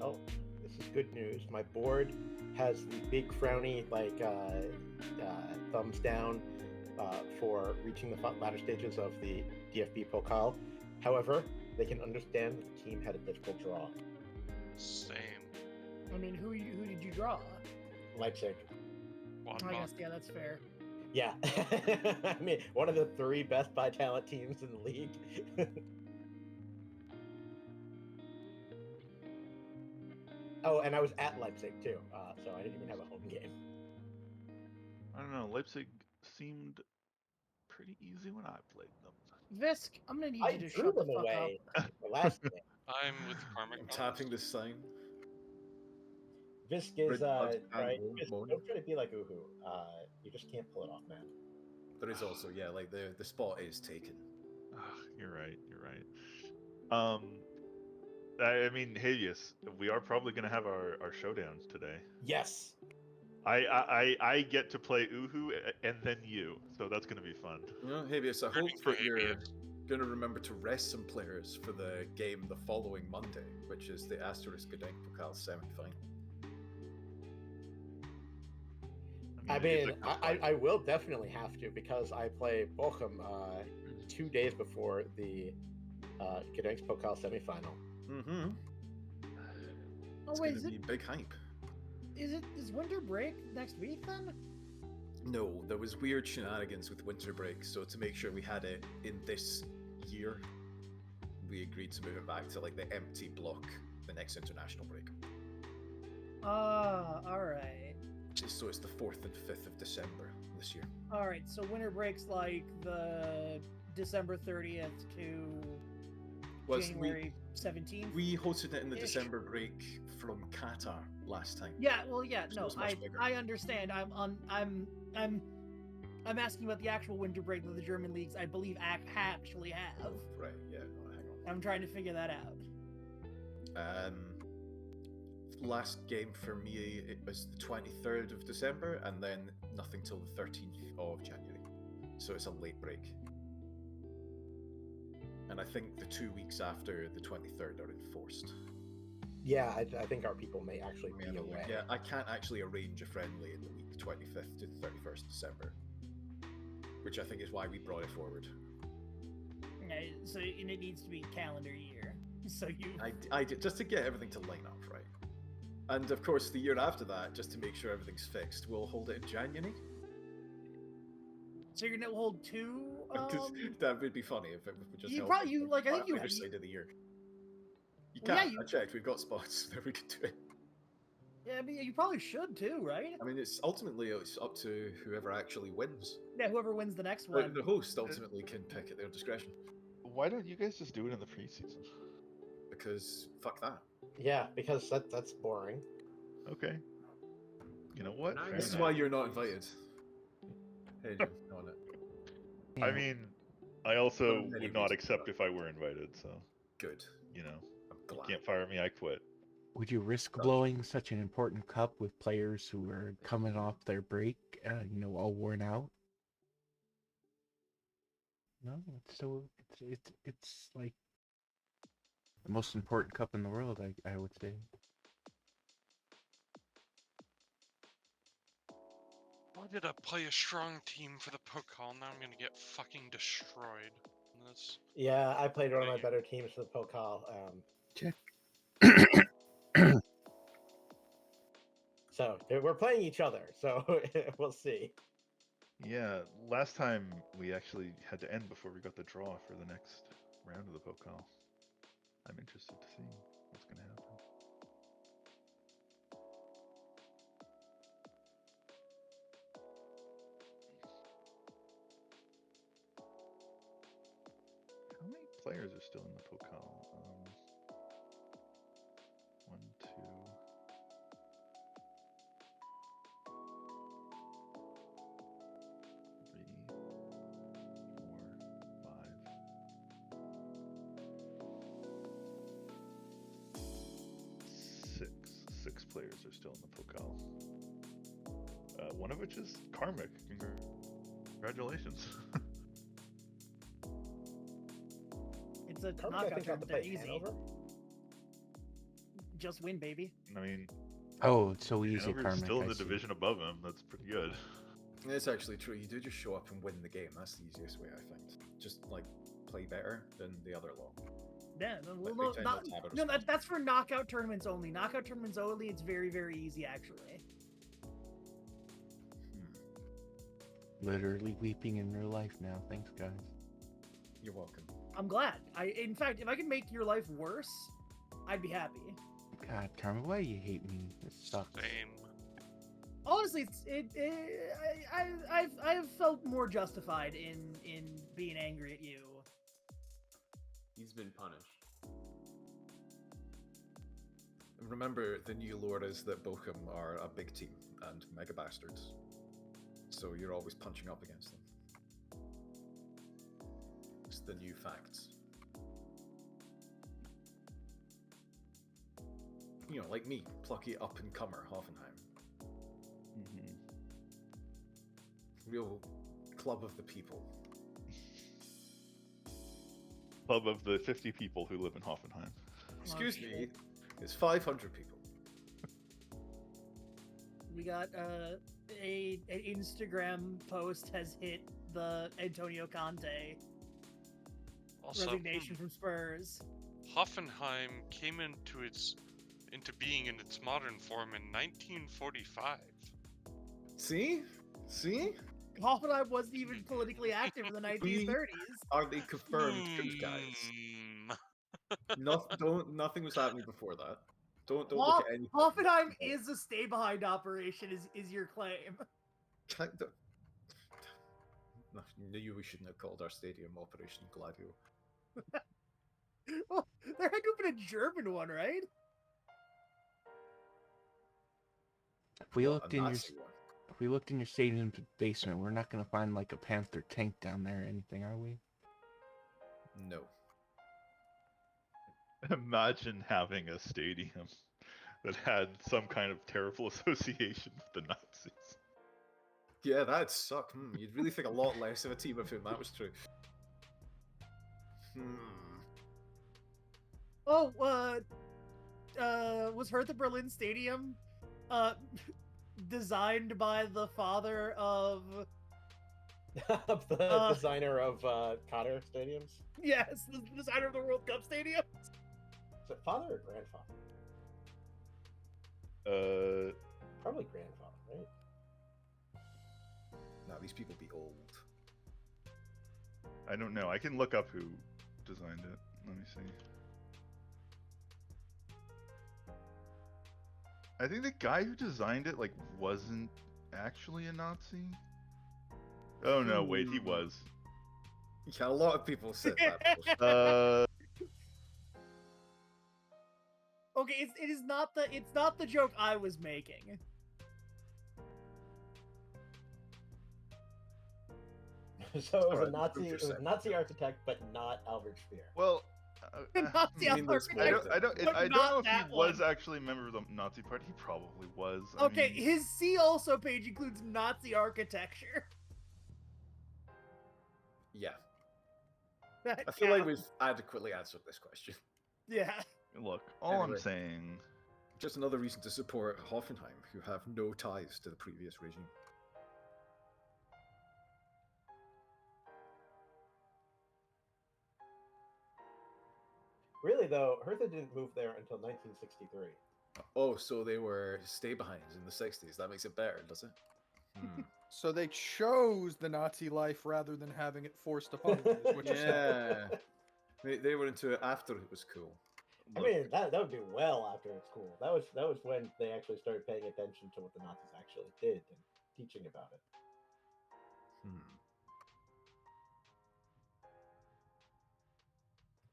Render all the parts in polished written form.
Oh, this is good news. My board has the big frowny thumbs down for reaching the latter stages of the DFB Pokal. However, they can understand that the team had a difficult draw. Same. I mean, who did you draw? Leipzig. I guess, yeah, that's fair. Yeah. I mean, one of the 3 best by talent teams in the league. Oh, and I was at Leipzig too, so I didn't even have a home game. I don't know. Leipzig seemed pretty easy when I played them. Visk, I'm gonna need I you to drew shut the them fuck away up. the last game. I'm with Karmic. I'm tapping the sign. Visk is Red right. and Visk, moon. don't try to be like Uhu. You just can't pull it off, man. There is also, yeah, like the spot is taken. You're right. I mean, hey, yes, we are probably going to have our showdowns today. Yes. I get to play Uhu and then you, so that's going to be fun. You know, Habeas, I Rooting hope for that you're Habeas. going to remember to rest some players for the game the following Monday, which is the Asterisk Gedenk Pokal semi-final. I mean, I will definitely have to because I play Bochum 2 days before the Gdańsk Pokal semifinal. Mm-hmm. Oh It's wait, going to be big hype. is winter break next week then? No, there was weird shenanigans with winter break, so to make sure we had it in this year, we agreed to move it back to like the empty block, the next international break. Alright. So it's the 4th and 5th of December this year. Alright, so winter break's like the December 30th to Well, it's- January 17th. We hosted it in the Ish. December break from Qatar last time. Yeah, well, yeah, So no, it's much bigger. I understand. I'm asking about the actual winter break that the German leagues, I believe, actually have. Right, yeah, no, hang on. I'm trying to figure that out. Last game for me, it was the 23rd of December, and then nothing till the 13th of January. So it's a late break. And I think the 2 weeks after the 23rd are enforced. Yeah, I think our people may actually be away. Yeah, I can't actually arrange a friendly in the week 25th to the 31st December, which I think is why we brought it forward. Yeah, so and it needs to be calendar year. So you. I did, just to get everything to line up, right? And of course, the year after that, just to make sure everything's fixed, we'll hold it in January. So you're gonna hold 2. That would be funny if it would just. You held probably- it you, like, I think you- either side of the year. You Well, can. yeah, I checked. We've got spots that we could do it. Yeah, I mean, you probably should too, right? I mean, it's ultimately up to whoever actually wins. Yeah, whoever wins the next But one. the host ultimately can pick at their discretion. Why don't you guys just do it in the preseason? Because fuck that. Yeah, because that's boring. Okay. You know what? Nice. Fair This is enough. why you're not invited. Hey, Jim, on it. I mean, I also Well, would not accept if I were invited, so, Good. you know, I'm you glad. can't fire me, I quit. Would you risk blowing such an important cup with players who are coming off their break, all worn out? No, it's still it's like the most important cup in the world, I would say. Why did I play a strong team for the Pokal? Now I'm gonna get fucking destroyed. That's Yeah, I played one of my better teams for the Pokal. Check. So we're playing each other, so we'll see. Yeah, last time we actually had to end before we got the draw for the next round of the Pokal. I'm interested to see what's going to happen. How many players are still in the Pokal? 1, 2. 3, 4, 5. 6 players are still in the Pokal. One of which is Karmic. Congratulations. It's a Karmic, I knockout think, have to tournament. They're play easy. Hanover. just win, baby. I mean, Oh, it's so easy, Hanover's Carmen. still in the division above him. That's pretty good. It's actually true. You do just show up and win the game. That's the easiest way, I find. Just like play better than the other lot. Yeah, well, Like, pretend not to have a that's for knockout tournaments only. Knockout tournaments only, it's very, very easy, actually. Literally weeping in real life now. Thanks, guys. You're welcome. I'm glad. In fact, if I can make your life worse, I'd be happy. God, Carmen, why do you hate me? This sucks. Same. Honestly, I've felt more justified in being angry at you. He's been punished. Remember, the new lore is that Bochum are a big team and mega bastards. So you're always punching up against them. It's the new facts. You know, like me, plucky up-and-comer Hoffenheim. Real club of the people. Club of the 50 people who live in Hoffenheim. Excuse shit. me, it's 500 people. We got an Instagram post has hit the Antonio Conte Also, resignation from Spurs. Hoffenheim came into being in its modern form in 1945. See? See? Hoffenheim wasn't even politically active in the 1930s. Are they confirmed truth, guys? Nothing was happening before that. Don't look at anything. Hoffenheim is a stay behind operation. Is your claim? Kind of. No, we shouldn't have called our stadium Operation Gladio. Well, there had to have been a German one, right? If we Well, looked a in your Nazi one. if we looked in your stadium basement, we're not gonna find like a Panther tank down there or anything, are we? No. Imagine having a stadium that had some kind of terrible association with the Nazis. Yeah, that'd suck. You'd really think a lot less of a team if that was true. Oh, was Hertha Berlin Stadium designed by the father of the designer of Qatar stadiums? yes, the designer of the World Cup stadium? Is it father or grandfather? Probably grandfather, right? Now these people be old. I don't know. I can look up who designed it. Let me see. I think the guy who designed it wasn't actually a Nazi. Oh no, wait, he was. Yeah, a lot of people said that. Okay, it's not the joke I was making. So it was a Alright, Nazi. It was a 100%. Nazi architect, but not Albert Speer. Well, Nazi I mean, there's architect. I don't But know not if he that was one. actually a member of the Nazi Party. He probably was. I Okay, mean, his See Also page includes Nazi architecture. Yeah. That I feel like counts. we've adequately answered this question. Yeah. look, all I'm Anyway. saying. Just another reason to support Hoffenheim, who have no ties to the previous regime. Really, though, Hertha didn't move there until 1963. Oh, so they were stay-behinds in the 60s. That makes it better, does it? So they chose the Nazi life rather than having it forced upon them, is what you're saying. Yeah. They were into it after it was cool. I mean, that would be well after it's cool. That was when they actually started paying attention to what the Nazis actually did and teaching about it.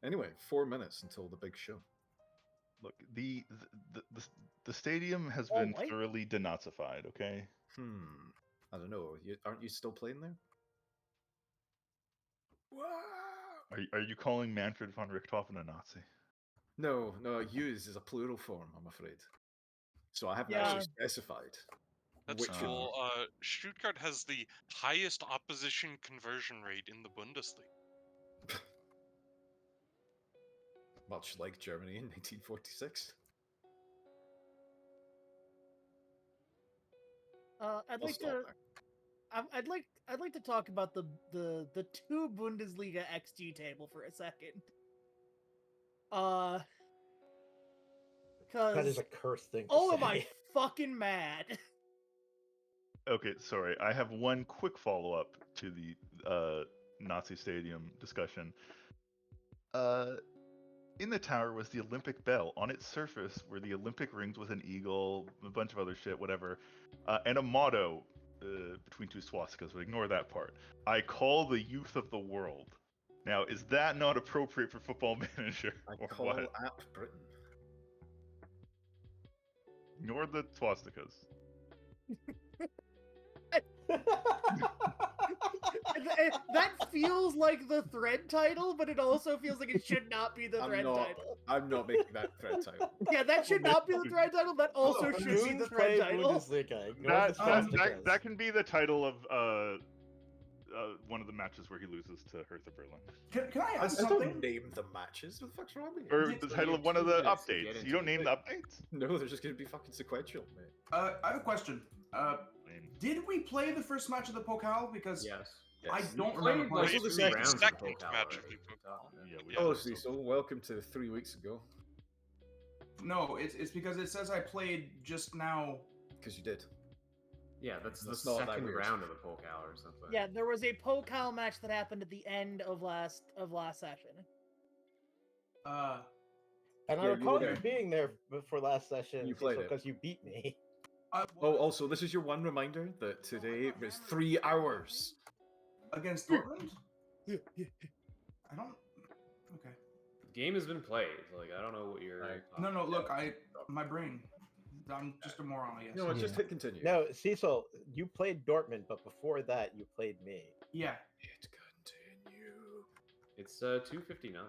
Anyway, 4 minutes until the big show. Look, the stadium has Oh, been wait. thoroughly denazified. Okay. I don't know. Aren't you still playing there? Are you calling Manfred von Richthofen a Nazi? No, use is a plural form, I'm afraid. So I haven't Yeah. actually specified. That's which cool. Stuttgart has the highest opposition conversion rate in the Bundesliga. Much like Germany in 1946. I'd I'll like stop to. there. I'd like to talk about the two Bundesliga XG table for a second. That is Because a cursed thing to oh, say. am I fucking mad? Okay, sorry. I have one quick follow-up to the Nazi Stadium discussion. In the tower was the Olympic bell. On its surface were the Olympic rings with an eagle, a bunch of other shit, whatever, and a motto between two swastikas, but ignore that part. I call the youth of the world. Now, is that not appropriate for Football Manager? I or call what? app Britain. Ignore the swastikas. That feels like the thread title, but it also feels like it should not be the thread title. I'm not making that thread title. Yeah, that should not be the thread title. That also Look, should be Goons the thread play title. Bundesliga. Ignore the That swastikas. can be the title of one of the matches where he loses to Hertha Berlin. Can I ask I something? don't name the matches. What the fuck's wrong with you? Or Did- the So title you of one of have the 2 minutes to get updates. You into don't name it. the updates? No, they're just going to be fucking sequential, mate. I have a question. Did we play the first match of the Pokal? Because Yes. I Yes. don't We played remember like playing. the 3 second- rounds of second Pokal match of already. the Pokal. Yeah, we Oh, did. Cecil, welcome to 3 weeks ago. No, it's because it says I played just now. Because you did. Yeah, that's the That's not that second weird. round of the Pokal or something. Yeah, there was a Pokal match that happened at the end of last session. And I Yeah, you recall were you there. being there for last session You played it. because you beat me. Oh, also, this is your one reminder that today was 3 hours. Against Dortmund? I don't. Okay. The game has been played. Like, I don't know what you're. Right. No. Look, my brain. I'm just a moron, I guess. No, just Yeah. hit continue. No, Cecil, you played Dortmund, but before that, you played me. Yeah. Hit continue. It's 2:59.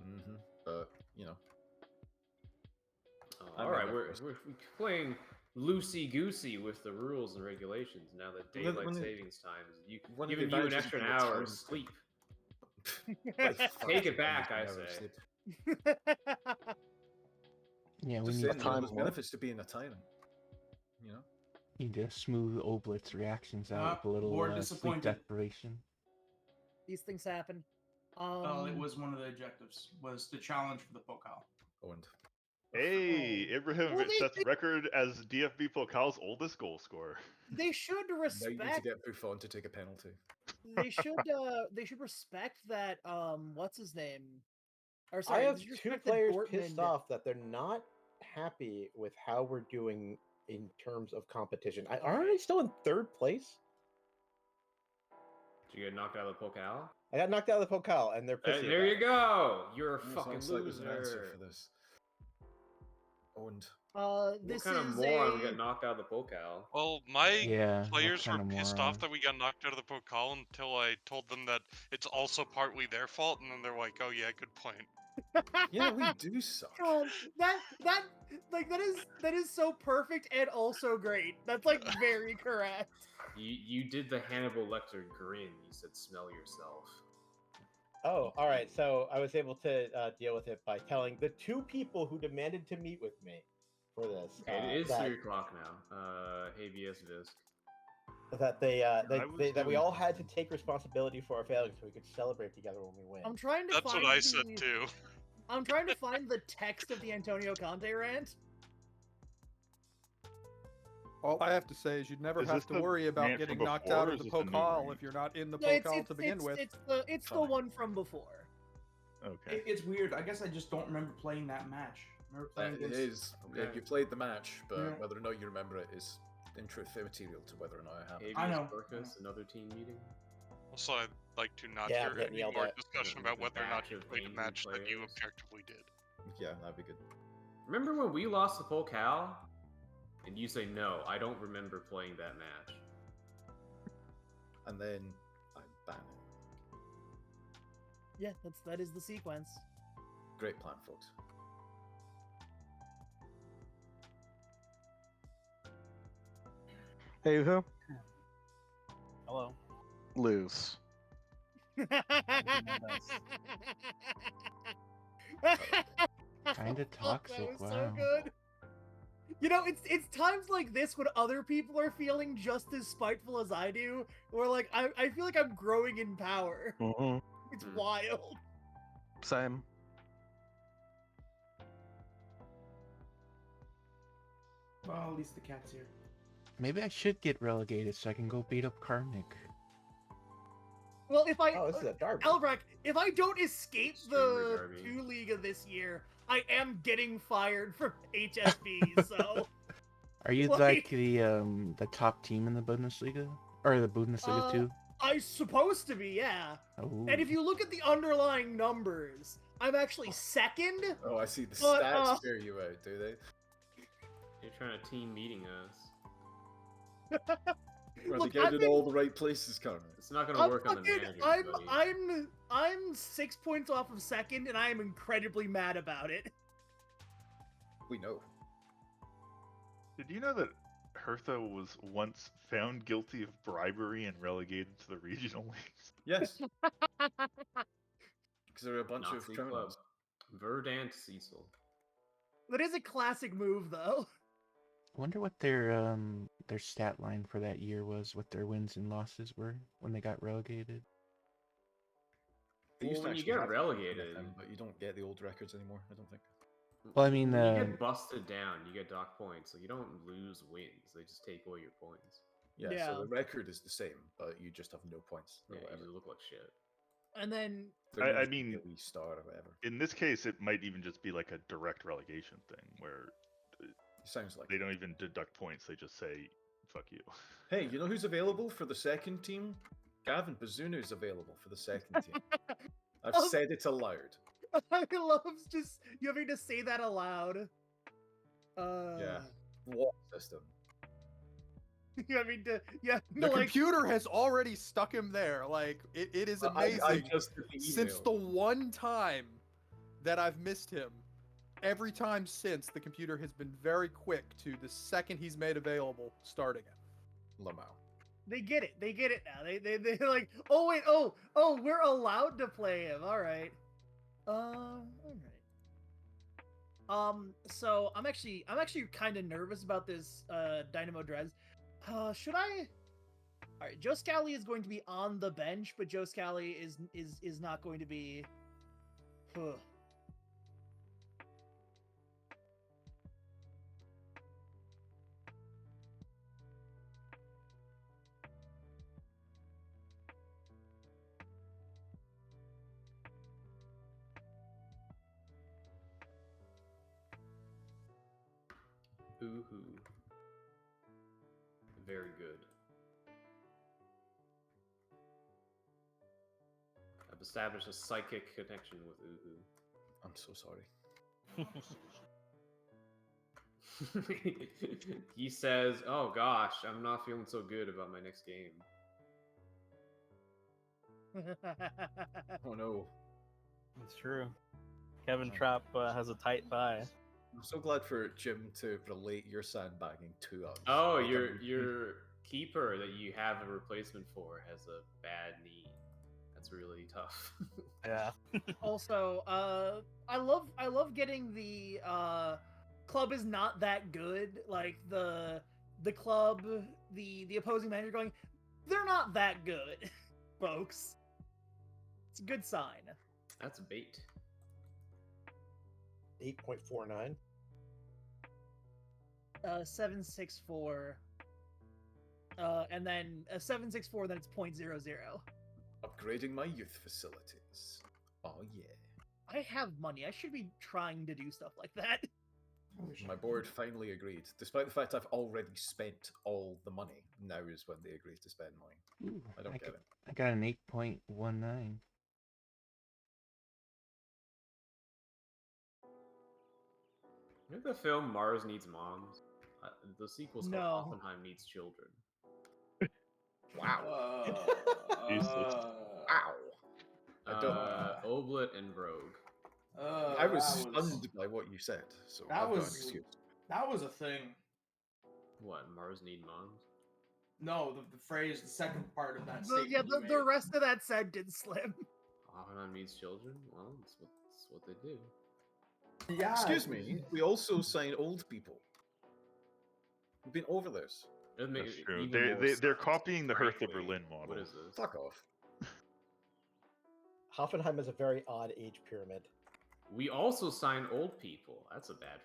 Mm-hmm. But, you know. All right, we're playing loosey goosey with the rules and regulations now that One daylight of the- savings time is one of the giving you an advantages extra of being a hour of time- sleep. Like, Take it fucking back, I never say. sleep. Yeah, we Just need saying, to, there are benefits to being a tyrant. You know? need to smooth Oblet's reactions out with a little bored, sleep disappointed. deprivation. These things happen. Well, it was one of the objectives. Was the challenge for the Pokal. Owned. Hey, Ibrahimovic Well, sets record as DFB Pokal's oldest goal scorer. They should Now you need to respect. get Buffon to take a penalty. They should respect that. What's his name? Or I sorry, have they should 2 respect that players pissed Dortmund- off that they're not happy with how we're doing in terms of competition. Aren't I still in 3rd place? Did you get knocked out of the Pokal? I got knocked out of the Pokal, and they're pissy. There about you it. go. You're a Sounds fucking like there's an answer loser. for this. Owned. This What kind is of moron a. would get knocked out of the Pokal? Well, my Yeah, players were kind of pissed off that we got knocked out of the Pokal until I told them that it's also partly their fault, and then they're like, "Oh yeah, good point." Yeah, we do suck. God, that is so perfect and also great. That's like very correct. You did the Hannibal Lecter grin. You said, "Smell yourself." Oh, all right. So I was able to deal with it by telling the 2 people who demanded to meet with me for this It is that, 3 o'clock now. Habeas Visk. that that we doing all had to take responsibility for our failings so we could celebrate together when we win. I'm trying to That's find what I said the- too. I'm trying to find the text of the Antonio Conte rant. All I have to say is you'd never Is have this to the worry about rant from getting knocked before, out or of is the this the new Pokal rant? if you're not in the No, Pokal to begin with. It's the Funny. one from before. Okay. It's weird. I guess I just don't remember playing that match. I remember playing It against. is. Yeah, Okay. you played the match, but Yeah. whether or not you remember it is in truth immaterial to whether or not it happened. Habeas I know. Corpus, another team meeting. Also, I'd like to not Yeah, I'm hear getting any yelled more at. discussion With about the whether or not batch you of played a angry match that you players. objectively did. Yeah, that'd be good. Remember when we lost the Pokal? And you say, "No, I don't remember playing that match." And then I ban it. Yeah, that is the sequence. Great plan, folks. Hey, who? Hello. Lose. Kinda Fuck, that toxic, was wow. so good. You know, it's times like this when other people are feeling just as spiteful as I do, where like I feel like I'm growing in power. Mm-hmm. It's wild. Same. Well, at least the cat's here. Maybe I should get relegated so I can go beat up Karmic. Well, if I Oh, this is a derby. Elbrek, if I don't escape Streamer the derby. 2 Liga this year, I am getting fired from HSB. So Are you Like- like the top team in the Bundesliga or the Bundesliga too? I'm supposed to be, yeah. Oh, And if you look at the underlying numbers, I'm actually second. Oh, I see. The But, stats bear you out, do they? You're trying to team meeting us. Are Look, they getting I've in been- all the right places, Connor? It's not gonna I'm work on the fucking, manager, buddy. I'm 6 points off of second, and I am incredibly mad about it. We know. Did you know that Hertha was once found guilty of bribery and relegated to the regional leagues? Yes. Because they're a bunch of Nazi criminals. club. Verdant Cecil. That is a classic move, though. I wonder what their stat line for that year was, what their wins and losses were when they got relegated. They used Well, to when you actually get have relegated, them, but you don't get the old records anymore, I don't think. Well, I mean, when you get busted down, you get dock points, so you don't lose wins. They just take away your points. Yeah, Yeah. so the record is the same, but you just have no points or Yeah, whatever. you look like shit. And then They're I usually mean- a wee star or whatever. In this case, it might even just be like a direct relegation thing where It sounds like they don't even deduct points; they just say "fuck you." Hey, you know who's available for the second team? Gavin Bazunu is available for the second team. I've Oh. said it aloud. I love just you having to say that aloud. Yeah. What system? You having to The like computer has already stuck him there. Like it is amazing. I just did the Since the email. one time that I've missed him, every time since the computer has been very quick to the second he's made available, starting it. Lamau. they get it. They get it now. They're like, oh wait, oh, we're allowed to play him. All right. All right. So I'm actually kind of nervous about this Dynamo Dreads. Should I? All right, Joe Scally is going to be on the bench, but Joe Scally is not going to be. Ooh. Very good. I've established a psychic connection with Uhu. I'm so sorry. He says, "Oh gosh, I'm not feeling so good about my next game." Oh no. It's true. Kevin Trapp has a tight thigh. I'm so glad for Jim to relate your sandbagging to us. Oh, Like, your keeper that you have a replacement for has a bad knee. That's really tough. Yeah. Also, I love getting the club is not that good. Like the club, the opposing manager going, they're not that good, folks. It's a good sign. That's bait. 8.49. 764. And then 764. Then it's 0.00. upgrading my youth facilities. Oh yeah. I have money. I should be trying to do stuff like that. My board finally agreed. Despite the fact I've already spent all the money, now is when they agree to spend money. Ooh, I don't get it. I got an 8.19. Remember the film Mars Needs Moms? The sequel's No. called Oppenheim Needs Children. Wow. Jesus. Ow. I don't. Oblit and Rogue. I was stunned by what you said, so That I've got an was- excuse. That was a thing. What, Mars Need Moms? No, the phrase, the second part of that The, statement. yeah, you the made. rest of that sentence, Slim. Oppenheim Needs Children? Well, that's what they do. Yeah. Excuse me, we also sign old people. been over this. It'd make That's it true. even more They're sucks. copying the Hertha Frankly, Berlin model. What is this? Fuck off. Hoffenheim is a very odd age pyramid. We also sign old people. That's a bad.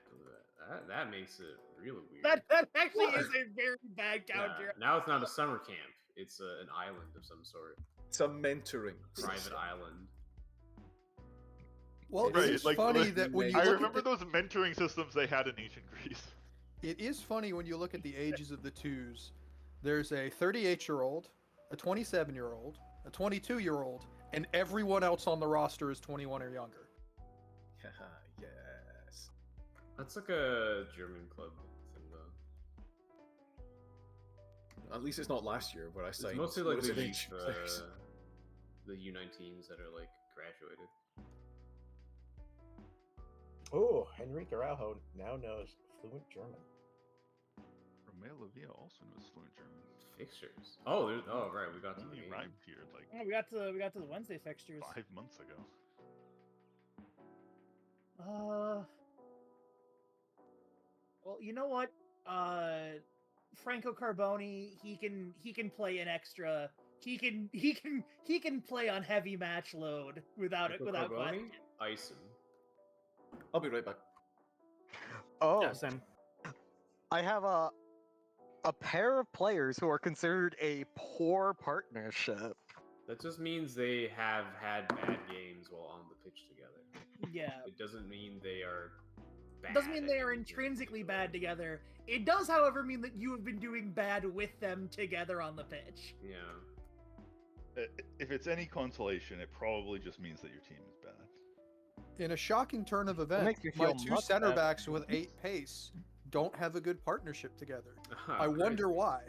That makes it really weird. That actually is a very bad Yeah, counter. now it's not a summer camp. It's an island of some sort. It's a mentoring Private system. island. Well, Right, it's like, funny like, that when you I look remember at the, those mentoring systems they had in ancient Greece. it is funny when you look at the ages of the twos. There's a 38-year-old, a 27-year-old, a 22-year-old, and everyone else on the roster is 21 or younger. Yes. That's like a German club thing, though. At least it's not last year where I It's signed. mostly like what is the it, youth, players. the U19s that are like graduated. Oh, Henrique Araujo now knows fluent German. Romeo Lavia also knows fluent German. Fixtures. Oh, right. We got to the He game. arrived here like Oh, we got to the Wednesday fixtures. 5 months ago. Well, you know what? Franco Carboni, he can play an extra. He can play on heavy match load without Carboni? question. Ice him. I'll be right back. Oh, Yeah, same. I have a pair of players who are considered a poor partnership. That just means they have had bad games while on the pitch together. Yeah. It doesn't mean they are bad. Doesn't mean at they are anything intrinsically particular. bad together. It does, however, mean that you have been doing bad with them together on the pitch. Yeah. If it's any consolation, it probably just means that your team is bad. In a shocking turn of events, makes me my feel two much center better. backs with 8 pace don't have a good partnership together. I Crazy. wonder why.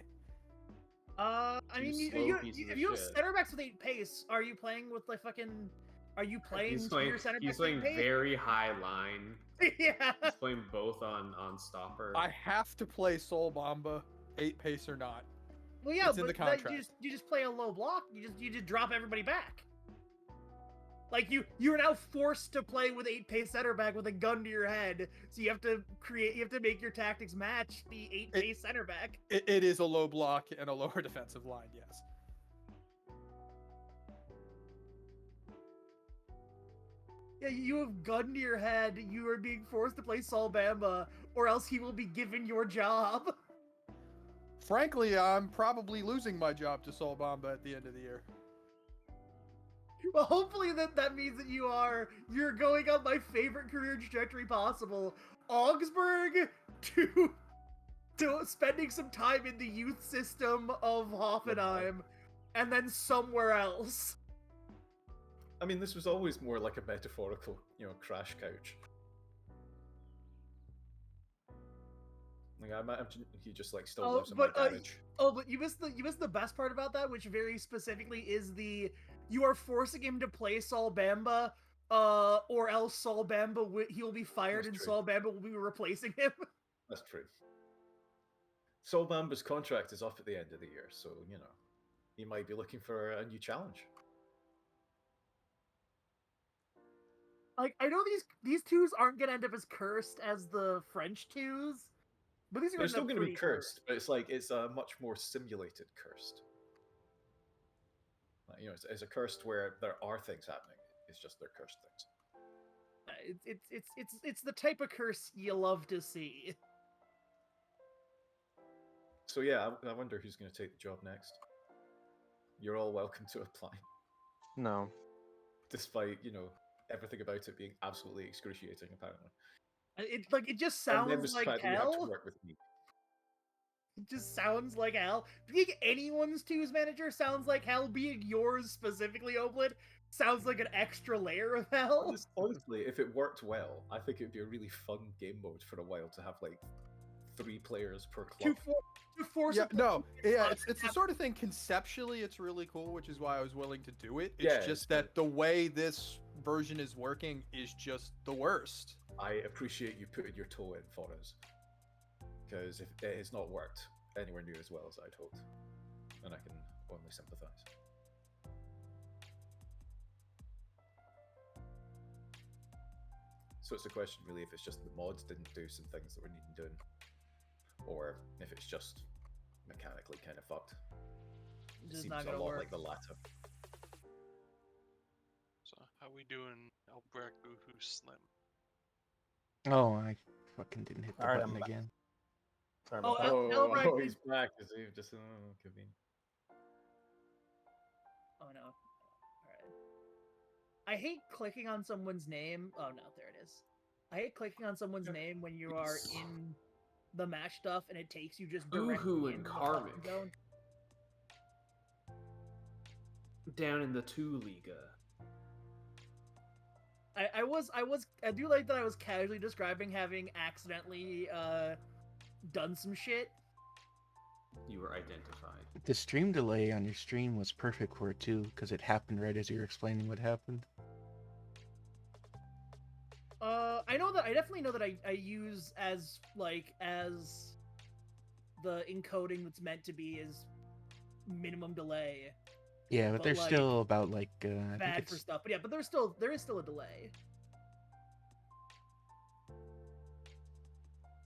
I Two mean, slow pieces if of you have shit. center backs with 8 pace, are you playing with like fucking? Are you playing He's to playing, your center he's backs with playing 8 pace? very high line. Yeah. He's playing both on stopper. I have to play Soul Bamba, 8 pace or not. Well, yeah, It's in but the that contract. you just play a low block. You just drop everybody back. Like you are now forced to play with 8 pace center back with a gun to your head. So you have to make your tactics match the 8 pace center back. It is a low block and a lower defensive line, yes. Yeah, you have gun to your head. You are being forced to play Saul Bamba, or else he will be given your job. Frankly, I'm probably losing my job to Soul Bamba at the end of the year. Well, hopefully that means that you're going on my favorite career trajectory possible, Augsburg to spending some time in the youth system of Hoffenheim, and then somewhere else. I mean, this was always more like a metaphorical, crash couch. Like, I imagine he just still lives in my garage. But you missed the best part about that, which very specifically is you are forcing him to play Saul Bamba, or else Saul Bamba he'll be fired. That's And true. Saul Bamba will be replacing him. That's true. Saul Bamba's contract is up at the end of the year, so, he might be looking for a new challenge. Like, I know these twos aren't gonna end up as cursed as the French twos, but these are They're still going going to be cursed, but it's a much more simulated cursed. It's a cursed where there are things happening. It's just they're cursed things. It's the type of curse you love to see. So yeah, I wonder who's going to take the job next. You're all welcome to apply, No. despite everything about it being absolutely excruciating. Apparently, It just and then sounds the like fact that you have to hell. work with me. It just sounds like hell. Being anyone's twos manager sounds like hell. Being yours specifically, Oblit, sounds like an extra layer of hell. Honestly, if it worked well, I think it would be a really fun game mode for a while to have 3 players per club. To force Yeah, it- no, yeah, it's the sort of thing. Conceptually, it's really cool, which is why I was willing to do it. It's Yeah, just it's that the way this version is working is just the worst. I appreciate you putting your toe in for us, because if it has not worked anywhere near as well as I'd hoped, and I can only sympathise. So it's a question really if it's just the mods didn't do some things that were needing doing, or or if it's just mechanically kind of fucked. It Just seems not a gonna lot work. like the latter. So how we doing, Albrecht Boohoo Slim? Oh, I fucking didn't hit the Alright, button I'm back. again. Sorry Oh, about that. Elbright Oh, is- he's back. Is he just convenient? Oh no. Alright. I hate clicking on someone's name. Oh no, there it is. I hate clicking on someone's name when you are in the match stuff and it takes you just directly Boohoo in and the Karmic. fucking zone. Down in the 2 Liga. I do like that I was casually describing having accidentally done some shit. You were identified. The stream delay on your stream was perfect for it too, because it happened right as you were explaining what happened. I definitely know that I use as the encoding that's meant to be is minimum delay. Yeah, but there's like, still about like I think bad for it's stuff. But yeah, but there is still a delay.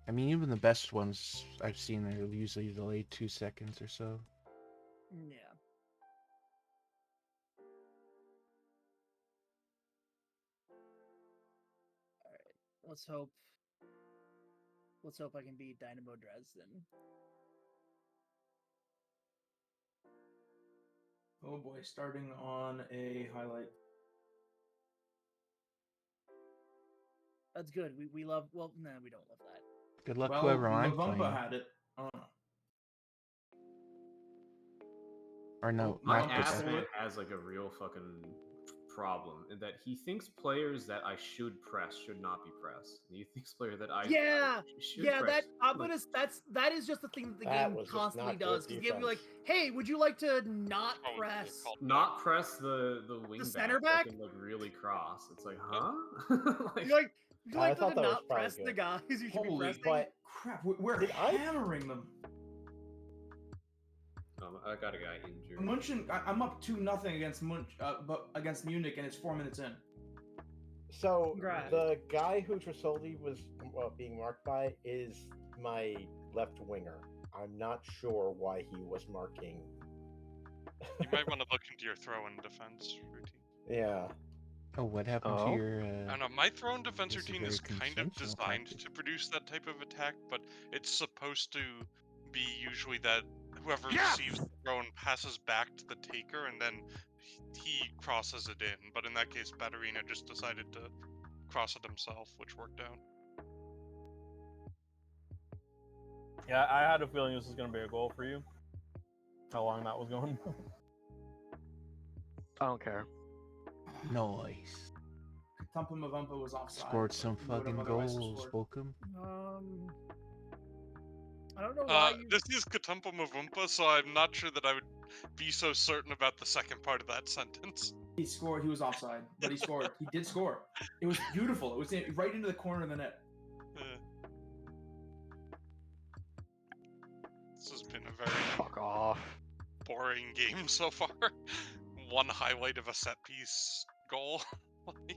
I mean even the best ones I've seen are usually delayed 2 seconds or so. Yeah. All right. Let's hope I can beat Dynamo Dresden. Oh boy, starting on a highlight. That's good. We love. Well, no, we don't love that. Good luck Well, whoever I'm Lavumpa playing. had it. I don't know. Or no, My not good. admin has like a real fucking problem in that he thinks players that I should press should not be pressed. And he thinks player that I should press. That is just the thing that the That game was just constantly not good does. Because the game will be like, defense. hey, would you like to not Oh, press? Not press the wing The back center that back? can like really cross. It's like, huh? like, You're like, would you I like thought to that was not probably press the good. guys you should be Holy pressing? But crap, we're Did I- hammering them. I got a guy injured. Munchen, I'm up 2-0 against but against Munich, and it's 4 minutes in. So Congrats. the guy who Trissoldi was being marked by is my left winger. I'm not sure why he was marking. You might want to look into your throw-in defense routine. Yeah. Oh, what happened to Oh. your I don't know, my throw-in defense this is routine very is kind of conventional designed tactic. to produce that type of attack, but it's supposed to be usually that whoever receives the throw and passes back to the taker, and then he crosses it in. But in that case, Batterina just decided to cross it himself, which worked out. Yeah, I had a feeling this was going to be a goal for you. How long that was going. I don't care. Nice. Katumpa Mavumpa was offside. Scored some He would have fucking otherwise goals, scored. Bochum. I don't know why. This is Katumpa Mavumpa, so I'm not sure that I would be so certain about the second part of that sentence. He scored. He was offside, but he scored. He did score. It was beautiful. It was right into the corner of the net. This has been a very Fuck off. boring game so far. One highlight of a set piece goal. Like,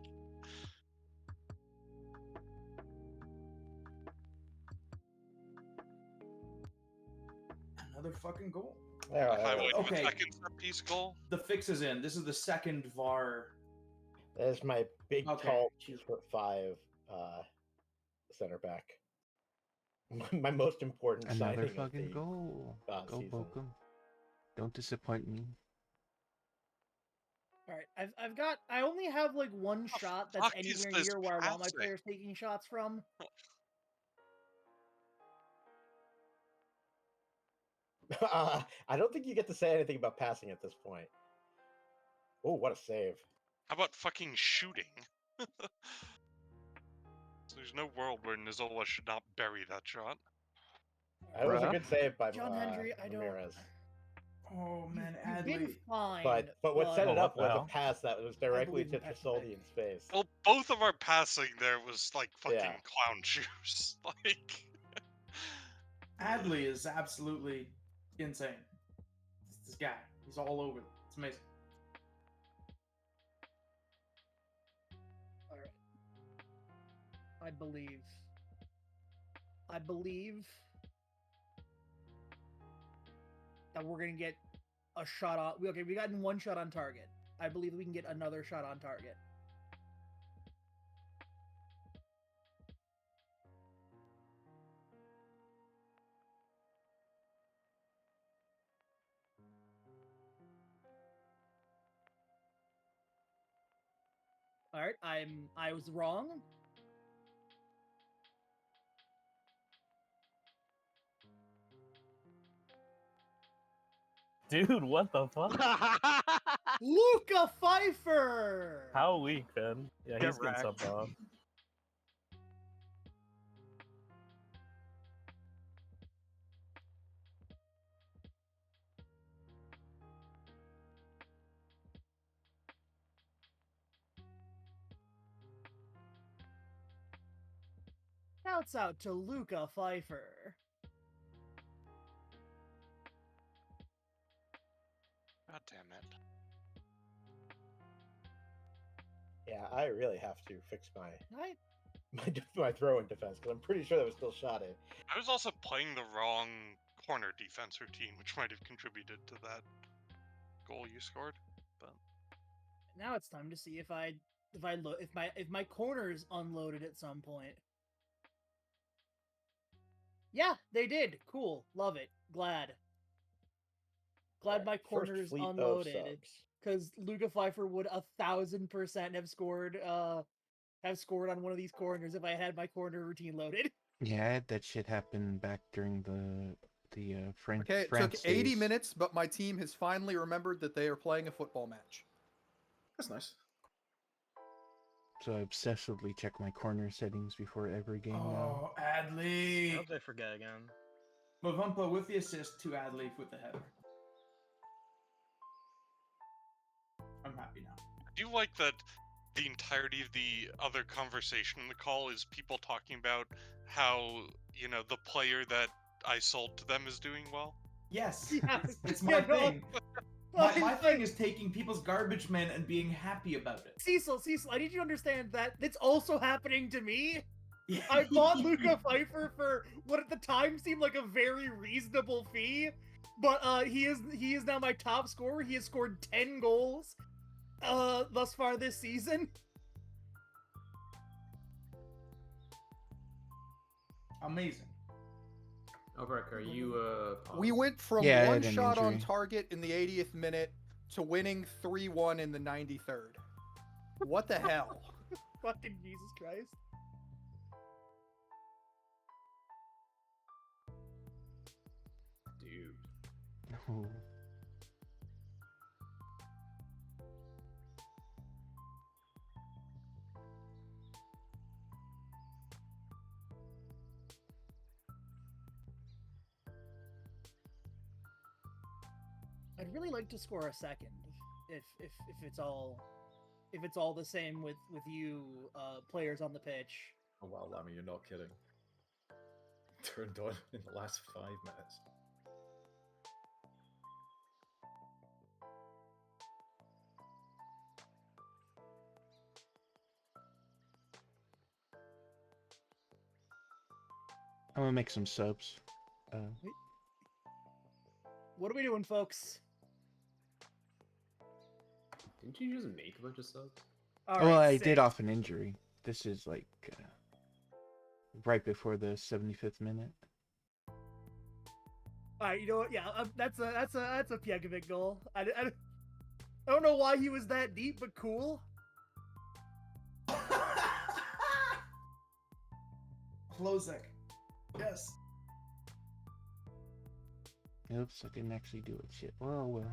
Another fucking goal. There, a highlight of a Okay. second set piece goal. The fix is in. This is the second VAR. There's my big, Okay. tall, 2'5" center back. My most important Another signing of fucking the goal. Go season. Bochum. Don't disappoint me. All right, I only have like one The shot that's fuck is anywhere this near where I want my passing? players taking shots from. I don't think you get to say anything about passing at this point. Oh, what a save. How about fucking shooting? There's no world where Nizola should not bury that shot. That was a Bruh. good save by John Hendry, I don't. Ramirez. Oh man, You've been Adley. fine. But what set it Oh, up what the was hell? a pass that was directly believe to in Patrick Trissoldi in space. Well, both of our passing there was like fucking Yeah. clown shoes. Like, Adley is absolutely insane. This guy, he's all over. It's amazing. All right. I believe that we're gonna get a shot on. Okay, we got one shot on target. I believe we can get another shot on target. All right, I was wrong. Dude, what the fuck? Luca Pfeiffer! How weak, man? Yeah, Get he's getting wrecked. subbed off. Shouts out to Luca Pfeiffer. God damn it. Yeah, I really have to fix my throw-in defense because I'm pretty sure that was still shotty. I was also playing the wrong corner defense routine, which might have contributed to that goal you scored. But Now it's time to see if my corners unloaded at some point. Yeah, they did. Cool. Love it. Glad my First corners fleet of unloaded. subs. Because Luca Pfeiffer would 1,000% have scored on one of these corners if I had my corner routine loaded. Yeah, I had that shit happen back during the French. Okay, it France took 80 days. minutes, but my team has finally remembered that they are playing a football match. That's nice. So I obsessively check my corner settings before every game now. Oh, Adley. I hope they forget again. Movumpa with the assist to Adley with the header. I'm happy now. I do like that the entirety of the other conversation in the call is people talking about how, the player that I sold to them is doing well. Yes, Yeah, it's my yeah, no. thing. My thing is taking people's garbage men and being happy about it. Cecil, I need you to understand that it's also happening to me. I bought Luca Pfeiffer for what at the time seemed like a very reasonable fee, but he is now my top scorer. He has scored 10 goals thus far this season. Amazing. Albrecht, are you We went from Yeah, I one had an shot on injury. target in the 80th minute to winning 3-1 in the 93rd. What the hell? Fucking Jesus Christ. dude? Oh. I'd really like to score a second, if it's all the same with you players on the pitch. Oh wow, Lammy, you're not kidding. Turned on in the last 5 minutes. I'm gonna make some subs. What are we doing, folks? Didn't you just make a bunch of subs? All Well, right, I sick. did off an injury. This is like right before the 75th minute. All right, you know what? Yeah, that's a Pjegovic goal. I don't know why he was that deep, but cool. Klozek. Yes. Oops, I didn't actually do it. Shit. Well.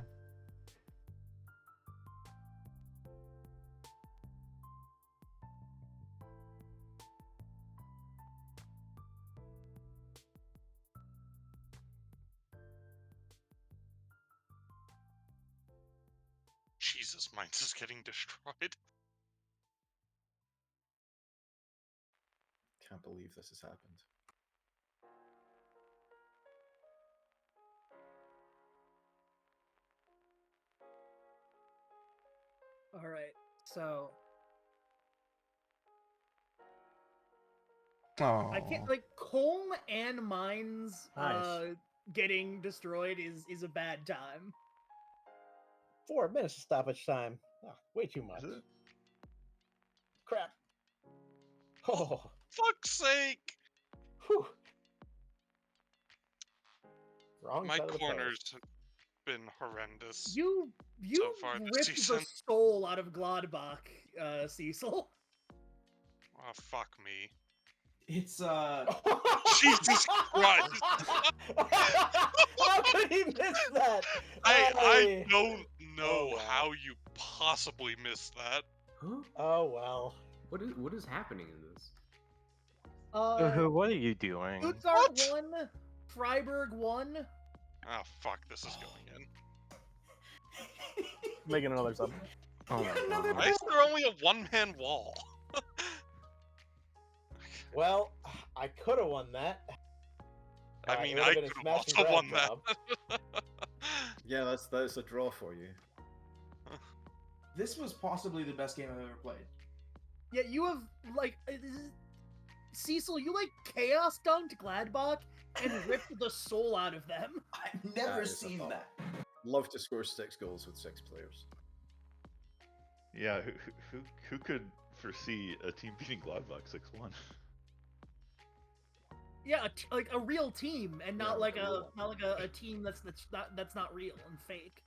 Jesus, Mainz is getting destroyed. Can't believe this has happened. All right, so Oh. I can't like Colm and Mines. Nice. getting destroyed is a bad time. 4 minutes of stoppage time. Oh, way too much. Is it? Crap. Oh, Fuck's sake! whew. Wrong My side of the corners post. have been horrendous. You So far this ripped season. the soul out of Gladbach, Cecil. Oh, fuck me. It's Jesus Christ! How could he miss that? I don't know Oh, wow. how you possibly missed that. Huh? Oh well. What is happening in this? What are you doing? Stuttgart 1, Freiburg 1. Oh fuck, this is going in. Making another sub. Oh my Another god. Why is there only a one-man wall? Well, I could have won that. I mean, it would've I been a could smash have and also grab won that. job. Yeah, that's a draw for you. this was possibly the best game I've ever played. Yeah, you have like Cecil. You like chaos dunked Gladbach and ripped the soul out of them. I've That never is a seen thought. that. Love to score 6 goals with 6 players. Yeah, who could foresee a team beating Gladbach 6-1? Yeah, like a real team, and not Yeah, like a real not like a team that's not real and fake.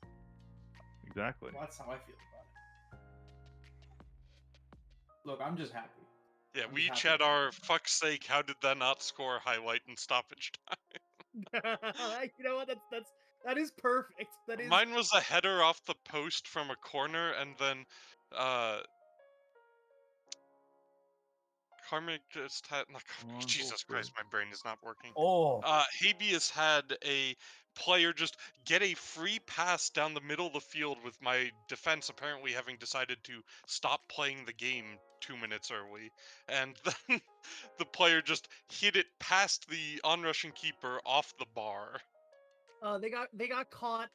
Exactly. Well, that's how I feel about it. Look, I'm just happy. Yeah, I'm we just each happy. had our fuck's sake, how did that not score highlight in stoppage time. You know what? That is perfect. That is. Mine was a header off the post from a corner, and then Carmick just had Jesus Christ, my brain is not working. Oh, Habeas had a player just get a free pass down the middle of the field with my defense apparently having decided to stop playing the game 2 minutes early, and then the player just hit it past the onrushing keeper off the bar. They got caught.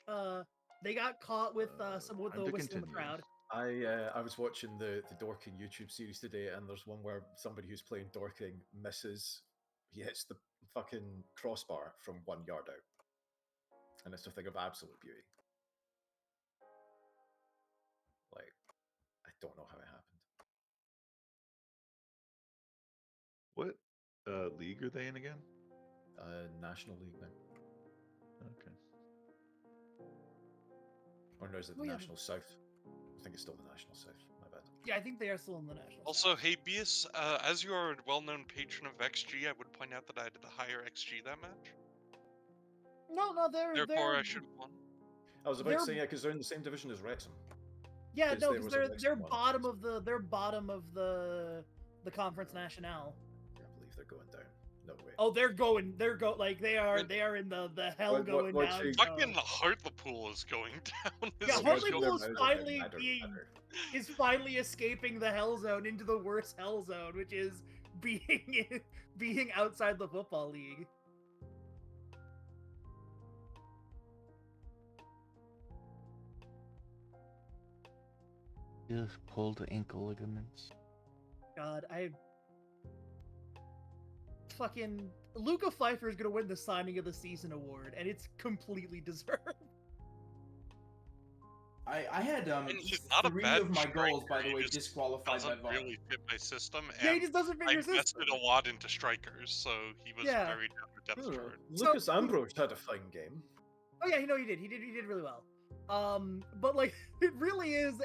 They got caught with some with Time the to whistle in the continue. crowd. I was watching the Dorking YouTube series today, and there's one where somebody who's playing Dorking misses. He hits the fucking crossbar from 1 yard out, and it's a thing of absolute beauty. Like, I don't know how it happened. What league are they in again? National League now, Okay. or no, is it Oh, the yeah. National South? I think it's still the National South. My bad. Yeah, I think they are still in the national. Also, Habeas, as you are a well-known patron of XG, I would point out that I had the higher XG that match. No, they're Therefore, I should have won. I was about to They're- say, yeah, because they're in the same division as Wrexham. yeah, 'cause no, there because was a they're Wrexham one. bottom of the Conference Nationale. I believe they're going down. No way. Oh, they're like they are in the hell What- going what down. you- Fucking Hartlepool is going down. Yeah, as Hartlepool usual. is finally is finally escaping the hell zone into the worst hell zone, which is being outside the football league. Just pulled ankle ligaments. God, I fucking Luca Pfeiffer is gonna win the signing of the season award, and it's completely deserved. I had And he's not a 3 bad of my goals, by striker, the he way, just disqualified by Doesn't VAR. really fit my system, Yeah, he and just doesn't fit I your system. invested a lot into strikers, so he was Yeah. very down the depth chart. Lucas Ambrose had a fine game. Oh yeah, he did. He did really well. But like it really is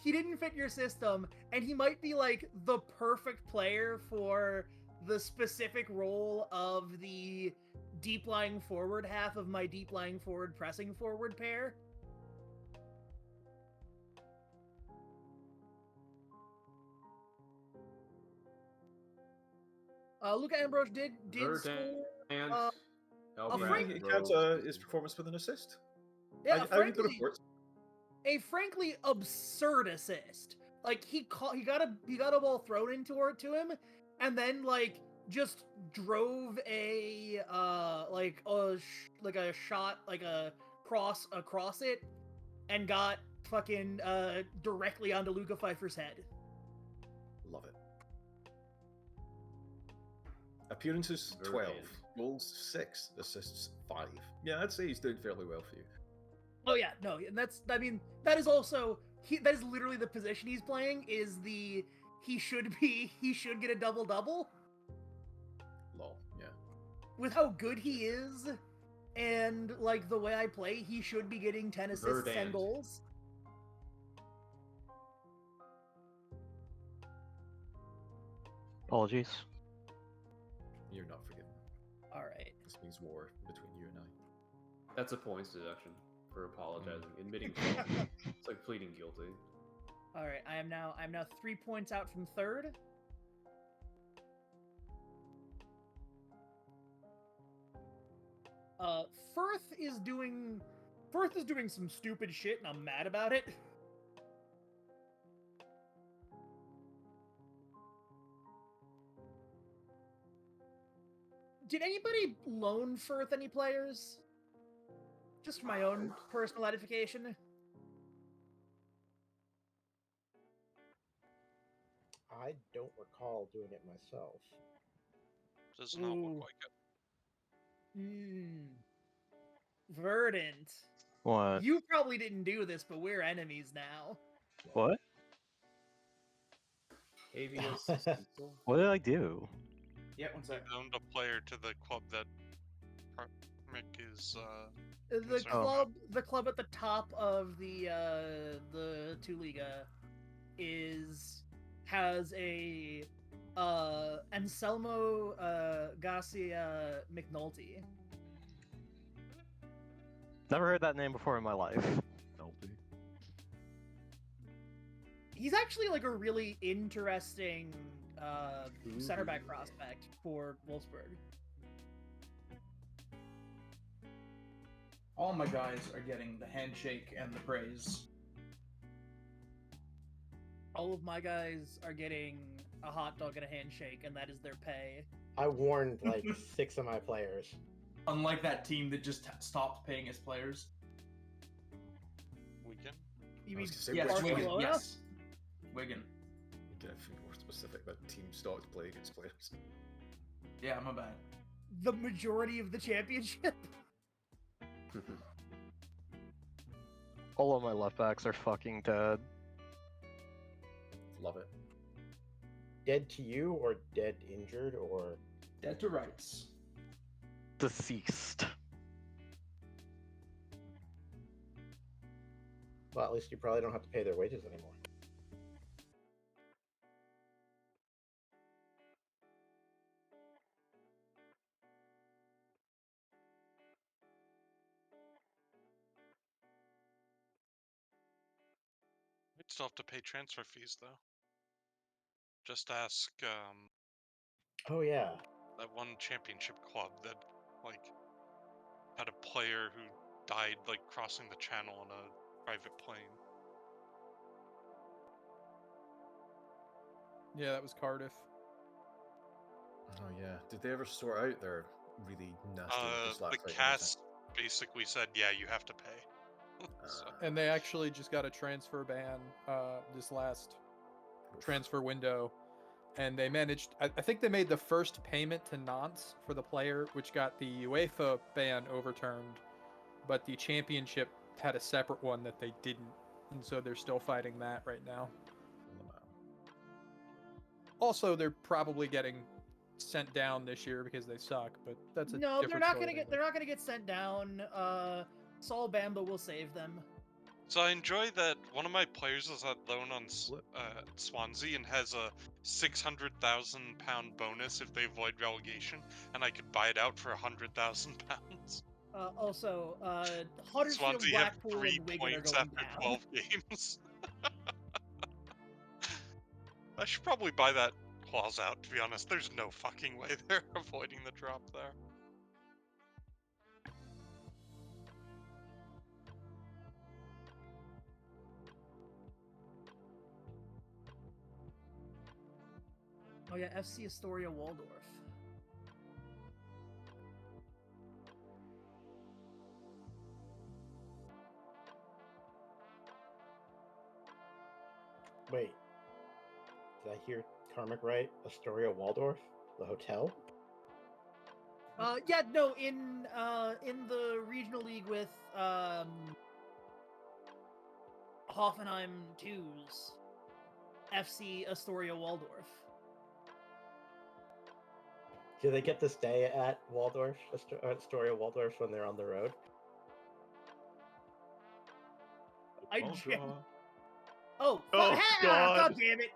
he didn't fit your system, and he might be like the perfect player for the specific role of the deep lying forward half of my deep lying forward pressing forward pair. Luca Ambrose did score. He counts his performance with an assist. Yeah, I read the reports. A frankly absurd assist. Like he got a ball thrown into to him, and then like just drove a shot, like a cross across it, and got fucking directly onto Luca Pfeiffer's head. Love it. Appearances 12. Goals 6, assists 5. Yeah, I'd say he's doing fairly well for you. Oh yeah, no, and I mean, that is also that is literally the position he's playing. Is the he should get a double-double. Lol, yeah. With how good he is, and like the way I play, he should be getting 10 assists and goals. Apologies. You're not forgiven. All right. This means war between you and I. That's a points deduction for apologizing, admitting fault. It's like pleading guilty. All right, I'm now 3 points out from third. Firth is doing some stupid shit, and I'm mad about it. Did anybody loan Firth any players? Just for my own personal edification. I don't recall doing it myself. Does not look like it. Verdant. What? You probably didn't do this, but we're enemies now. What? What did I do? Yeah, one second. You owned a player to the club that Mick is. The club at the top of the two Liga has a Anselmo Garcia McNulty. Never heard that name before in my life. He's actually like a really interesting center back prospect for Wolfsburg. All my guys are getting the handshake and the praise. All of my guys are getting a hot dog and a handshake, and that is their pay. I warned like 6 of my players. Unlike that team that just stopped paying its players. Wigan? You mean yes, Barcelona? Wigan, yes. Wigan. You can be more specific, that team stopped playing against players. Yeah, my bad. The majority of the championship? All of my left backs are fucking dead. Love it. Dead to you, or dead injured, or dead to rights? Deceased. Well, at least you probably don't have to pay their wages anymore. We'd still have to pay transfer fees though. Just ask Oh yeah. that one championship club that like had a player who died like crossing the channel on a private plane. Yeah, that was Cardiff. Oh yeah. Did they ever sort out their really nasty The cast basically said, yeah, you have to pay. So. And they actually just got a transfer ban this last transfer window. And they managed, I think they made the first payment to Nantes for the player, which got the UEFA ban overturned. But the championship had a separate one that they didn't. And so they're still fighting that right now. Also, they're probably getting sent down this year because they suck, but that's a no. different They're not story gonna get. They're not gonna get sent down. Saul Bamba will save them. So I enjoy that one of my players is at loan on Swansea and has a £600,000 bonus if they avoid relegation, and I could buy it out for £100,000. Also, Huddersfield, Swansea have Blackpool, 3 and Wigan are points going after down. 12 games. I should probably buy that clause out, to be honest. There's no fucking way they're avoiding the drop there. Oh yeah, FC Astoria Waldorf. Wait. Did I hear Carmack right? Astoria Waldorf? The hotel? Yeah, no, in the regional league with Hoffenheim 2's FC Astoria Waldorf. Do they get to stay at Waldorf, Astoria Waldorf, when they're on the road? Oh, Oh, God. God damn it!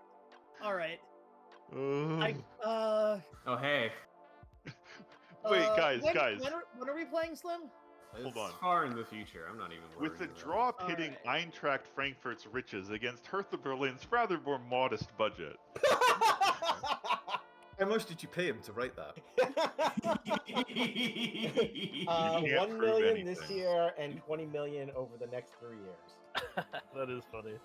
All right. Oh, hey. Wait, guys. When are we playing, Slim? It's on. far in the future. I'm not even worried. With the about it. draw pitting Eintracht Frankfurt's riches against Hertha Berlin's rather more modest budget. How much did you pay him to write that? 1 million this year and 20 million over the next 3 years. That is funny.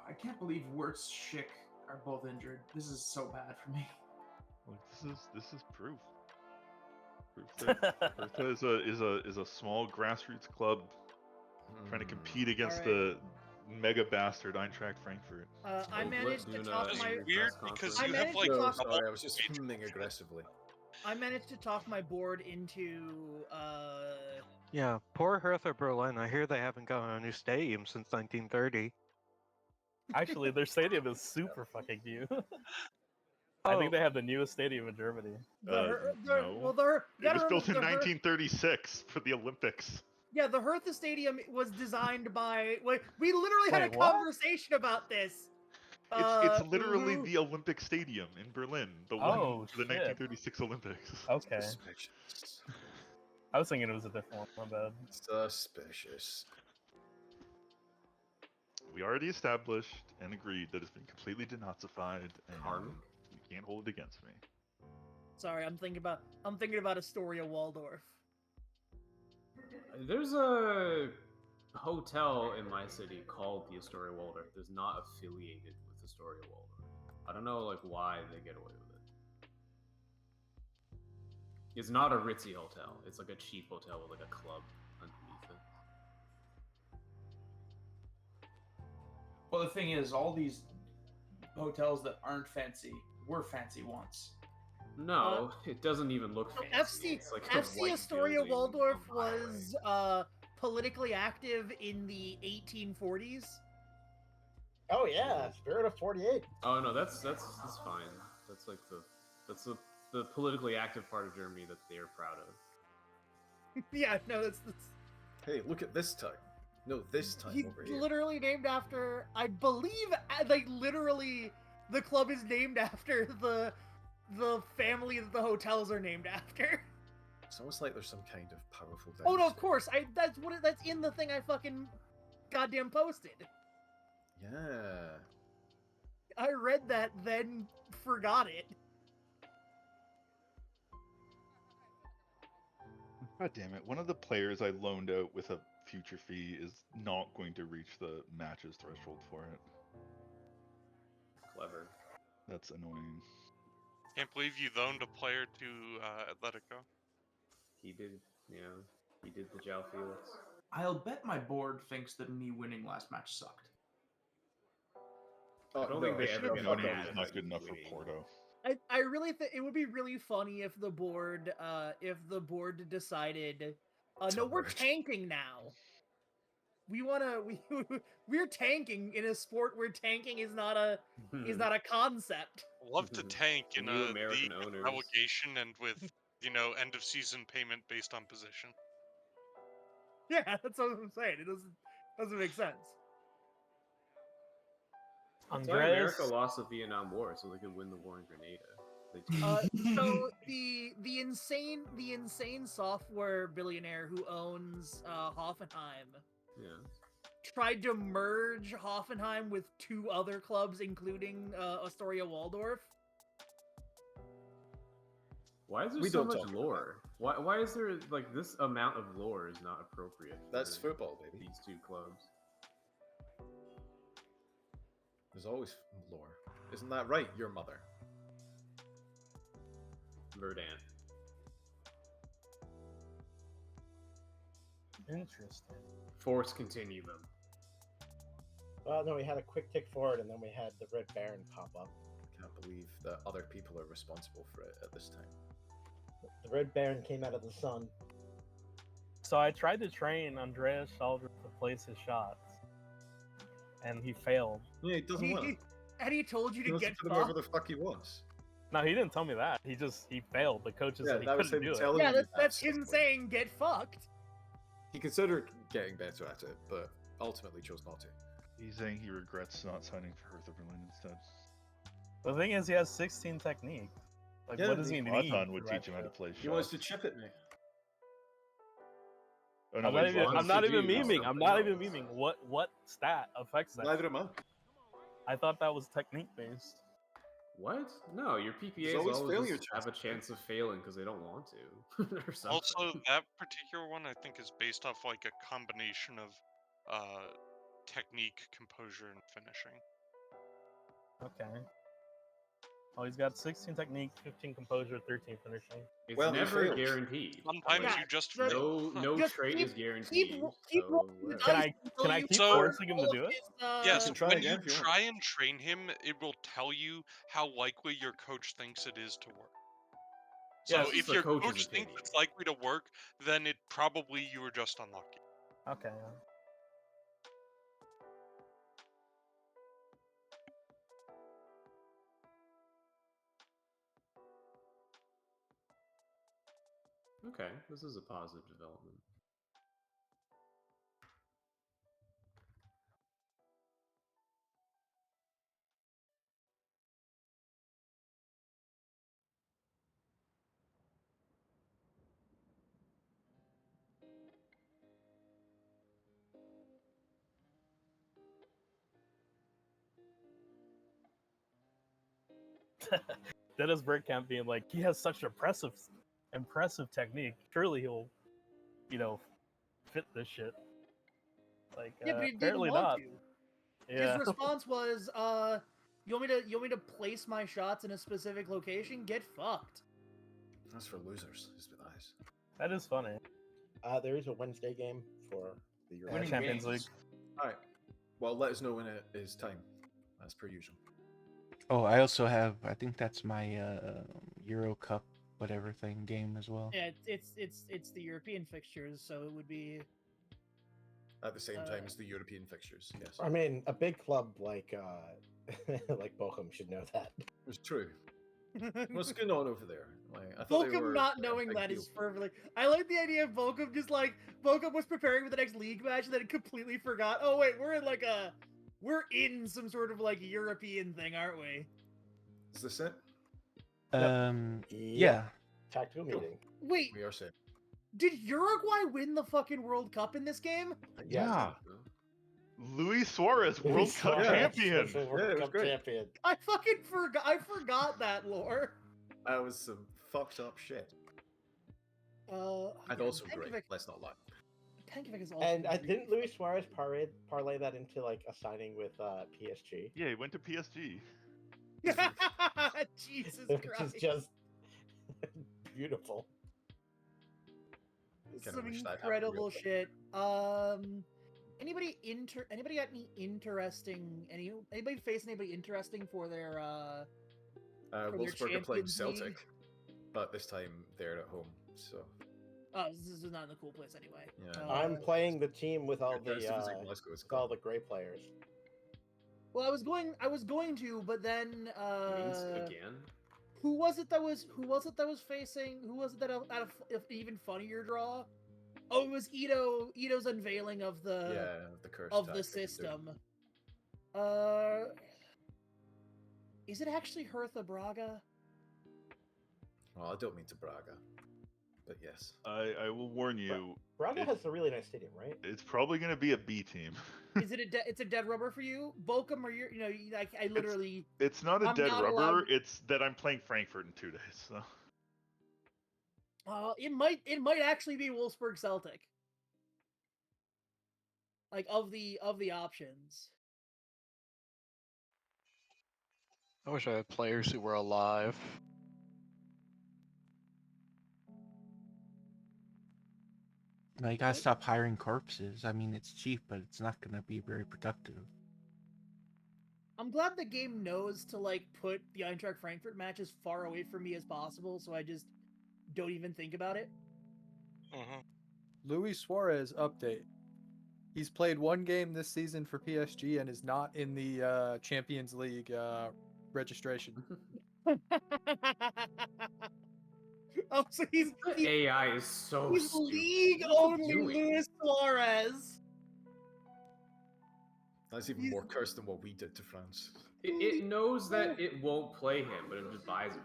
I can't believe Wirtz, Schick are both injured. This is so bad for me. Look, this is proof. Proof that Hertha is a small grassroots club trying to compete against the mega bastard Eintracht Frankfurt. I managed to talk my weird because I you managed have like to talk, Sorry, I was just humming aggressively. I managed to talk my board into Yeah, poor Hertha Berlin. I hear they haven't gotten a new stadium since 1930. Actually, their stadium is super fucking new. I think they have the newest stadium in Germany. No. It was built in 1936 for the Olympics. Yeah, the Hertha Stadium was designed by. We literally had a Wait, what? conversation about this. It's literally the Olympic Stadium in Berlin, the one for the shit. 1936 Olympics. Okay. Suspicious. I was thinking it was a different one. My bad. Suspicious. We already established and agreed that it's been completely denazified, and you can't hold it against me. Sorry, I'm thinking about Astoria Waldorf. There's a hotel in my city called the Astoria Waldorf. That's not affiliated with Astoria Waldorf. I don't know like why they get away with it. It's not a ritzy hotel. It's like a cheap hotel with like a club underneath it. Well, the thing is, all these hotels that aren't fancy were fancy once. No, it doesn't even look fancy. It's like a FC white Astoria building Waldorf on the highway. was politically active in the 1840s. Oh yeah, Spirit of 48. Oh no, that's fine. That's like the politically active part of Germany that they're proud of. Yeah, no, that's. Hey, look at this time. No, this time He's over here. literally named after. I believe, like literally, the club is named after the family that the hotels are named after. It's almost like there's some kind of powerful. Oh no, of course. That's in the thing I fucking goddamn posted. Yeah. I read that, then forgot it. God damn it! One of the players I loaned out with a future fee is not going to reach the matches threshold for it. Clever. That's annoying. Can't believe you loaned a player to Atletico. He did, he did the João Felix. I'll bet my board thinks that me winning last match sucked. I don't think they ever get known mad it was at not you good enough for winning. Porto. I really think it would be really funny if the board decided, no, we're tanking now. We're tanking in a sport where tanking is not a concept. Love to tank in New a American league with owners. relegation and with end of season payment based on position. Yeah, that's what I'm saying. It doesn't make sense. That's why America lost the Vietnam War, so they could win the war in Grenada. So the insane software billionaire who owns Hoffenheim tried to merge Hoffenheim with 2 other clubs, including Astoria Waldorf. Why is there so much lore? Why is there like this amount of lore is not appropriate? That's football, baby. These 2 clubs. There's always lore. Isn't that right, your mother? Verdant. Interesting. Force continue them. Well, no, we had a quick tick forward, and then we had the Red Baron pop up. Can't believe that other people are responsible for it at this time. The Red Baron came out of the sun. So I tried to train Andreas Shalder to place his shots, and he failed. Yeah, he doesn't want it. And he told you He to wants get to put him wherever fucked. the fuck he wants. No, he didn't tell me that. He failed. The coaches said he that was couldn't him do it. telling Yeah, you that's him specifically. saying get fucked. He considered getting better at it, but ultimately chose not to. He's saying he regrets not signing for Hertha Berlin instead. The thing is, he has 16 technique. Like, Yeah, what does he need? Zlatan would for teach him how to that play He wants shots. to chip at me. Oh shit? no, I'm wait, not even, wants I'm not to even do memeing. I'm something not even else. memeing. What stat affects that? Neither am I. I thought that was technique based. What? No, your PPAs always always failure just have a chances, chance of failing because they don't want to, or something. Also, that particular one I think is based off like a combination of technique, composure, and finishing. Okay. Oh, he's got 16 technique, 15 composure, 13 finishing. It's Well, he never failed. guaranteed. Sometimes Yeah, you just the- fail. No Just trait keep- is guaranteed. Keep so rolling the whatever. Can dice I until you So- forcing him to all do of it? his, Yes, can try when again you if you want. try and train him, it will tell you how likely your coach thinks it is to work. Yeah, So it's just if the your coach's coach thinks opinion. it's likely to work, then it probably you were just unlucky. Okay. Okay, this is a positive development. Dennis Bergkamp being like, he has such impressive technique. Surely he'll, fit this shit. Like, Yeah, but he didn't apparently want not. to. Yeah. His response was, you want me to place my shots in a specific location? Get fucked. That's for losers. It's been nice. That is funny. There is a Wednesday game for the Euro. Winning Champions games. League. All right. Well, let us know when it is time, as per usual. Oh, I also have. I think that's my Euro Cup, whatever thing game as well. Yeah, it's the European fixtures, so it would be. At the same time as the European fixtures, yes. I mean, a big club like like Bochum should know that. It's true. What's going on over there? Like, I thought they Volcom were not a knowing big that deal. is perfectly. I like the idea of Volcom just like Volcom was preparing for the next league match and then completely forgot. Oh wait, we're in some sort of like European thing, aren't we? Is this it? Yeah. Tactical Cool. meeting. Wait, We are set. did Uruguay win the fucking World Cup in this game? Yeah. Luis Suarez, World Cup Suarez champion. was the Yeah, World it was Cup great. champion. I fucking forgot. I forgot that lore. That was some fucked up shit. And also great. Let's not lie. Pankovic is also. And didn't Luis Suarez parlay that into like a signing with PSG? Yeah, he went to PSG. Jesus Which Christ! is just beautiful. Kinda Some wish that happened incredible real quick. shit. Anybody got any interesting anybody face anybody interesting for their for their Wolfsburg are playing Champions Celtic, League? but this time they're at home. So Oh, this is not in the cool place anyway. yeah. I'm playing the team with all Compared the to Visit Glasgow, it's with all the gray players. Well, I was going to, but then Minsk again? who was it that was facing? Who was it that had an even funnier draw? Oh, it was Ito's unveiling of the the curse of the tactic they're doing. system. Is it actually Hertha Braga? Well, I don't mean to Braga, but yes. I will warn you, Braga It- has a really nice stadium, right? it's probably going to be a B team. Is it it's a dead rubber for you? Bochum or like I literally It's not a I'm dead not rubber. allowed- It's that I'm playing Frankfurt in 2 days. So. it might actually be Wolfsburg Celtic. Like of the options. I wish I had players who were alive. No, you gotta stop hiring corpses. I mean, it's cheap, but it's not gonna be very productive. I'm glad the game knows to like put the Eintracht Frankfurt match as far away from me as possible, so I just don't even think about it. Luis Suarez update. He's played one game this season for PSG and is not in the Champions League registration. Oh, so he's AI is so he's stupid. league What are you only doing? Luis Suarez. That's even more cursed than what we did to France. It knows that it won't play him, but it just buys him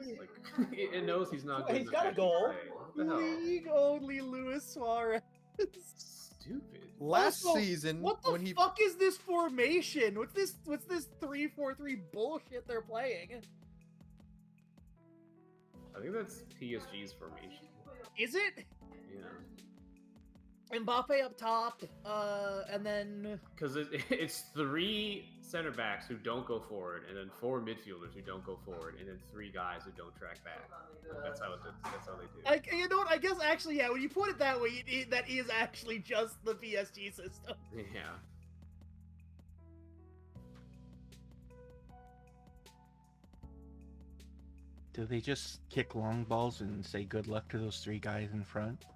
anyway. Like it knows he's not good He's enough got a to goal. play. What the hell? League only Luis Suarez. Stupid. Last Also, season, what the when he fuck is this formation? What's this 3-4-3 bullshit they're playing? I think that's PSG's formation. Is it? Yeah. Mbappe up top, and then Because it's 3 center backs who don't go forward, and then 4 midfielders who don't go forward, and then 3 guys who don't track back. That's how they do. you know what? I guess actually, yeah. When you put it that way, that is actually just the PSG system. Yeah. Do they just kick long balls and say good luck to those 3 guys in front?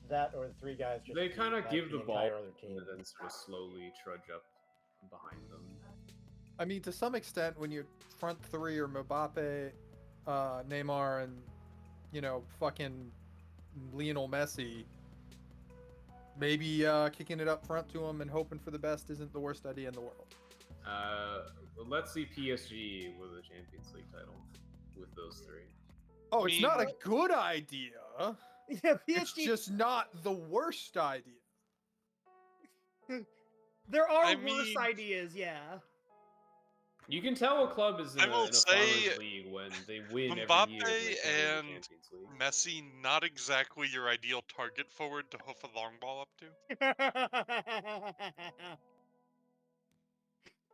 That or the 3 guys just They kind of beat give the ball entire other team. and then sort of slowly trudge up behind them. I mean, to some extent, when your front 3 are Mbappe, Neymar, and, you know, fucking Lionel Messi, maybe kicking it up front to him and hoping for the best isn't the worst idea in the world. Let's see PSG with a Champions League title with those 3. Oh, it's not a good idea. Yeah, It's just not the worst idea. There are worse ideas, yeah. You can tell a club is in I will a say farmers league when they win every Mbappe year. They can't win and the Champions League. Messi, not exactly your ideal target forward to hoof a long ball up to.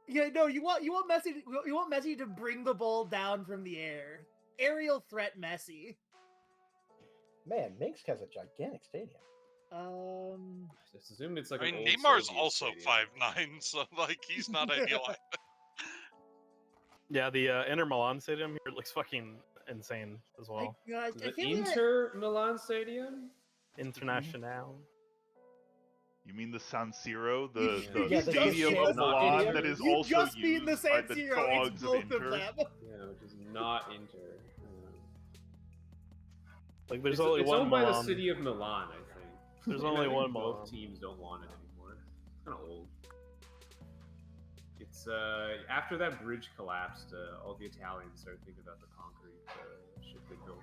Yeah, no, you want Messi to bring the ball down from the air. Aerial threat Messi. Man, Minsk has a gigantic stadium. Just assume it's like. I mean, an old Neymar's Soviet also stadium. 5'9", so like he's not ideal. Yeah, the Inter Milan stadium here looks fucking insane as well. The Inter Milan stadium? International. You mean the San Siro, the Yeah, the stadium of Milan that is You also just mean used the San by the Siro, dogs it's of both of Inter? them. Yeah, which is not Inter. Like, there's it's only one owned by the Milan. city of Milan, I think. There's And only I think one both Milan. teams don't want it anymore. It's kind of old. It's after that bridge collapsed, all the Italians started thinking about the concrete shit they built.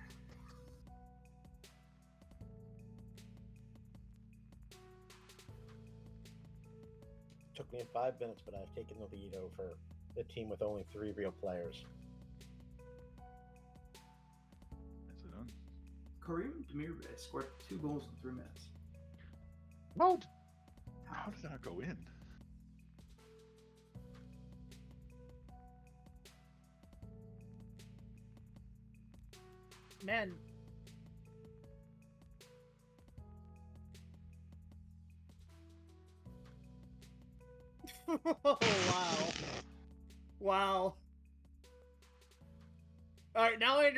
Took me 5 minutes, but I've taken the lead over the team with only 3 real players. Nicely done. Karim Demirbe scored 2 goals in 3 minutes. How did that go in? Man. Oh, wow. Wow. Alright, now I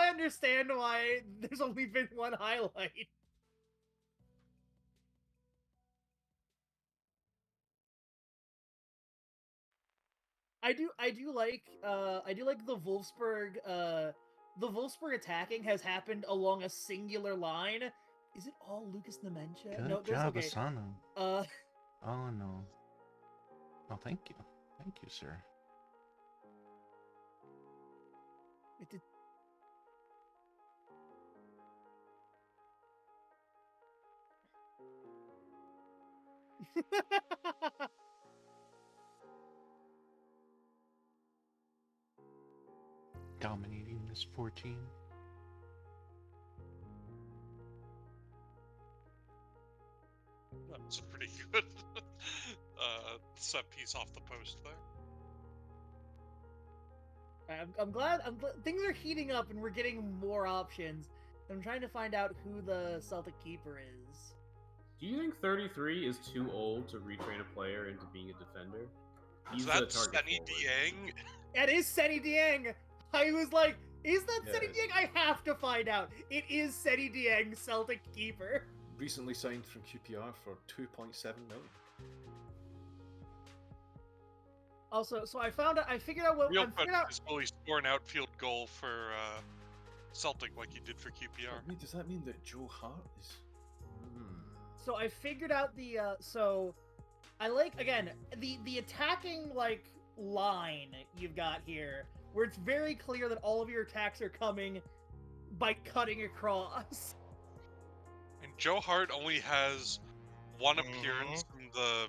understand why there's only been one highlight. I do like the Wolfsburg attacking has happened along a singular line. Is it all Lucas Nemencha? Good No, there's job, okay. Asano. Uh Oh no. Oh, thank you. Thank you, sir. it did... Dominating this 14. That was a pretty good set piece off the post there. I'm glad things are heating up and we're getting more options. I'm trying to find out who the Celtic keeper is. Do you think 33 is too old to retrain a player into being a defender? He's Is the that target Senny forward. Dieng? That is Senny Dieng. I was like, Is that Yeah, Seti it is. Dieng? I have to find out. It is Seti Dieng, Celtic keeper. Recently signed from QPR for 2.7 million. Also, so I figured out what Real I quick, figured out. is Willie score an outfield goal for Celtic like he did for QPR? Does that mean that Joe Hart is? So I figured out the so I like again the attacking like line you've got here where it's very clear that all of your attacks are coming by cutting across. And Joe Hart only has one appearance from the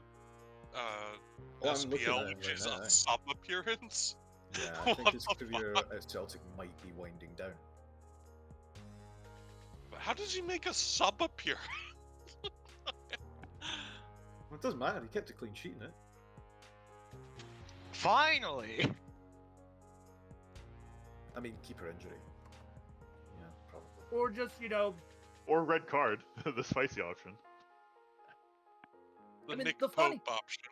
Oh, I'm looking SPL, at it which right is now. a sub appearance. Yeah, I think What his the career fuck? at Celtic might be winding down. How does he make a sub appearance? Well, it doesn't matter. He kept a clean sheet in it. Finally! I mean, keeper injury. Yeah, probably. Or just, Or red card, the spicy option. The I mean, Nick the Pope funny- option.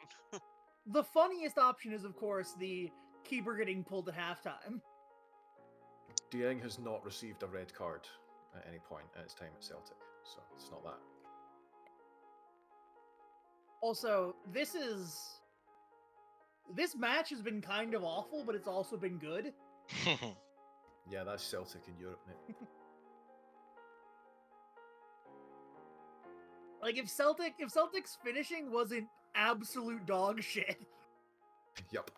the funniest option is of course the keeper getting pulled at halftime. Dieng has not received a red card at any point at his time at Celtic, so it's not that. Also, this match has been kind of awful, but it's also been good. Yeah, that's Celtic in Europe, mate. Like if Celtic's finishing wasn't absolute dog shit. Yup.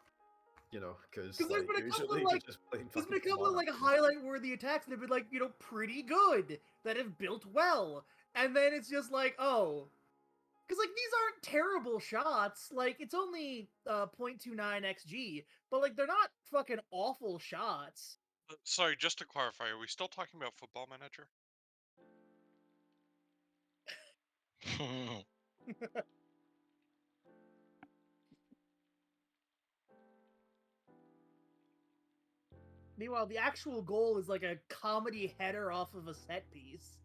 You know, because Because there's been a couple usually of like just playing there's been a fucking couple of like highlight-worthy attacks that have been like pretty good, that have built well, and then it's just like because like these aren't terrible shots. Like it's only 0.29 xg, but like they're not fucking awful shots. Sorry, just to clarify, are we still talking about Football Manager? Meanwhile, the actual goal is like a comedy header off of a set piece.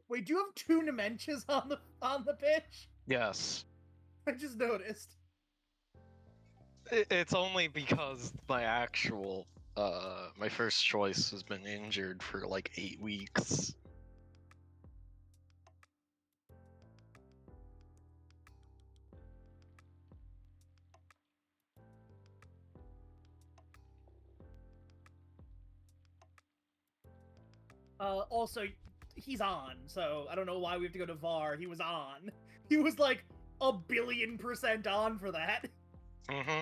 Wait, do you have two Nemenchas on the pitch? Yes. I just noticed. It's only because my actual, my first choice has been injured for like 8 weeks. Also, he's on, so I don't know why we have to go to VAR. He was on. He was like 1,000,000,000% on for that. Mm-hmm.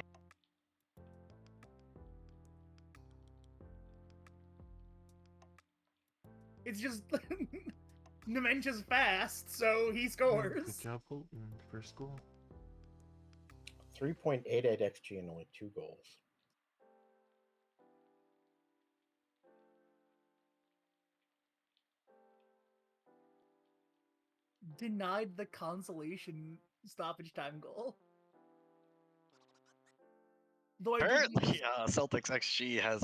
It's just Nemencha's fast, so he scores. Good job, Holton. First goal. 3.88 xg and only 2 goals. Denied the consolation stoppage time goal. Though I did Apparently, Celtics XG has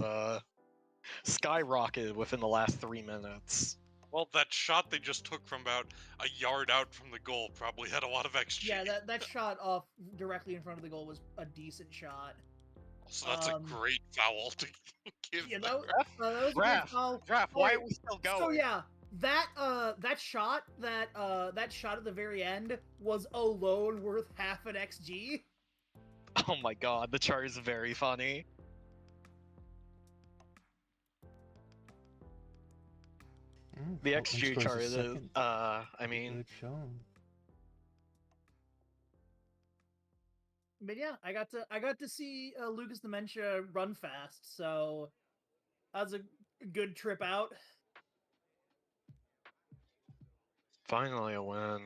skyrocketed within the last 3 minutes. Well, that shot they just took from about a yard out from the goal probably had a lot of XG. Yeah, that shot off directly in front of the goal was a decent shot. So that's a great foul to give. Yeah, there. that was a Raph, good foul. Raph, Oh, why wait, are we still going? So yeah, that shot at the very end was alone worth half an XG. Oh my god, the chart is very funny. The Holton XG scores chart a is, second. I mean, Good show. But yeah, I got to see Lucas Dementia run fast, so that was a good trip out. finally a win.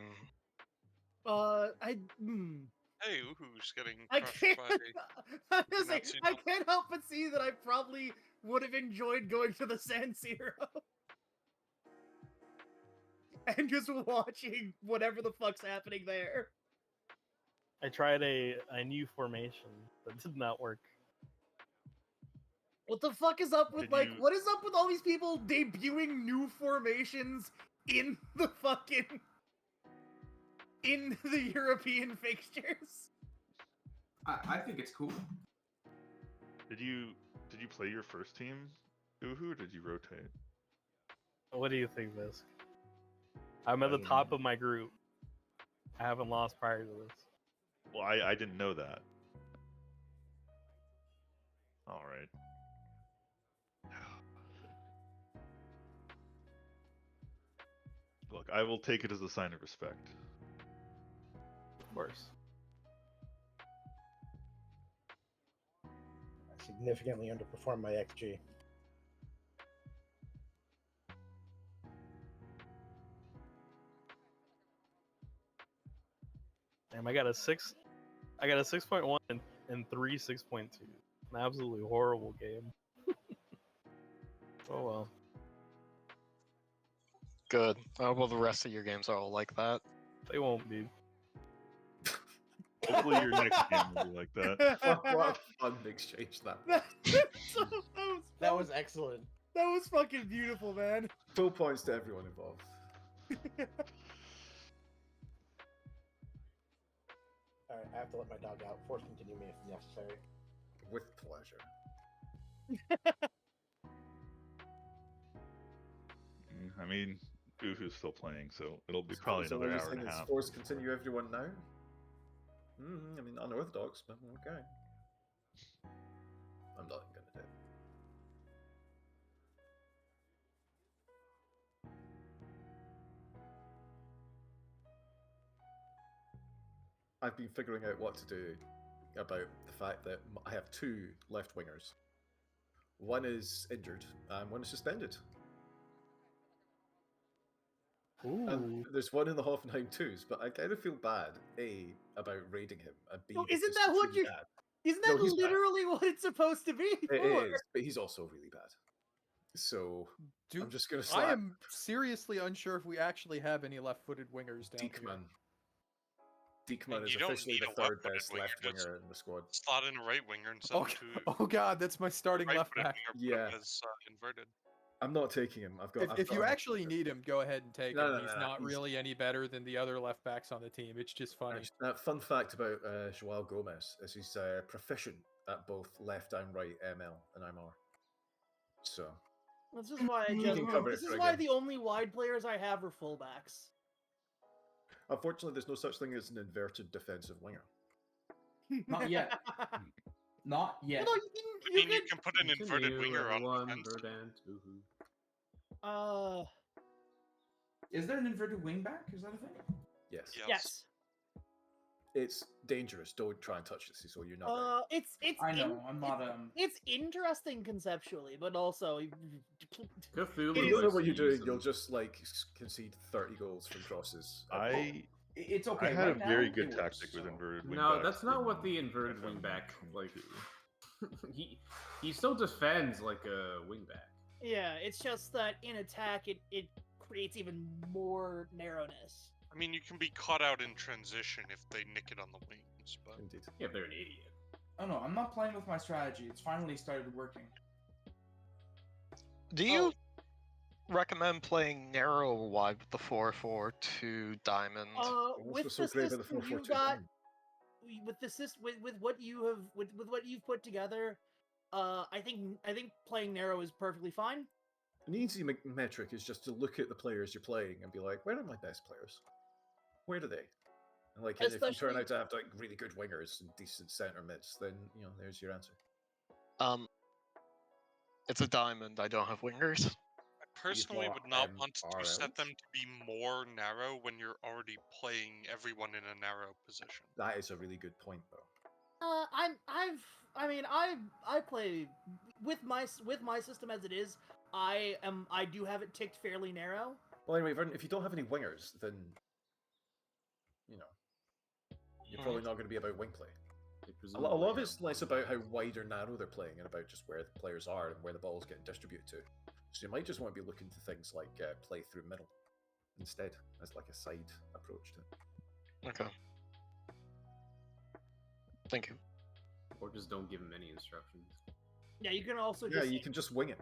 Hey, who's getting I crushed can't. by... I was like, Nazi I dog. can't help but see that I probably would have enjoyed going to the San Siro and just watching whatever the fuck's happening there. I tried a new formation that did not work. What the fuck is up with Did you- what is up with all these people debuting new formations in the fucking in the European fixtures. I think it's cool. Did you play your first team, Uhu, or did you rotate? What do you think, Misk? I'm at the top of my group. I haven't lost prior to this. Well, I didn't know that. All right. Look, I will take it as a sign of respect. Of course. I significantly underperformed my XG. Damn, I got a 6.1 and 3 6.2. An absolutely horrible game. Oh well. Good. Well, the rest of your games are all like that. They won't be. Hopefully your next game will be like that. What a fun exchange that. That was excellent. That was fucking beautiful, man. Full points to everyone involved. Alright, I have to let my dog out. Force continue me if necessary. With pleasure. I mean, Uhu's still playing, so it'll be probably So another you're hour and saying a it's half. Force continue everyone now? I mean, unorthodox, but okay. I'm not gonna do it. I've been figuring out what to do about the fact that I have two left wingers. One is injured and one is suspended. And there's one in the Hoffenheim twos, but I kind of feel bad, A, about raiding him, and B, No, isn't because that he's what really you're? bad. Isn't No, that he's bad. literally what it's supposed to be It for? is, but he's also really bad. So I'm just gonna I slap am seriously unsure if we actually have any left-footed wingers down here. Diekman. Diekman And is you don't officially need the a third left-footed best winger, left just winger in the squad. Slot in a right winger and send Oh, him to oh god, that's my starting left right-footed back. winger, put Yeah. him as inverted. I'm not taking him. I've got. If you actually need him, go ahead and take No, him. no, He's no, not he's- really any better than the other left backs on the team. It's just funny. Fun fact about Joao Gomez is he's proficient at both left and right ML and MR. So This is why I You just. can cover This it is for why again. the only wide players I have are fullbacks. unfortunately, there's no such thing as an inverted defensive winger. Not yet. Not yet. Although I mean, you can put an inverted Continue, winger on everyone, defense. Verdant, woohoo. Is there an inverted wingback? Is that a thing? Yes. Yes. It's dangerous. Don't try and touch this, so you're not. It's I know. I'm not. It's interesting conceptually, but also Cthulhu. If you don't know is what you're doing, easily- you'll just like concede 30 goals from crosses. It's okay. I had right a now, very it good works, tactic with so- inverted wingbacks. No, that's not in what the inverted FM wingback like. 22. he still defends like a wingback. yeah, it's just that in attack it creates even more narrowness. I mean, you can be caught out in transition if they nick it on the wings, but Indeed. Yeah, they're an idiot. Oh no, I'm not playing with my strategy. It's finally started working. Do you recommend playing narrow or wide with the 4-4-2 diamond? With so the great with the system you 4-4-2 got, diamond? with the system, with what you have, with what you've put together, I think playing narrow is perfectly fine. An easy metric is just to look at the players you're playing and be like, where are my best players? Where are they? And like, and if you turn Especially- out to have like really good wingers and decent center mids, then there's your answer. It's a diamond. I don't have wingers. I personally block would not want to MRLs? set them to be more narrow when you're already playing everyone in a narrow position. That is a really good point, though. I play with my system as it is. I do have it ticked fairly narrow. Well, anyway, Vern, if you don't have any wingers, then you're probably not going to be about wing play. A lot of it's less about how wide or narrow they're playing and about just where the players are and where the ball's getting distributed to. So you might just want to be looking to things like play through middle instead, as like a side approach to it. Okay. Thank you. Or just don't give him any instructions. Yeah, you can also Yeah, just you can just wing it.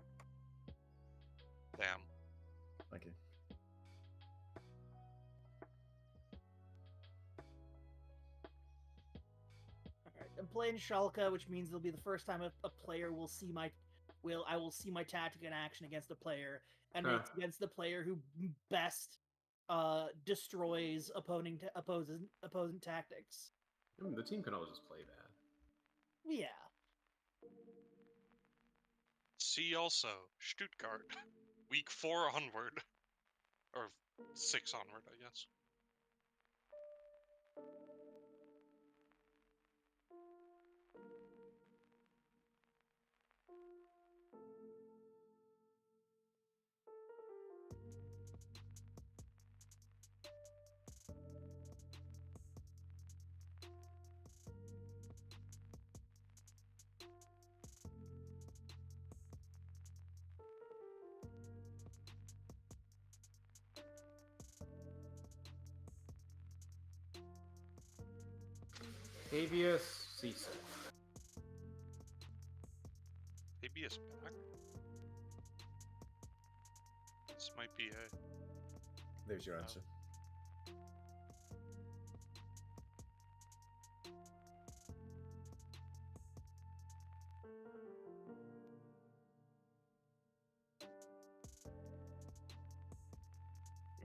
Damn. Thank you. playing Schalke, which means it'll be the first time a player will see my I will see my tactic in action against a player, and it's against the player who best destroys opposing tactics. I mean, the team can always just play bad. Yeah. See also Stuttgart, week 4 onward, or 6 onward, I guess. Habeas Cecil. Habeas back? This might be a... There's your answer.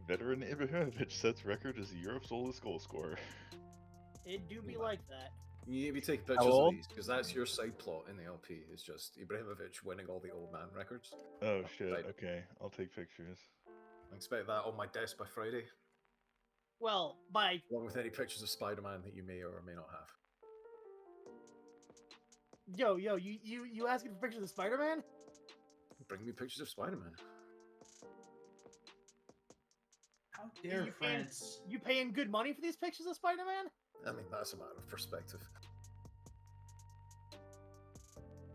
Veteran Ibrahimovic sets record as Europe's oldest goal scorer. It do be like that. You need to be taking pictures of these, because that's your side plot in the LP, is just Ibrahimovic winning all the old man records. Oh shit, okay. I'll take pictures. I expect that on my desk by Friday, Well, by along with any pictures of Spider-Man that you may or may not have. you asking for pictures of Spider-Man? Bring me pictures of Spider-Man. How dare France? You paying good money for these pictures of Spider-Man? I mean, that's a matter of perspective.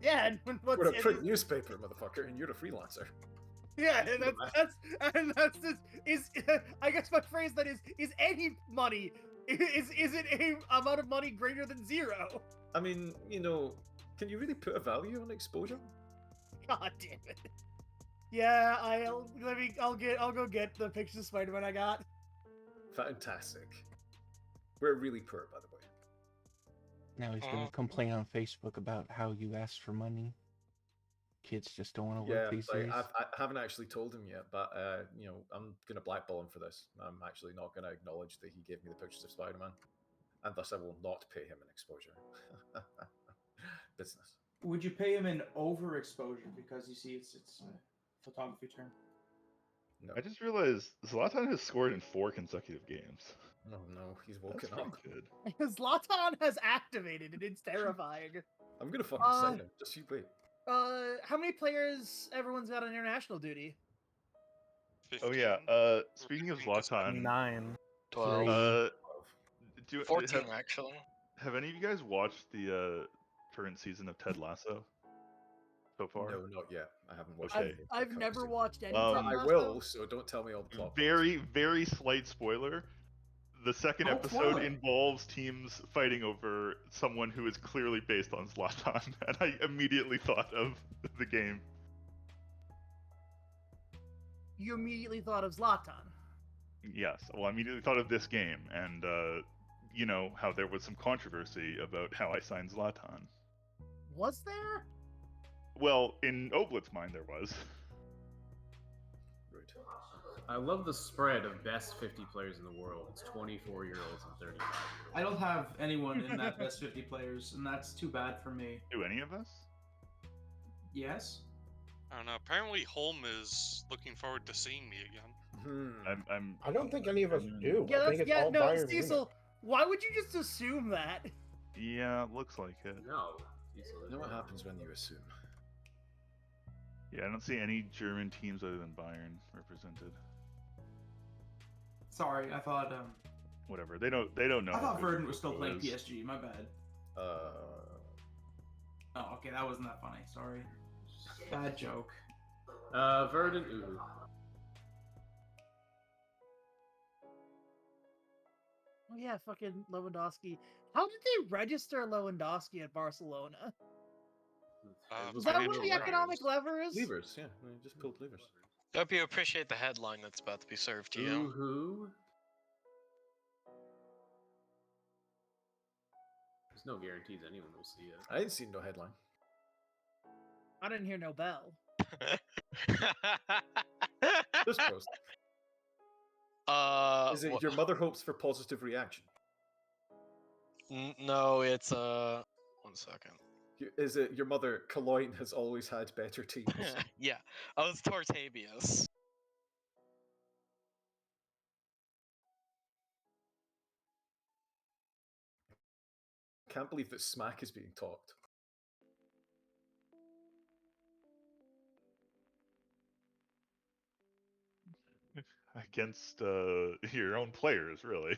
Yeah, and We're a print newspaper, motherfucker, and you're a freelancer. Yeah, and that's just is I guess my phrase that is any money is it a amount of money greater than zero? I mean, you know, can you really put a value on exposure? God damn it. Yeah, I'll go get the pictures of Spider-Man I got. Fantastic. We're really poor, by the way. Now he's gonna complain on Facebook about how you asked for money. Kids just don't want to work these days. I haven't actually told him yet, but you know, I'm gonna blackball him for this. I'm actually not gonna acknowledge that he gave me the pictures of Spider-Man, and thus I will not pay him an exposure. Business. Would you pay him an overexposure? Because you see, it's a photography term. No. I just realized Zlatan has scored in 4 consecutive games. Oh no, he's That's woken pretty up. good. Zlatan has activated, and it's terrifying. I'm gonna fucking sign him. Just you wait. How many players everyone's got on international duty? 15. Oh yeah, speaking of Zlatan, 9. 12. 14, actually. Have any of you guys watched the current season of Ted Lasso so far? No, not yet. I haven't watched Okay. it. I've never watched any. I will, so don't tell me all the plot. Very, very slight spoiler. The second episode involves teams fighting over someone who is clearly based on Zlatan, and I immediately thought of the game. You immediately thought of Zlatan. Yes, well, I immediately thought of this game, and you know how there was some controversy about how I signed Zlatan. Was there? Well, in Oblet's mind, there was. I love the spread of best 50 players in the world. It's 24-year-olds and 35-year-olds. I don't have anyone in that best 50 players, and that's too bad for me. Do any of us? Yes? I don't know. Apparently, Holm is looking forward to seeing me again. I don't think any of us do. Yeah, I think it's all Bayern Cecil. Munich. Why would you just assume that? Yeah, looks like it. No. You know what happens when you assume? Yeah, I don't see any German teams other than Bayern represented. Sorry, I thought Whatever. They don't know. I thought who Verdun was still playing is. PSG. My bad. Oh, okay, that wasn't that funny. Sorry. Bad joke. Verdun. Ooh. Oh yeah, fucking Lewandowski. How did they register Lewandowski at Barcelona? Is that one of the economic levers? Levers, yeah. We just pulled levers. Hope you appreciate the headline that's about to be served to you. Who? There's no guarantees anyone will see it. I ain't seen no headline. I didn't hear no bell. This post. Is it your mother hopes for positive reaction? No, it's 1 second. Is it your mother, Caloyne has always had better teams? Yeah. Oh, it's towards Habeas. Can't believe that smack is being talked. Against your own players, really.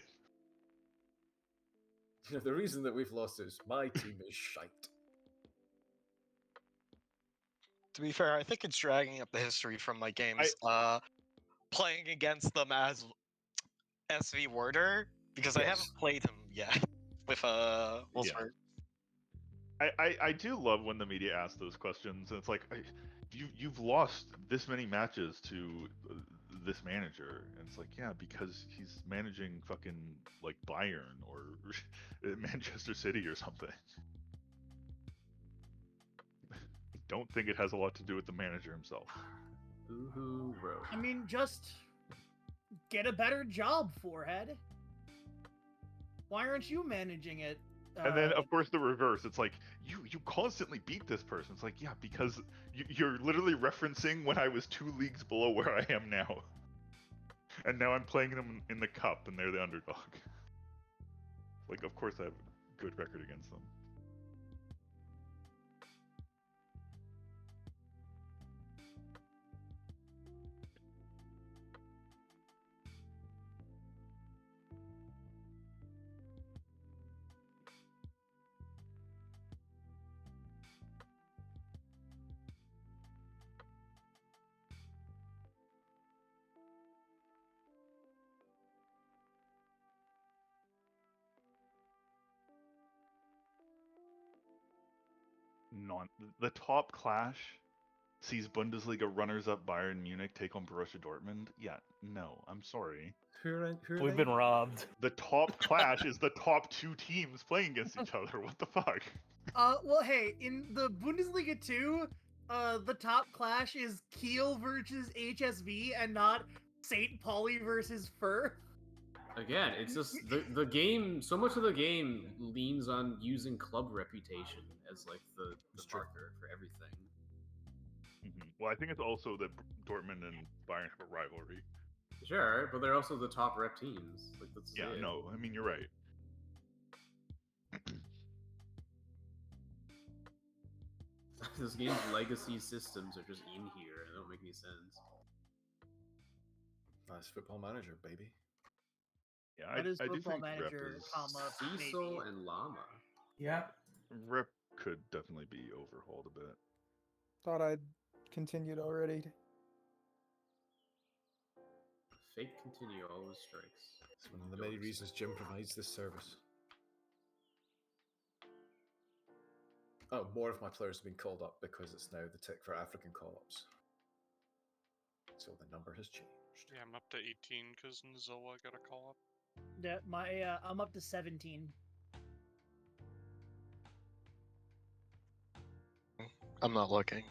You know, the reason that we've lost is my team is shite. To be fair, I think it's dragging up the history from my games playing against them as SV Werder, because I haven't played him yet with Wolfsburg. I do love when the media asks those questions, and it's like, you've lost this many matches to this manager, and it's like, yeah, because he's managing fucking like Bayern or Manchester City or something. Don't think it has a lot to do with the manager himself. I mean, just get a better job, Forehead. Why aren't you managing it? And then, of course, the reverse. It's like, you constantly beat this person. It's like, yeah, because you're literally referencing when I was 2 leagues below where I am now. And now I'm playing them in the cup, and they're the underdog. Like, of course I have a good record against them. The top clash sees Bundesliga runners-up Bayern Munich take on Borussia Dortmund. Yeah, no, I'm sorry. We've been robbed. The top clash is the top 2 teams playing against each other. What the fuck? Well, hey, in the Bundesliga 2, the top clash is Kiel versus HSV and not St. Pauli versus Fur. Again, it's just the game. So much of the game leans on using club reputation as like the marker for everything. Mm-hmm. Well, I think it's also that Dortmund and Bayern have a rivalry. Sure, but they're also the top rep teams. Like that's it. No, I mean you're right. This game's legacy systems are just in here and they don't make any sense. That's Football Manager, baby. Yeah, That is I do Football think Manager, Cecil and Llama. Yeah. Rep could definitely be overhauled a bit. Thought I'd continued already. Fake continue always strikes. It's one of the many reasons Jim provides this service. Oh, more of my players have been called up because it's now the tick for African call-ups. So the number has changed. Yeah, I'm up to 18 because Nzola got a call up. Yeah, I'm up to 17. I'm not looking.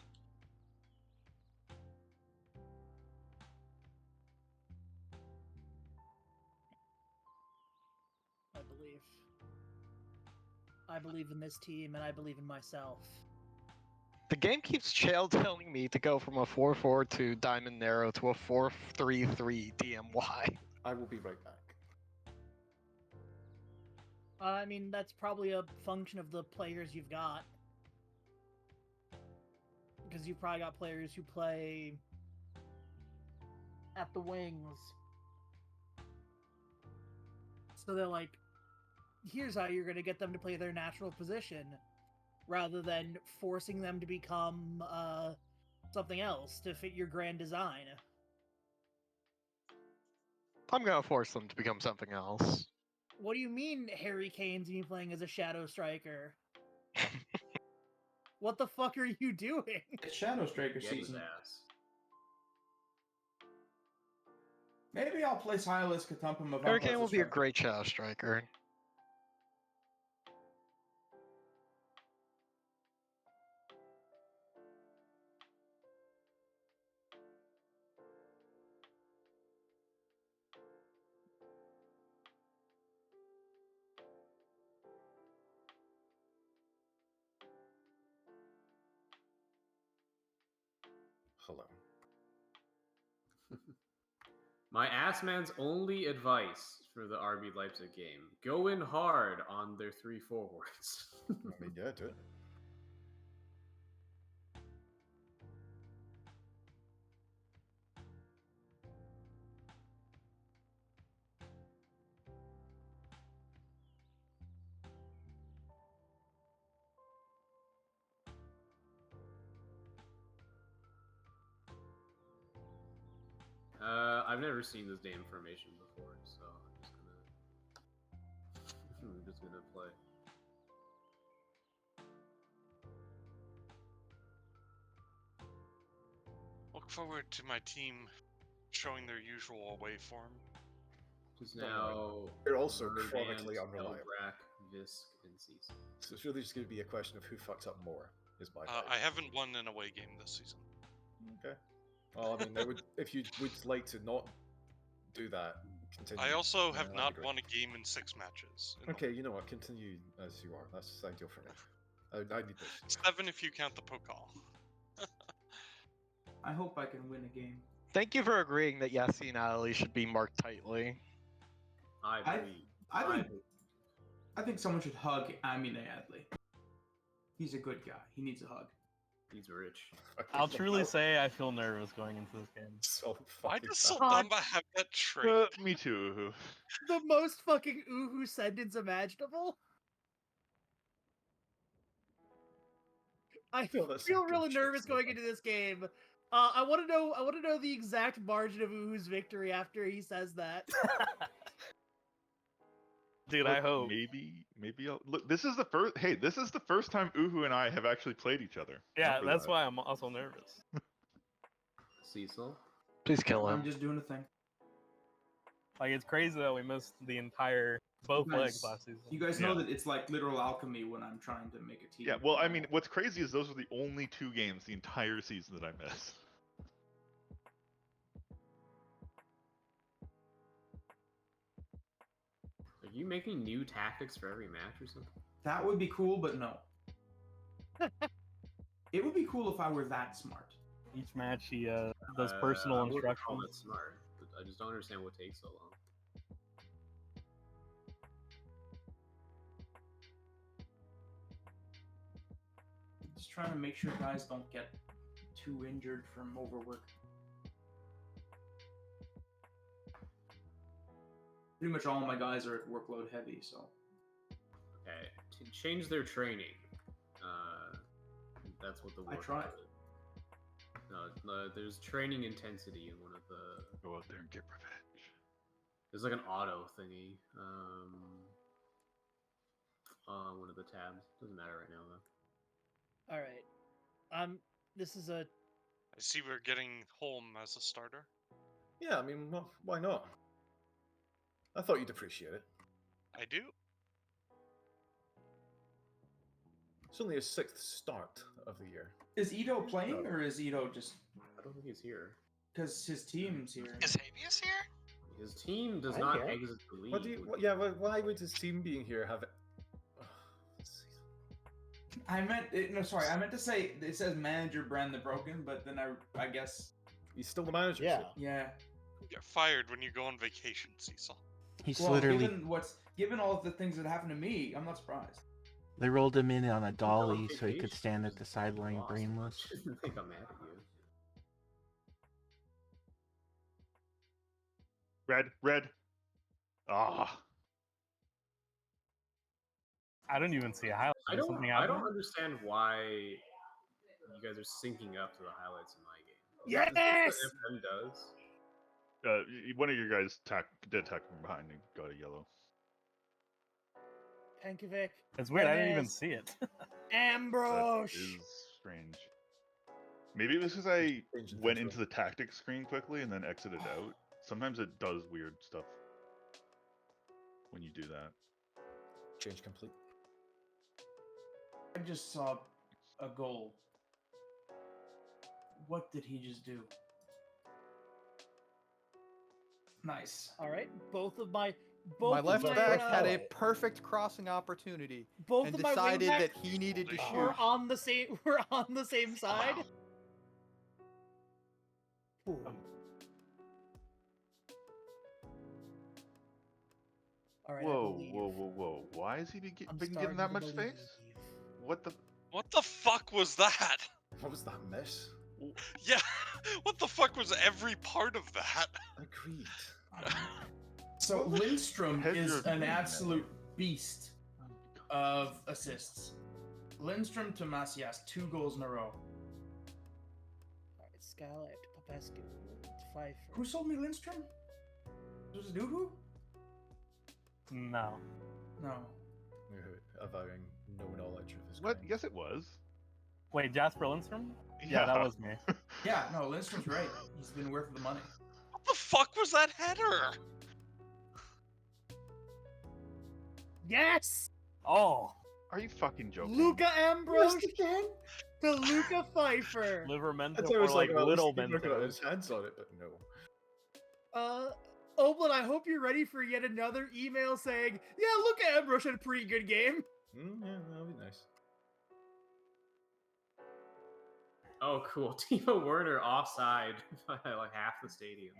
I believe in this team, and I believe in myself. The game keeps telling me to go from a 4-4 to Diamond Narrow to a 4-3-3 DMY. I will be right back. I mean, that's probably a function of the players you've got. Because you've probably got players who play at the wings. So they're like, here's how you're going to get them to play their natural position, rather than forcing them to become something else to fit your grand design. I'm going to force them to become something else. What do you mean Harry Kane's me playing as a shadow striker? What the fuck are you doing? It's Shadow Striker season. Maybe I'll play Silas Katumpum of Harry Kane will be a great shadow striker. Hello. My ass man's only advice for the RB Leipzig game: go in hard on their 3 forwards. I mean, yeah, do it. I've never seen this damn formation before, so I'm just gonna play. Look forward to my team showing their usual away form. Who's now They're also Ruband, chronically unreliable. Elbrak, Visk, and Cease. So it's really just going to be a question of who fucks up more. Is my I haven't won an away game this season. Okay. Well, I mean, if you would like to not do that, continue. I also have that'd not be great. won a game in 6 matches. Okay, you know what? Continue as you are. That's ideal for me. I need this. 7 if you count the Pokal. I hope I can win a game. Thank you for agreeing that Yassine Ali should be marked tightly. I think someone should hug Amine Adli. He's a good guy. He needs a hug. He's rich. I'll truly say I feel nervous going into this game. So Why does Saldamba have that trait? Me too. The most fucking Uhu sentence imaginable. I feel really nervous going into this game. I want to know the exact margin of Uhu's victory after he says that. Dude, I hope. Maybe I'll look. This is the first. Hey, this is the first time Uhu and I have actually played each other. Yeah, that's why I'm also nervous. Cecil, please kill him. I'm just doing a thing. Like, it's crazy that we missed the entire both legs last season. You guys know that it's like literal alchemy when I'm trying to make a team. Yeah, well, I mean, what's crazy is those were the only 2 games the entire season that I missed. are you making new tactics for every match or something? That would be cool, but no. It would be cool if I were that smart. Each match he does personal I wouldn't call instructions. that smart, but I just don't understand what takes so long. Just trying to make sure guys don't get too injured from overwork. Pretty much all my guys are workload heavy, so. Okay, to change their training. That's what the word. I tried. No, there's training intensity in one of the. Go out there and get revenge. There's like an auto thingy. On one of the tabs. Doesn't matter right now though. All right. This is a. I see we're getting Holm as a starter. Yeah, I mean, well, why not? I thought you'd appreciate it. I do. It's only his 6th start of the year. Is Ito playing, or is Ito just... I don't think he's here. Because his team's here. Is Habeas here? His team does I'm not here. exit the league. Why would his team being here have it? I meant... I meant to say, it says manager Brandon Broken, but then I guess... He's still the manager. Yeah. Yeah. You get fired when you go on vacation, Cecil. He's Well, literally. given all of the things that happened to me, I'm not surprised. They rolled him in on a dolly so he could stand at the sideline brainless. I think I'm mad at you. Red. Ah. I don't even see a highlight. I don't understand why you guys are syncing up to the highlights in my game. Yes! Is this what FM does? One of your guys did attack from behind and got a yellow. Pankovic. It's weird. I didn't even see it. Ambrose. That is strange. Maybe it was because I went into the tactics screen quickly and then exited out. Sometimes it does weird stuff when you do that. Change complete. I just saw a goal. What did he just do? Nice. All right, both of my left back had a perfect crossing opportunity both and of my decided wingbacks that he needed to shoot. We're on the same side. Ooh. All right, Whoa! Why is he been given that much space? What the? What the fuck was that? What was that miss? Yeah, what the fuck was every part of that? Agreed. So Lindstrom Head is your an name, absolute beast of assists. Lindstrom to Macias, 2 goals in a row. Alright, Skylight, Popescu, Pfeiffer. Who sold me Lindstrom? Was it Nuhu? No. No. Avowing no knowledge of his What? crime. Yes, it was. Wait, Jasper Lindstrom? Yeah, that was me. Yeah, no, Lindstrom's right. He's been worth the money. What the fuck was that header? Yes! Oh! Are you fucking joking? Luca Ambrose to Luca Pfeiffer. Livermento or like Little Mento. Got his hands on it, but no. Oblin, I hope you're ready for yet another email saying, yeah, Luca Ambrose had a pretty good game. Yeah, that'll be nice. Oh, cool. Timo Werner offside by like half the stadium.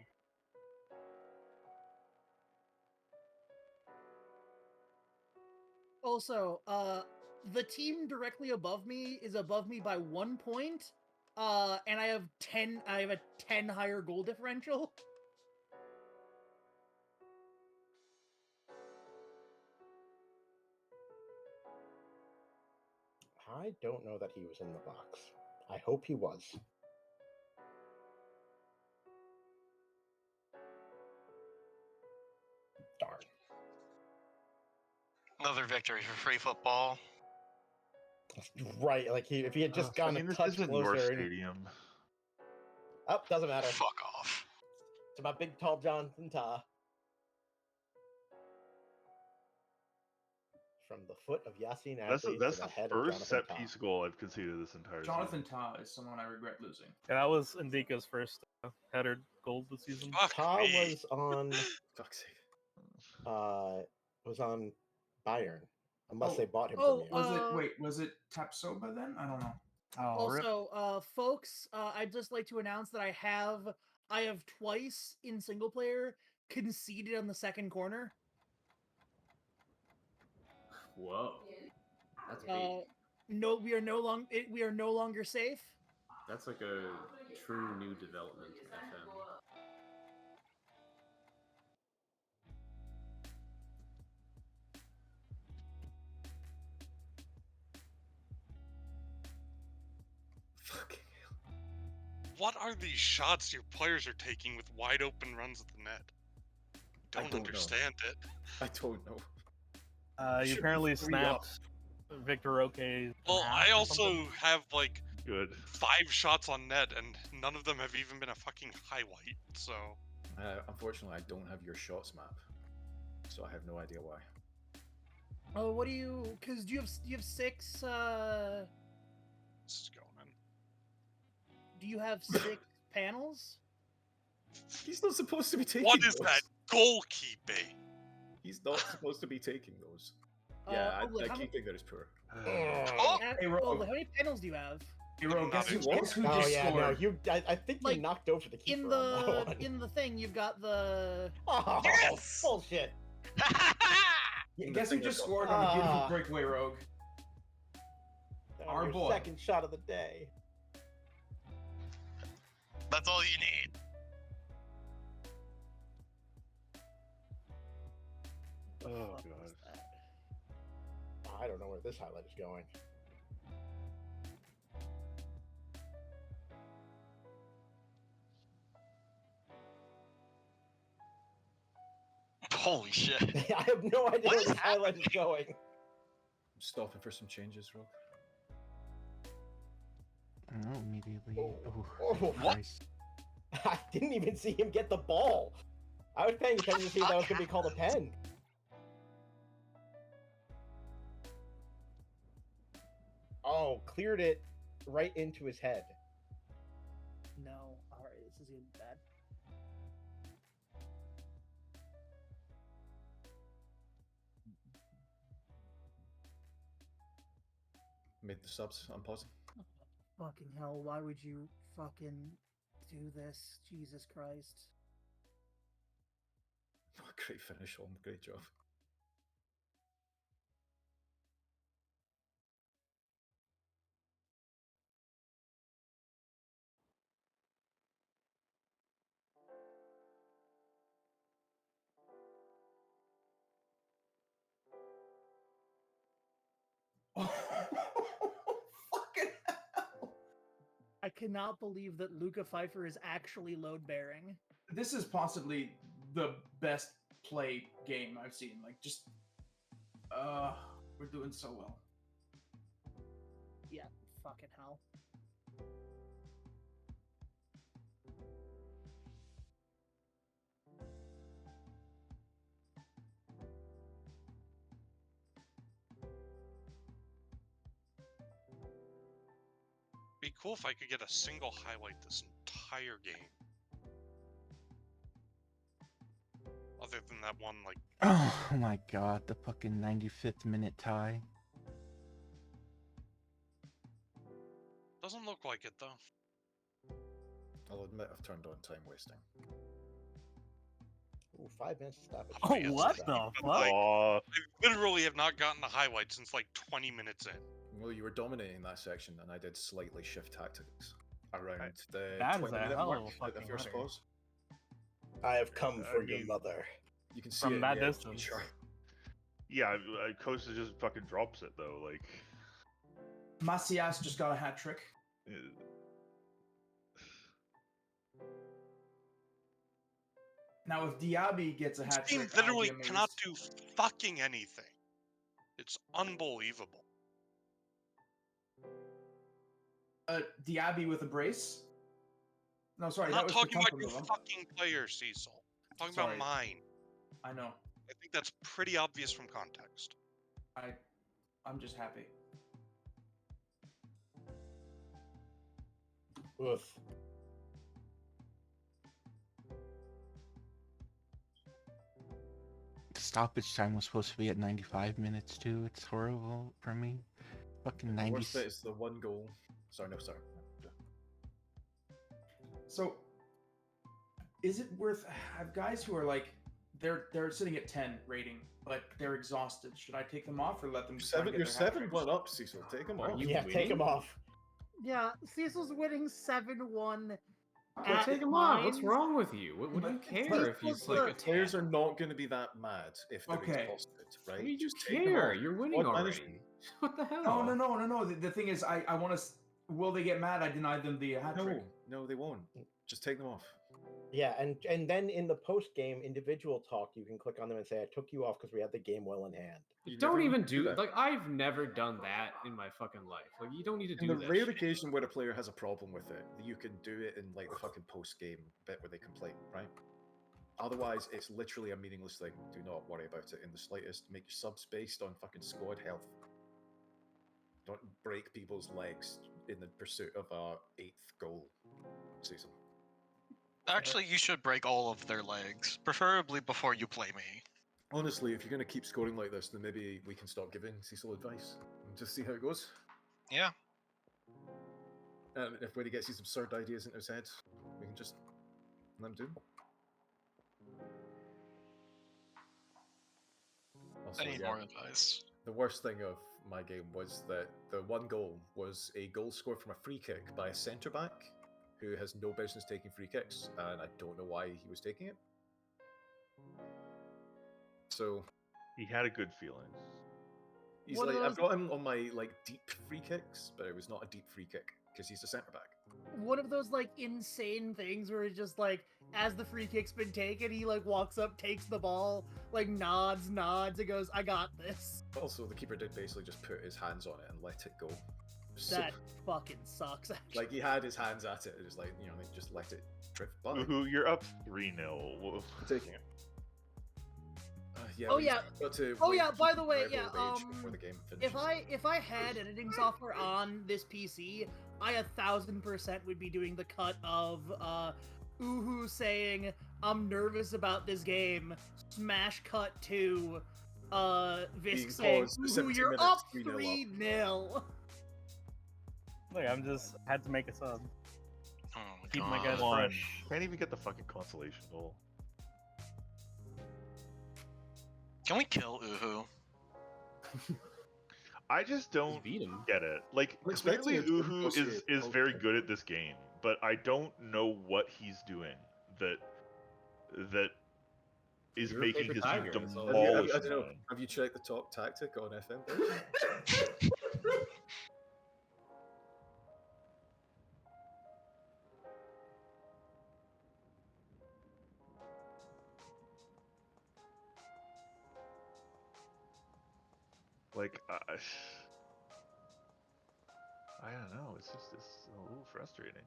Also, the team directly above me is above me by 1 point, and I have a 10 higher goal differential. I don't know that he was in the box. I hope he was. Darn. Another victory for free football. Right, like if he had just gone a this touch isn't closer. your stadium. Oh, doesn't matter. Fuck off. It's about big, tall Jonathan Tah. From the foot of Yassine That's Adli the to the head of first Jonathan set Tah. piece goal I've conceded this entire Jonathan season. Tah is someone I regret losing. Yeah, that was Indika's first header goal this season. Tah was on Fuck's sake. was on Bayern, unless they bought him from you. Was it Tapsoba then? I don't know. Also, folks, I'd just like to announce that I have twice in single player conceded on the second corner. Whoa. That's big. No, we are no longer safe. That's like a true new development in FM. Fucking hell. What are these shots your players are taking with wide open runs at the net? Don't understand it. I don't know. You Should apparently be 3 up. snapped Victor Oke's. Well, I also have like Good. 5 shots on net, and none of them have even been a fucking highlight. So Unfortunately, I don't have your shots map, so I have no idea why. Oh, what do you? Because do you have 6? this is going in. Do you have 6 panels? He's not supposed to be taking What is those. that goalkeeping? He's not supposed to be taking those. Yeah, Oblin, I keep thinking that is poor. Hey, Rogue. How many panels do you have? Hey, Rogue, guess who Oh just yeah, no, scored? I think you knocked over the keeper In on that the one. in the thing, you've got the. Oh, Yes! bullshit! Guess who just scored on a beautiful breakaway, Rogue? Our Your boy. second shot of the day. That's all you need. Oh god. I don't know where this highlight is going. Holy shit. I have no idea where this highlight is going. I'm stopping for some changes, Rob. I don't know, immediately. Oh, Nice. I didn't even see him get the ball. I was paying attention to see if that was going to be called a pen. Oh, cleared it right into his head. No. All right, this is getting bad. Made the subs. I'm pausing. Fucking hell! Why would you fucking do this. Jesus Christ. Oh, great finish, Holm. Great job. Fucking hell. I cannot believe that Luca Pfeiffer is actually load bearing. This is possibly the best play game I've seen. Like, just, we're doing so well. Yeah, fucking hell. Be cool if I could get a single highlight this entire game. Other than that one, like... Oh my god, the fucking 95th minute tie. Doesn't look like it, though. I'll admit I've turned on time wasting. Ooh, 5 minutes to stop it. Oh, what the fuck? Like, I literally have not gotten a highlight since like 20 minutes in. Well, you were dominating that section, and I did slightly shift tactics around the That is a 20-minute hell of mark a at the fucking first header. pause. I have come for your mean, mother. You can see From it in that the edge, distance. sure. Yeah, Costa just fucking drops it though. Like, Macias just got a hat trick. Now, if Diaby gets a This hat team trick, I'll be literally amazed. cannot do fucking anything. It's unbelievable. Diaby with a brace? No, sorry, I'm that not was talking about your Katumpa. fucking player, Cecil. I'm talking Sorry. about mine. I know. I think that's pretty obvious from context. I'm just happy. Oof. The stoppage time was supposed to be at 95 minutes too. It's horrible for me. Fucking The 90. worst bit is the one goal. Sorry, no, sorry. So, is it worth? I have guys who are like, they're sitting at 10 rating, but they're exhausted. Should I take them off or let them? try and get You're their hat 7-1 tricks? up, Cecil. Take him off. Yeah, take him off. Yeah, Cecil's winning 7-1. Well, take him off. What's wrong with you? What do you care if he's like a 10? Players are not going to be that mad if they're Okay. exhausted, right? What do you Just take them care? off. You're winning Squad already. management. What the hell? No. The thing is, I want to. Will they get mad? I denied them the hat trick. No, they won't. Just take them off. Yeah, and then in the post-game individual talk, you can click on them and say, I took you off because we had the game well in hand. You don't even do that. Like, I've never done that in my fucking life. Like, you don't need to In do the that rare shit. occasion where a player has a problem with it, you can do it in like the fucking post-game bit where they complain, right? Otherwise, it's literally a meaningless thing. Do not worry about it in the slightest. Make your subs based on fucking squad health. Don't break people's legs in the pursuit of our 8th goal season. Actually, you should break all of their legs, preferably before you play me. Honestly, if you're going to keep scoring like this, then maybe we can stop giving Cecil advice and just see how it goes. Yeah. And if when he gets these absurd ideas into his head, we can just let him do them. Also, I need more advice. The worst thing of my game was that the one goal was a goal scored from a free kick by a centre-back who has no business taking free kicks, and I don't know why he was taking it. So he had a good feeling. He's One of like, I've those- got him on my like deep free kicks, but it was not a deep free kick because he's a centre-back. One of those like insane things where it's just like, as the free kick's been taken, he like walks up, takes the ball, like nods, and goes, "I got this." Also, the keeper did basically just put his hands on it and let it go. So, That fucking sucks. Actually. like he had his hands at it, it was like, you know, they just let it drift by. You're up 3-0. Taking it. Yeah. Oh we yeah. got to Oh wait yeah. By the way, forever yeah. with age before the game finishes. If I had editing software on this PC, I 1000% would be doing the cut of Uhu saying, "I'm nervous about this game." Smash cut to Visk saying, paused "Uhu, 17 you're minutes, up 3-0 3-0." Look, had to make a sub. Oh Keep my guys Come on. fresh. Can't even get the fucking consolation goal. Can we kill Uhu? I just don't beat him. get it. Like, I'm expecting clearly it to Uhu is negotiate very okay. good at this game, but I don't know what he's doing that is You're a making paper his tiger, team that's all. demolish I don't know. mine. Have you checked the top tactic on FM? Like, I don't know. It's a little frustrating.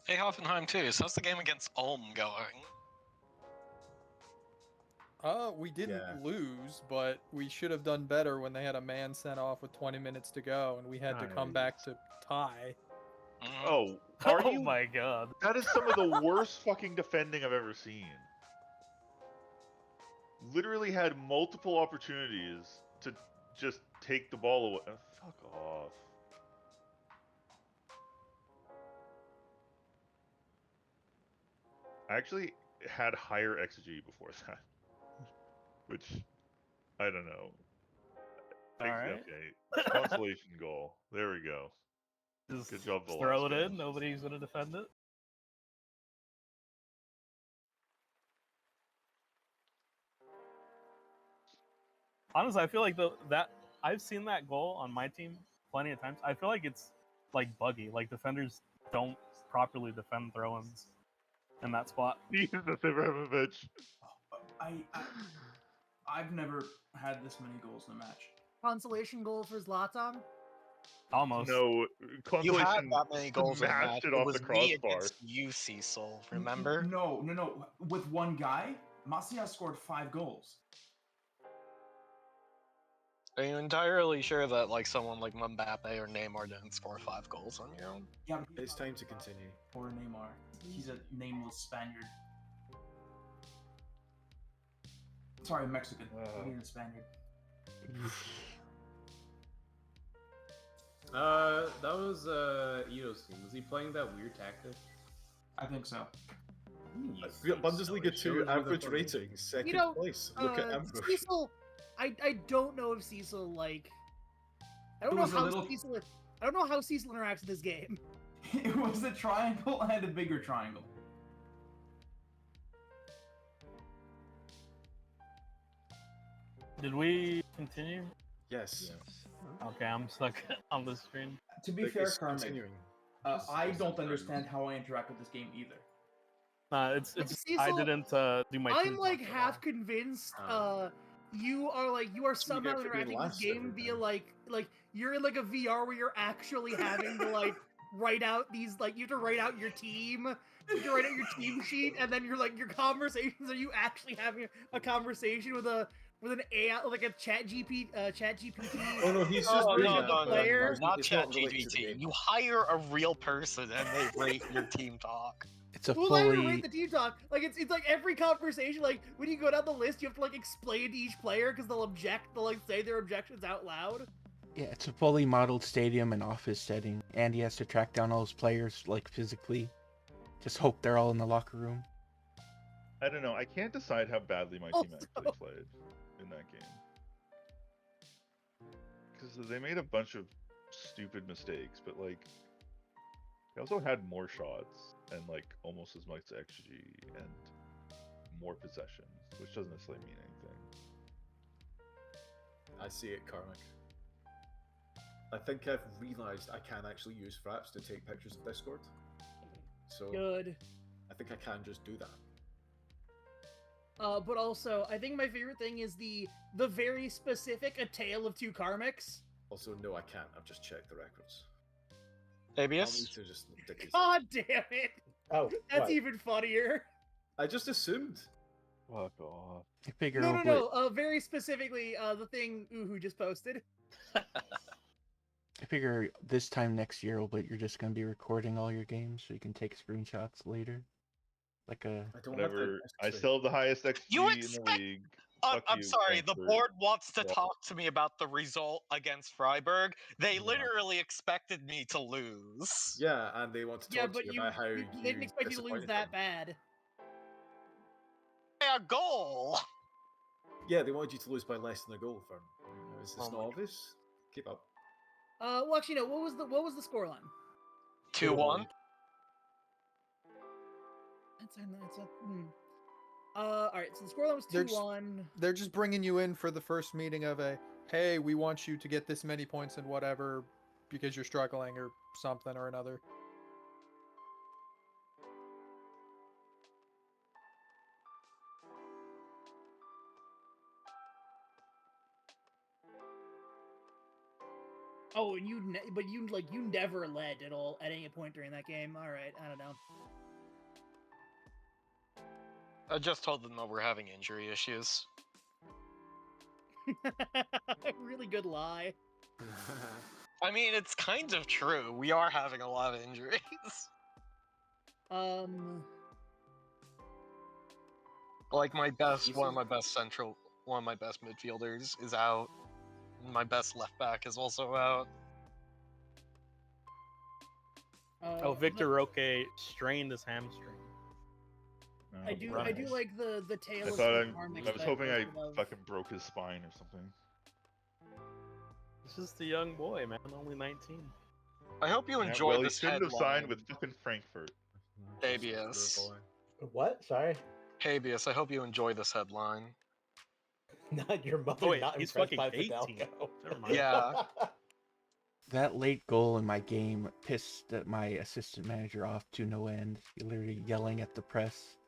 Hey, Hoffenheim too. So how's the game against Ulm going? We didn't lose, but we should have done better when they had a man sent off with 20 minutes to go, and we had to come back to tie. Oh, are Oh you? my god. That is some of the worst fucking defending I've ever seen. Literally had multiple opportunities to just take the ball away. Oh, fuck off. I actually had higher XG before that. Which, I don't know. Alright. Okay. Consolation goal. There we go. Just Good job, throw it Velasquez. in. Nobody's gonna defend it. Honestly, I feel like that I've seen that goal on my team plenty of times. I feel like it's like buggy. Like defenders don't properly defend throw-ins in that spot. Jesus Ibrahimovic. I've never had this many goals in a match. Consolation goal for Zlatan? Almost. No, You had consolation that many goals in a match. mashed it It off was the me crossbar. against you, Cecil. Remember? No. With one guy, Masia scored 5 goals. Are you entirely sure that like someone like Mbappe or Neymar didn't score 5 goals on your own? Yeah, it's time to continue. Or Neymar. He's a nameless Spaniard. Sorry, Mexican. He's a Spaniard. That was Ito's team. Was he playing that weird tactic? I think so. Bundesliga 2 average rating, second place. Look at Ambush. Cecil, I don't know if Cecil like. I don't It know was a how little- Cecil. I don't know how Cecil interacts with this game. It was a triangle and a bigger triangle. Did we continue? Yes. Okay, I'm stuck on the screen. To be fair, Carmen, I don't understand how I interact with this game either. It's Cecil, I didn't do my. I'm team like talk at half all. convinced. You are somehow for being interacting with last this game via like you're in like a VR where you're actually having to like write out these like you have to write out your team. You have to write out your team sheet, and then you're like your conversations. Are you actually having a conversation with an AI like a chat GPT? Oh no, he's just player. Not It's chat not related to the GPT. game. You hire a real person and they rate your team talk. It's a Well, I fully. rate the team talk. Like it's like every conversation. Like when you go down the list, you have to like explain to each player because they'll object. They'll like say their objections out loud. Yeah, it's a fully modeled stadium and office setting, and he has to track down all his players like physically. Just hope they're all in the locker room. I don't know. I can't decide how badly my team actually played in that game. Because they made a bunch of stupid mistakes, but like they also had more shots and like almost as much XG and more possessions, which doesn't necessarily mean anything. I see it, Karmic. I think I've realised I can actually use Fraps to take pictures of Discord. So Good. I think I can just do that. But also, I think my favorite thing is the very specific A Tale of Two Karmics. Also, no, I can't. I've just checked the records. ABS? I'll need to just dig these God damn it! Oh, That's what? even funnier. I just assumed. Fuck off. I figure. No. Very specifically, the thing Uhu just posted. I figure this time next year, but you're just gonna be recording all your games so you can take screenshots later. Like a whatever. I still have the highest XG in the league. Fuck I'm you, sorry, the Frankfurt. board wants to Yeah. talk to me about the result against Freiburg. They literally expected me to lose. Yeah, and they want to talk to you about how they didn't expect you to lose disappointed that them. bad. A goal! Yeah, they wanted you to lose by less than a goal, Fern. Is this Oh not my obvious? Keep up. Well, actually, no. What was the scoreline? 2-1. All right. So the scoreline was 2-1. They're just bringing you in for the first meeting of hey, we want you to get this many points in whatever because you're struggling or something or another. Oh, and you never led at all at any point during that game. All right, I don't know. I just told them that we're having injury issues. Really good lie. I mean, it's kind of true. We are having a lot of injuries. Like one of my best midfielders is out. My best left back is also out. Victor Roque strained his hamstring. I do like the tail. I was hoping I fucking broke his spine or something. He's just a young boy, man, only 19. I hope you enjoy this headline. He shouldn't have signed with fucking Frankfurt. Habeas. What? Sorry? Habeas, I hope you enjoy this headline. Not your mother not he's impressed fucking by 18. Fidelco. Never mind. Yeah. That late goal in my game pissed my assistant manager off to no end. Literally yelling at the press.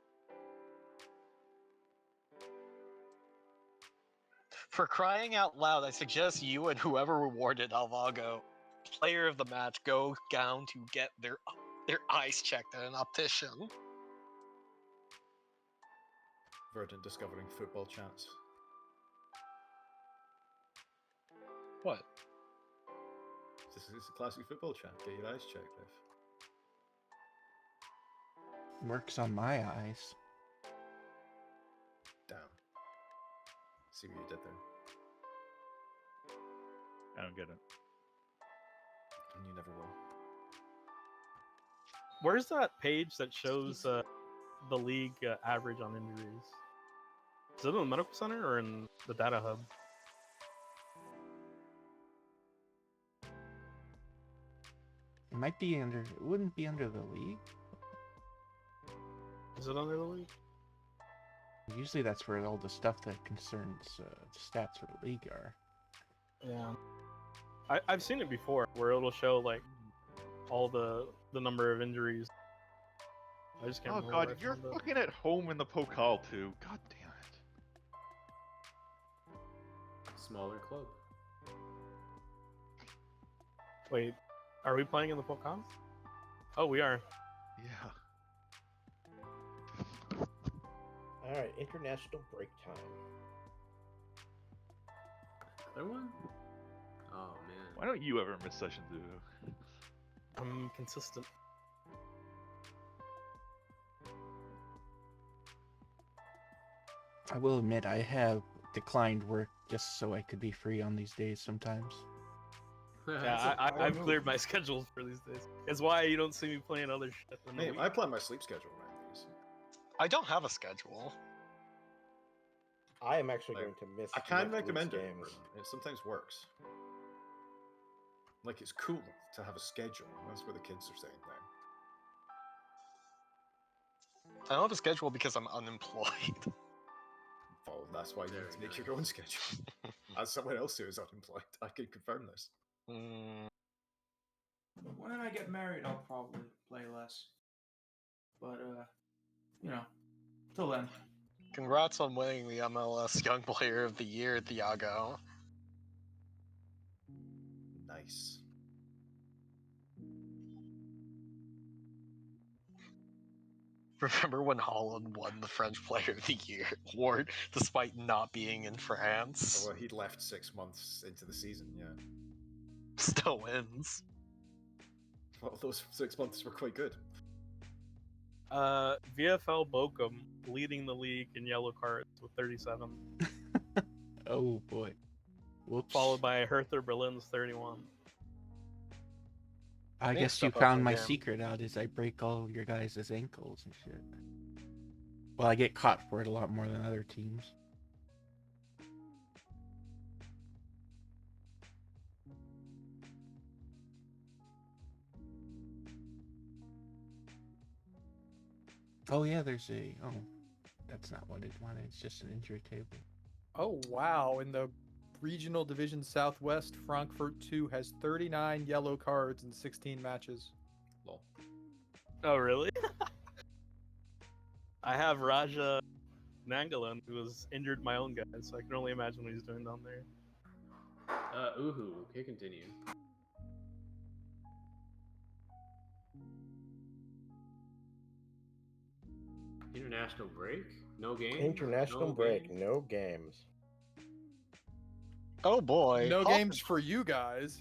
For crying out loud, I suggest you and whoever rewarded Alvago player of the match go down to get their eyes checked at an optician. Verdant discovering football chats. What? This is a classic football chat. Get your eyes checked, Biff. Works on my eyes. Damn. See what you did there. I don't get it. And you never will. Where's that page that shows the league average on injuries? Is it in the medical center or in the data hub? It might be under. It wouldn't be under the league. Is it under the league? Usually that's where all the stuff that concerns stats for the league are. Yeah. I've seen it before where it'll show like all the number of injuries. I just can't remember. Oh god, you're fucking at home in the Pokal too. God damn it. Smaller club. Wait, are we playing in the Pokal? Oh, we are. Yeah. Alright, international break time. Another one? Oh man. Why don't you ever miss session 2? I'm consistent. I will admit I have declined work just so I could be free on these days sometimes. Yeah, I've cleared my schedule for these days. It's why you don't see me playing other shit. Mate, I plan my sleep schedule around these. I don't have a schedule. I am actually going to miss. I can Netflix recommend it. games. It sometimes works. Like, it's cool to have a schedule. That's what the kids are saying now. I don't have a schedule because I'm unemployed. Well, that's why you need to make your own schedule. As someone else who is unemployed, I can confirm this. When I get married, I'll probably play less. But, till then. Congrats on winning the MLS Young Player of the Year, Thiago. Nice. Remember when Holland won the French Player of the Year award despite not being in France? Well, he'd left 6 months into the season, yeah. Still wins. Well, those 6 months were quite good. VFL Bochum leading the league in yellow cards with 37. Oh boy. Whoops. Followed by Hertha Berlin's 31. I guess you found my secret out is I break all your guys' ankles and shit. Well, I get caught for it a lot more than other teams. Oh yeah, there's a that's not what it wanted. It's just an injury table. Oh wow! In the regional division Southwest, Frankfurt 2 has 39 yellow cards in 16 matches. Lol. Oh really? I have Raja Nangalan, who was injured my own guy, so I can only imagine what he's doing down there. Okay, continue. International break? No games? International break, no games. Oh boy. No games for you guys.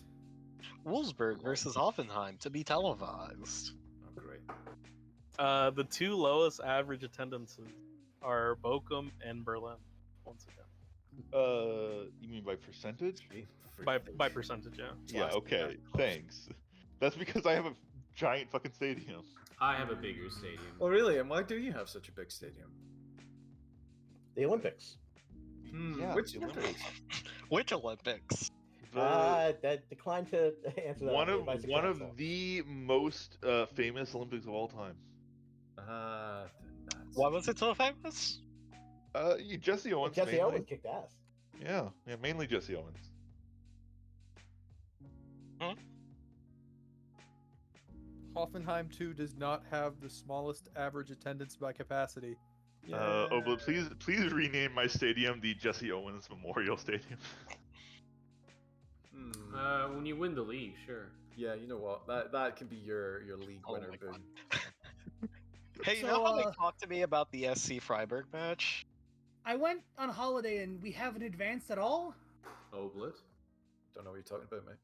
Wolfsburg versus Hoffenheim to be televised. Oh, great. The two lowest average attendances are Bochum and Berlin, once again. You mean by percentage? By percentage, yeah. Yeah, okay, thanks. That's because I have a giant fucking stadium. I have a bigger stadium. Oh, really? And why do you have such a big stadium? The Olympics. Yeah, Which the Olympics? Which Olympics? That declined to answer that. One of the most famous Olympics of all time. Why was it so famous? Jesse Owens. Jesse Owens kicked ass. Yeah, mainly Jesse Owens. Huh? Hoffenheim 2 does not have the smallest average attendance by capacity. But please rename my stadium the Jesse Owens Memorial Stadium. When you win the league, sure. Yeah, you know what? That can be your league winner boon. Hey, you know how they talked to me about the SC Freiburg match? I went on holiday and we haven't advanced at all. Oblit? Don't know what you're talking about, mate.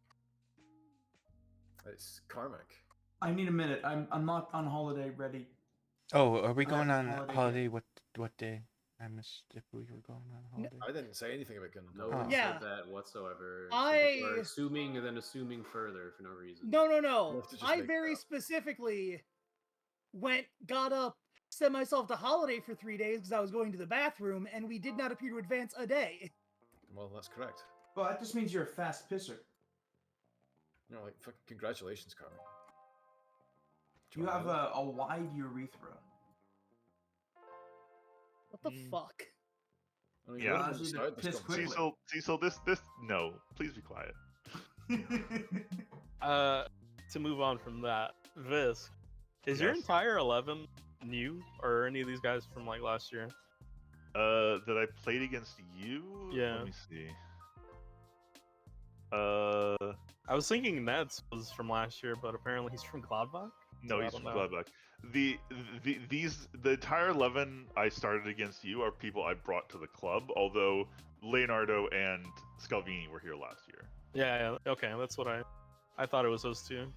It's karmic. I need a minute. I'm not on holiday ready. Oh, are we going on holiday? What day? I missed if we were going on holiday. I didn't say anything about going No one said that whatsoever. Are assuming and then assuming further for no reason. No. I very specifically got up, sent myself to holiday for 3 days because I was going to the bathroom, and we did not appear to advance a day. Well, that's correct. Well, that just means you're a fast pisser. You know, like, fucking congratulations, Carmen. You have a wide urethra. What the fuck? I mean, Yeah. Cecil, this, no. Please be quiet. To move on from that, Visk, is your entire 11 new, or are any of these guys from like last year? That I played against you? Yeah. Let me see. I was thinking Nets was from last year, but apparently he's from Gladbach. No, he's from Gladbach. The entire 11 I started against you are people I brought to the club, although Leonardo and Scalvini were here last year. Yeah, okay, that's what I thought it was those two.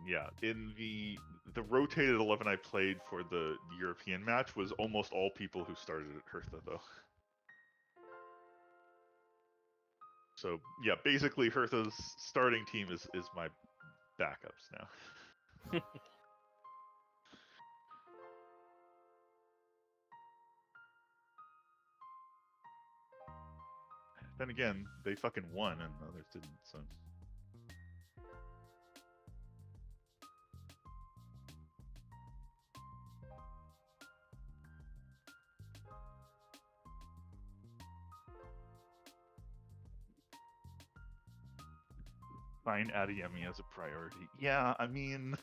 Yeah, in the rotated 11 I played for the European match was almost all people who started at Hertha, though. So, yeah, basically Hertha's starting team is my backups now. Then again, they fucking won and others didn't, so... Find Adeyemi as a priority. Yeah, I mean...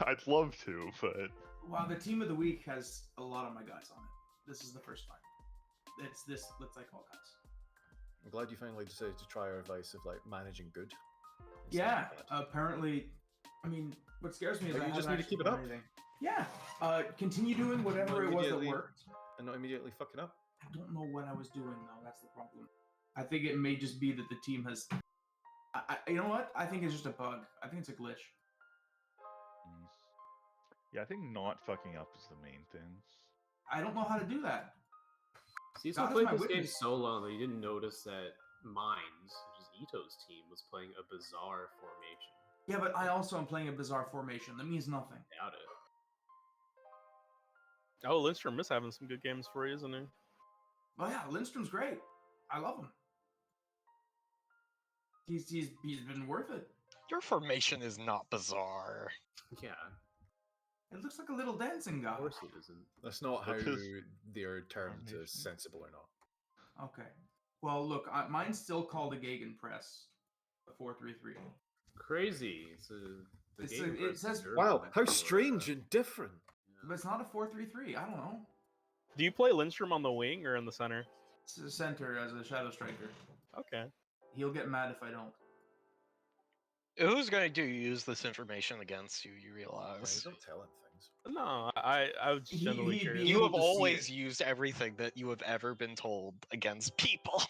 I'd love to, but... Wow, the team of the week has a lot of my guys on it. This is the first time. It's this, let's call guys. I'm glad you finally decided to try our advice of like managing good. Yeah, apparently. I mean, what scares me is you just need to keep it up. Anything. Yeah, continue doing whatever it was that worked, and not immediately fuck it up. I don't know what I was doing though. That's the problem. I think it may just be that the team has. You know what? I think it's just a bug. I think it's a glitch. Yeah, I think not fucking up is the main thing. I don't know how to do that. Cecil God is played my this game witness. so long that he didn't notice that Mines, which is Ito's team, was playing a bizarre formation. Yeah, but I also am playing a bizarre formation. That means nothing. Doubt it. Oh, Lindstrom is having some good games for you, isn't he? Oh yeah, Lindstrom's great. I love him. He's been worth it. Your formation is not bizarre. Yeah. It looks like a little dancing guy. Of course it isn't. That's not how That's his they're termed formation. as sensible or not. Okay. Well, look, mine's still called a Gegenpress. A 4-3-3. Crazy. It says Wow, how strange and different. But it's not a 4-3-3. I don't know. Do you play Lindstrom on the wing or in the center? It's a center as a shadow striker. Okay. He'll get mad if I don't. Who's going to use this information against you, you realize? Don't tell him things. No, I was generally curious. You have always used everything that you have ever been told against people.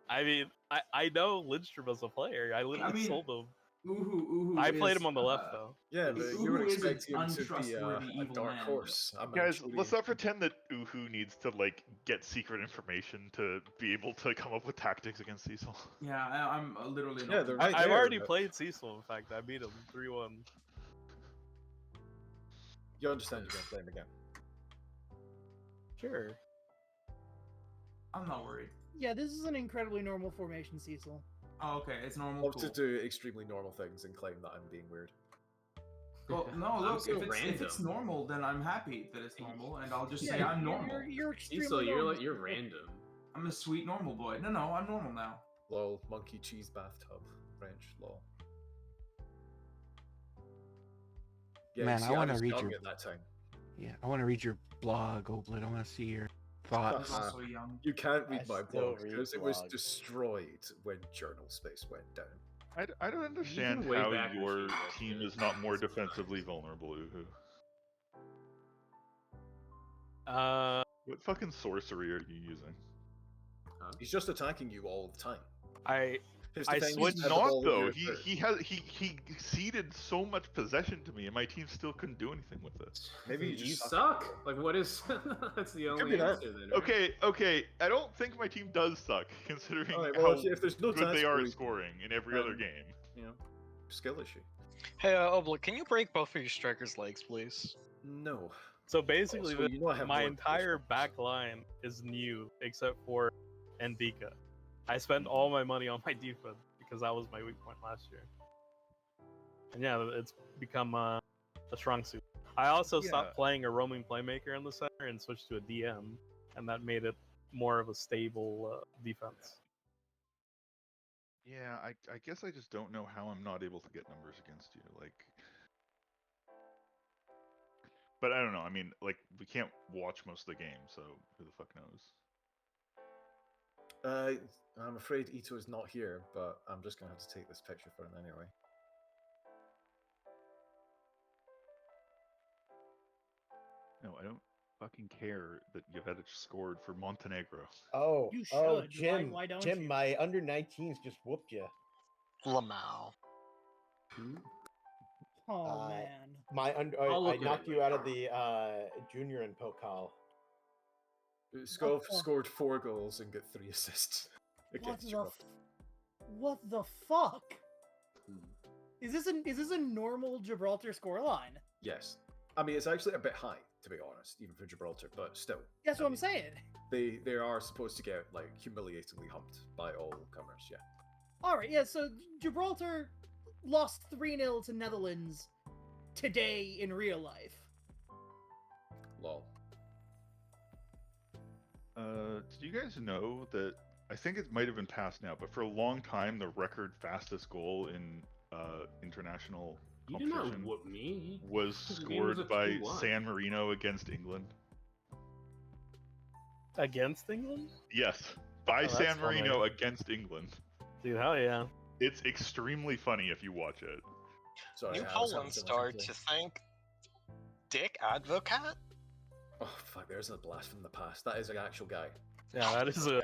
I mean, I know Lindstrom as a player. I literally sold him. Uhu I played him on the left, though. Yeah, but you were expecting him to be a untrustworthy evil dark man. horse. Guys, let's not pretend that Uhu needs to like get secret information to be able to come up with tactics against Cecil. Yeah, I'm literally. Yeah, they're right I've there, already but- played Cecil. In fact, I beat him 3-1. You understand you're going to play him again. Sure. I'm not worried. Yeah, this is an incredibly normal formation, Cecil. Oh, okay, it's normal. Love Cool. to do extremely normal things and claim that I'm being weird. Well, no, I'm look, so if it's normal, then I'm happy that it's normal, and I'll just say Yeah, I'm normal. You're extremely Cecil, normal. you're random. I'm a sweet normal boy. No, I'm normal now. Lol, monkey cheese bathtub. French, lol. Yeah, Man, you I see, wanna was read young your- at that time. Yeah, I want to read your blog, Oblit. I want to see your thoughts. I was also young. You can't read I my still blog read because it was blogs. destroyed when journal space went down. I don't understand way how back your machine, team yeah. is not more defensively vulnerable, Uhu. What fucking sorcery are you using? He's just attacking you all the time. His I defense Would is the not ball in though. your He third. he ceded so much possession to me, and my team still couldn't do anything with it. Maybe you You just suck. Like, what is? That's the Could only be that. answer then. Right? Okay. I don't think my team does suck, considering Alright, well, how if there's no good they are at task scoring in every then- other game. You know, skill issue. Hey, Obla, can you break both of your strikers' legs, please? No. So basically, Also, you know I have my more entire back line is new except for Endika. I spent all my money on my defense because that was my weak point last year. And yeah, it's become a strong suit. I also stopped playing a roaming playmaker in the center and switched to a DM, and that made it more of a stable defense. Yeah, I guess I just don't know how I'm not able to get numbers against you. Like, but I don't know. I mean, like, we can't watch most of the game, so who the fuck knows? I'm afraid Ito is not here, but I'm just gonna have to take this picture for him anyway. No, I don't fucking care that Jovetic scored for Montenegro. Oh, You oh, should. Jim, Why don't Jim, you? my under 19s just whooped you. Lamau. Oh man. My under, I'll I look at knocked it you out of the junior in Pokal. Skov scored 4 goals and got 3 assists What against the? Gibraltar. What the fuck? Is this a normal Gibraltar scoreline? Yes. I mean, it's actually a bit high, to be honest, even for Gibraltar, but still. That's what I'm saying. They are supposed to get, like, humiliatingly humped by all comers, yeah. All right, yeah. So Gibraltar lost 3-0 to Netherlands today in real life. Lol. Did you guys know that, I think it might have been passed now, but for a long time, the record fastest goal in international You did not competition whoop me. was The game was scored a by 2-1. San Marino against England? Against England? Yes, by Oh, that's San funny. Marino against England. Dude, hell yeah. It's extremely funny if you watch it. Sorry, You I call was having one so much star info. to thank Dick Advocat? Oh, fuck, there's a blast from the past. That is an actual guy. Yeah, that is a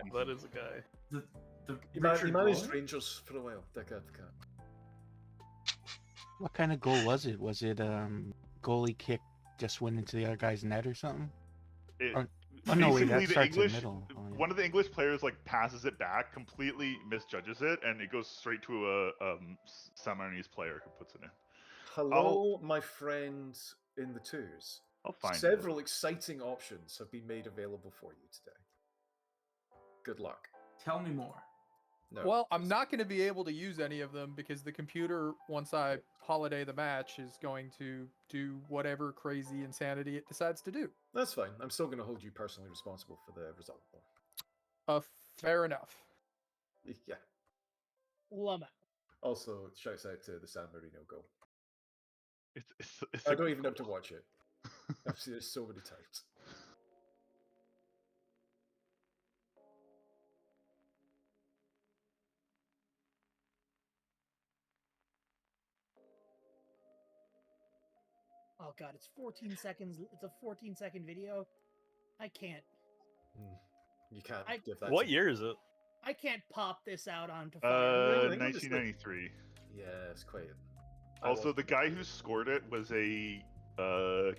guy. The He Richard managed Boyd? Rangers for a while. Dick Advocat. What kind of goal was it? Was it goalie kick just went into the other guy's net or something? It, Oh no, wait, basically, that the starts in English middle. Oh, yeah. one of the English players like passes it back, completely misjudges it, and it goes straight to a Sammarinese player who puts it in. Hello, my friends in the twos. I'll find Several exciting options have been made available for you today. Good luck. Tell me more. No, Well, I'm not going to be able to use any of them because the computer, once I holiday the match, is going to do whatever crazy insanity it decides to do. That's fine. I'm still going to hold you personally responsible for the result, though. Fair enough. Yeah. Lama. Also, shouts out to the San Marino goal. It's I don't even have to watch it. I've seen it so many times. Oh god, it's 14 seconds. It's a 14-second video. I can't. You can't give that. What year is it? I can't pop this out onto Fire. 1993. Yeah, it's quite. Also, the guy who scored it was a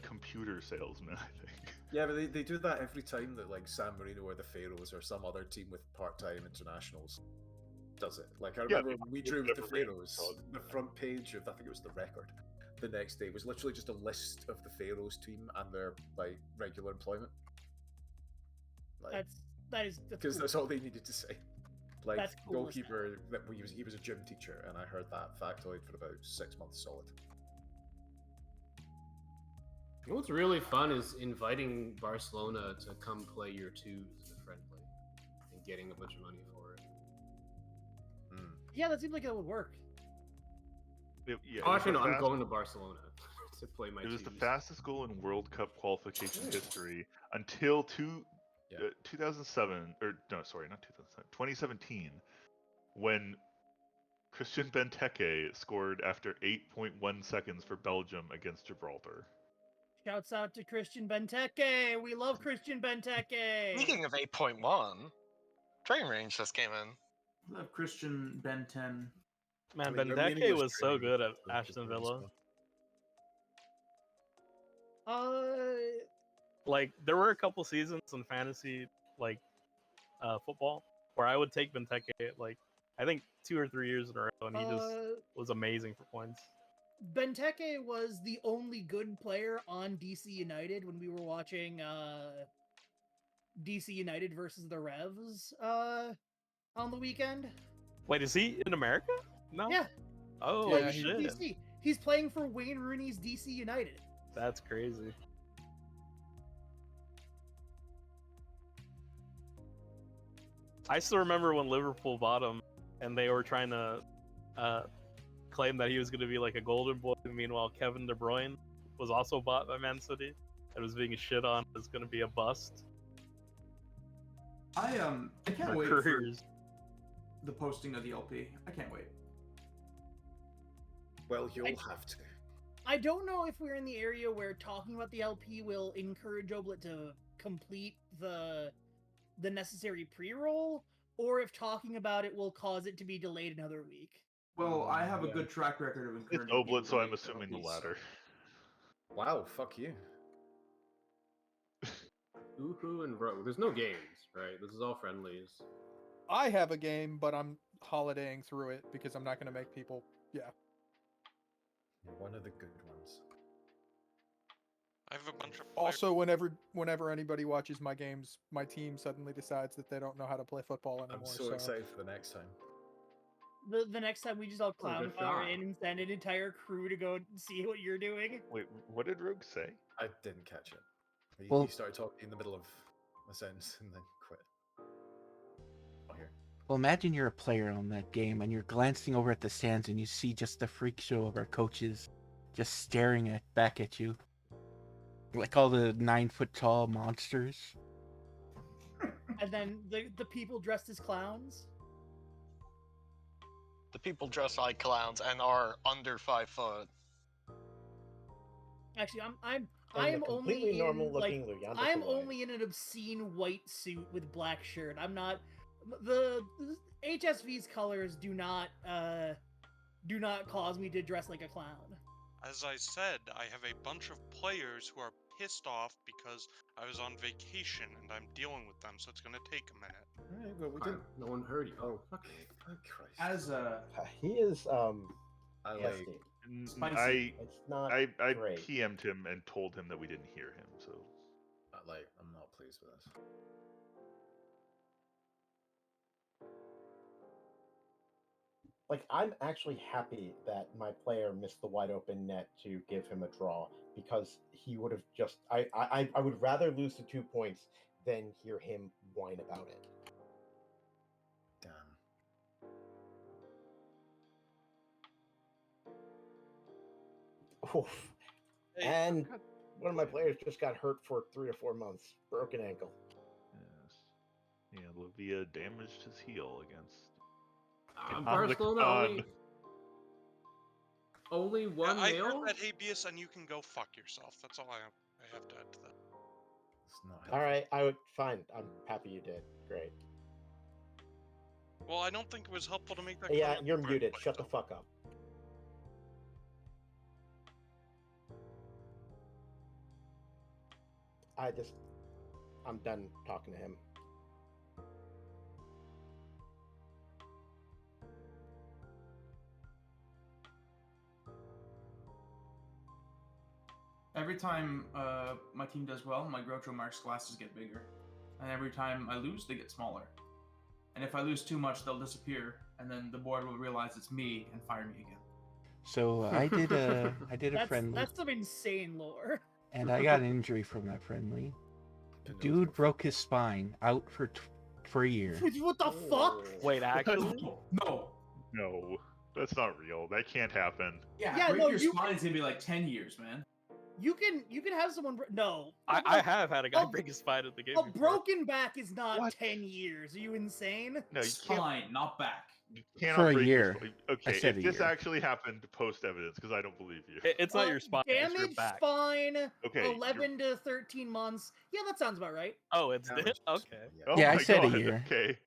computer salesman, I think. Yeah, but they do that every time that like San Marino or the Pharaohs or some other team with part-time internationals does it. Like I remember when we drew with the Pharaohs, the front page of I think it was the Record the next day was literally just a list of the Pharaohs team and their like regular employment. Like, that's because cool. that's all they needed to say. Like That's cool as goalkeeper, that he was a gym teacher, and I heard that factoid for about 6 months solid. You know what's really fun is inviting Barcelona to come play your twos in a friendly and getting a bunch of money for it. Yeah, that seems like it would work. Oh, actually, no, I'm going to Barcelona to play my It was twos. the fastest goal in World Cup qualification history until 2007, or no, sorry, not 2007, 2017, when Christian Benteke scored after 8.1 seconds for Belgium against Gibraltar. Shouts out to Christian Benteke. We love Christian Benteke. Speaking of 8.1, Drain Range just came in. I love Christian Ben 10. Man, Benteke was so good at Aston Villa. Like, there were a couple seasons in fantasy, like, football, where I would take Benteke, like, I think 2 or 3 years in a row, and he just was amazing for points. Benteke was the only good player on DC United when we were watching DC United versus the Revs on the weekend. Wait, is he in America? No? Yeah. Oh, yeah, shit. DC. He's playing for Wayne Rooney's DC United. That's crazy. I still remember when Liverpool bought him, and they were trying to claim that he was going to be like a golden boy. Meanwhile, Kevin De Bruyne was also bought by Man City and was being shit on as going to be a bust. I can't wait careers. for the posting of the LP. I can't wait. Well, you'll have to. I don't know if we're in the area where talking about the LP will encourage Oblit to complete the necessary pre-roll, or if talking about it will cause it to be delayed another week. Well, I have a good track record of encouraging. It's Oblit, so I'm assuming the latter. Wow, fuck you. Uhu and Rogue. There's no games, right? This is all friendlies. I have a game, but I'm holidaying through it because I'm not going to make people. Yeah. One of the good ones. I have a bunch of. Also, whenever anybody watches my games, my team suddenly decides that they don't know how to play football anymore. I'm so excited for the next time. The next time we just all clown power in and send an entire crew to go see what you're doing. Wait, what did Rogue say? I didn't catch it. He started talking in the middle of a sentence and then quit. Well, imagine you're a player on that game and you're glancing over at the stands and you see just the freak show of our coaches just staring back at you. Like all the 9-foot-tall monsters. And then the people dressed as clowns. The people dressed like clowns and are under 5 foot. Actually, I'm only normal in, looking like, I'm only in an obscene white suit with black shirt. I'm not. The HSV's colors do not cause me to dress like a clown. as I said, I have a bunch of players who are pissed off because I was on vacation and I'm dealing with them, so it's gonna take a minute. Alright, well, we Fine, didn't. no one heard you. Oh, okay. Oh, Christ. As a He is I like. testy. Spicy. It's not I great. PM'd him and told him that we didn't hear him. So I'm not pleased with this. Like, I'm actually happy that my player missed the wide open net to give him a draw, because he would have just. I would rather lose the 2 points than hear him whine about it. Damn. Oof. Hey, And one of my players just got hurt for 3 or 4 months. Broken ankle. yes, yeah, Lavia damaged his heel against. Barcelona only one I nil. heard that habeas, and you can go fuck yourself. That's all I have to add to that. It's not All helpful. right, fine. I'm happy you did. Great. Well, I don't think it was helpful to make that. Yeah, comment you're in the muted. first Shut the place, fuck up. I'm done talking to him. Every time my team does well, my Groucho Marx glasses get bigger, and every time I lose, they get smaller. And if I lose too much, they'll disappear, and then the board will realize it's me and fire me again. So I did a friendly, That's some insane lore. and I got an injury from that friendly. Dude broke his spine, out for a year. What the fuck? Wait, actually? No. No, that's not real. That can't happen. Yeah, break your spine's gonna be like 10 years, man. You can have someone no. I have had a guy break his spine at the game. A broken back is not 10 years. Are you insane? No, you Spine, not back. You cannot For a break year. Your spine. Okay, I said if a this year. actually happened, post evidence, because I don't believe you. It's not your spine, it's your Damaged back. spine, Okay, 11 to 13 months. Yeah, that sounds about right. Oh, it's okay. Oh Yeah, I my said a God, year. Okay,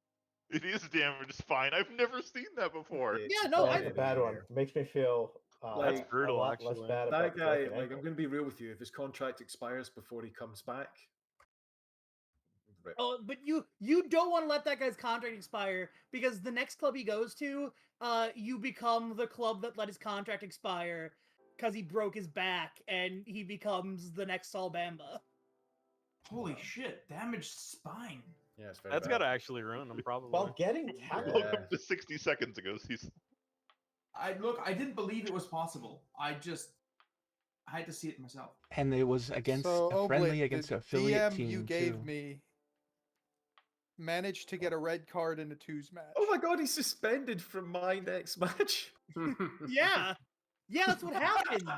it is damaged spine. I've never seen that before. Yeah, no, That's a bad one. Makes me feel That's a brutal, lot actually. less bad That about the guy, broken like, ankle. I'm going to be real with you. If his contract expires before he comes back, Oh, but you don't want to let that guy's contract expire, because the next club he goes to, you become the club that let his contract expire because he broke his back, and he becomes the next Saul Bamba. Holy shit, damaged spine. yeah, it's very That's bad. gotta actually ruin him, probably. While getting tackled. Welcome to 60 seconds ago, season. I didn't believe it was possible. I had to see it myself. And it was against a friendly against an affiliate DM team you gave too. me managed to get a red card in a twos match. Oh my God, he's suspended from my next match. Yeah, that's what happened.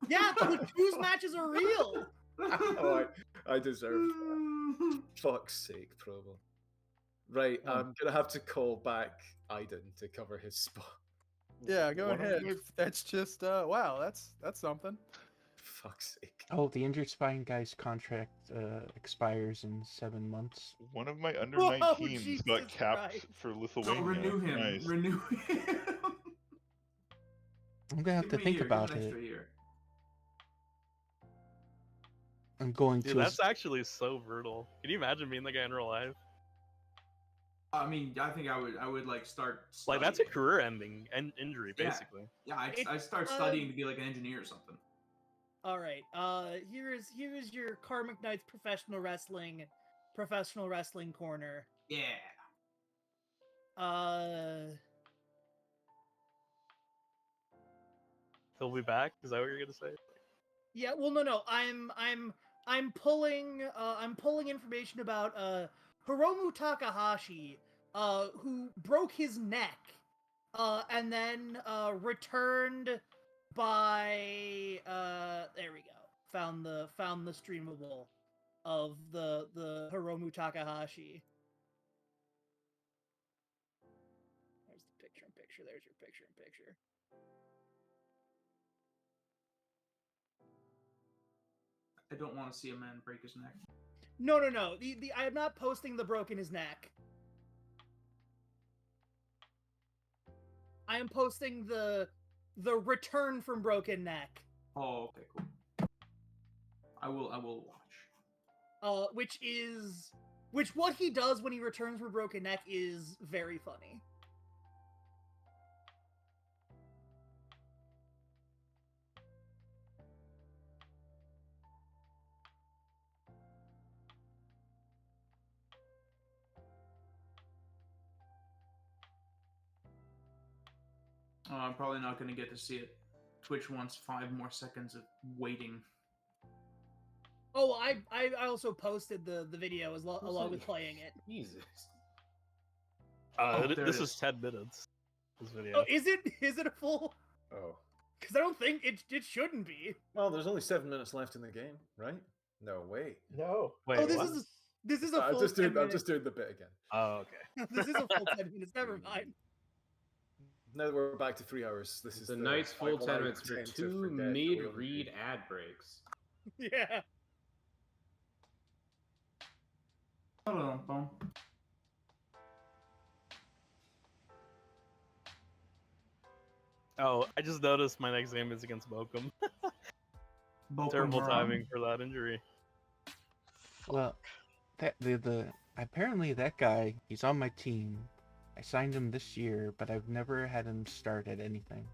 Yeah, the twos matches are real. Oh, I deserve that. Fuck's sake, Provo. Right, I'm gonna have to call back Aiden to cover his spot. Yeah, go One of ahead. my- That's just wow, that's something. Fuck's sake. Oh, the injured spine guy's contract expires in 7 months. One of my under Whoa, 19s Jesus got capped Christ. for So Lithuania. renew him. Nice. Renew him. I'm gonna have Give to him a think year, about give him an it. extra year. I'm going Dude, to. that's actually so brutal. Can you imagine being the guy in real life? I mean, I think I would like start. Like, that's a studying. career-ending injury, Yeah. basically. Yeah, I It's, start studying to be like an engineer or something. All right. Here is your Karmic Knights professional wrestling corner. Yeah. He'll be back. Is that what you're gonna say? Yeah. Well, no. I'm pulling information about Hiromu Takahashi, who broke his neck, and then returned by there we go. Found the streamable of the Hiromu Takahashi. There's the picture-in-picture. There's your picture-in-picture. I don't want to see a man break his neck. No. I am not posting the broken his neck. I am posting the the Return from Broken Neck. Oh, okay, cool. I will watch. Which what he does when he returns from Broken Neck is very funny. I'm probably not going to get to see it. Twitch wants 5 more seconds of waiting. Oh, I also posted the video along with playing it. Jesus. This is 10 minutes. This video. Oh, is it a full? Oh. Because I don't think it shouldn't be. Well, there's only 7 minutes left in the game, right? No, wait. No. Wait, Oh, this what? is a I'm full just 10 doing minutes. the bit again. Oh, okay. This is a full 10 minutes. Never mind. Now that we're back to 3 hours, this is The night's full Bible 10 I minutes for tend to 2 forget that we only mid-read do. ad breaks. Yeah. Boom. Oh, I just noticed my next game is against Bochum. Bochum Terrible Ram. timing for that injury. Well, apparently that guy, he's on my team. I signed him this year, but I've never had him start at anything.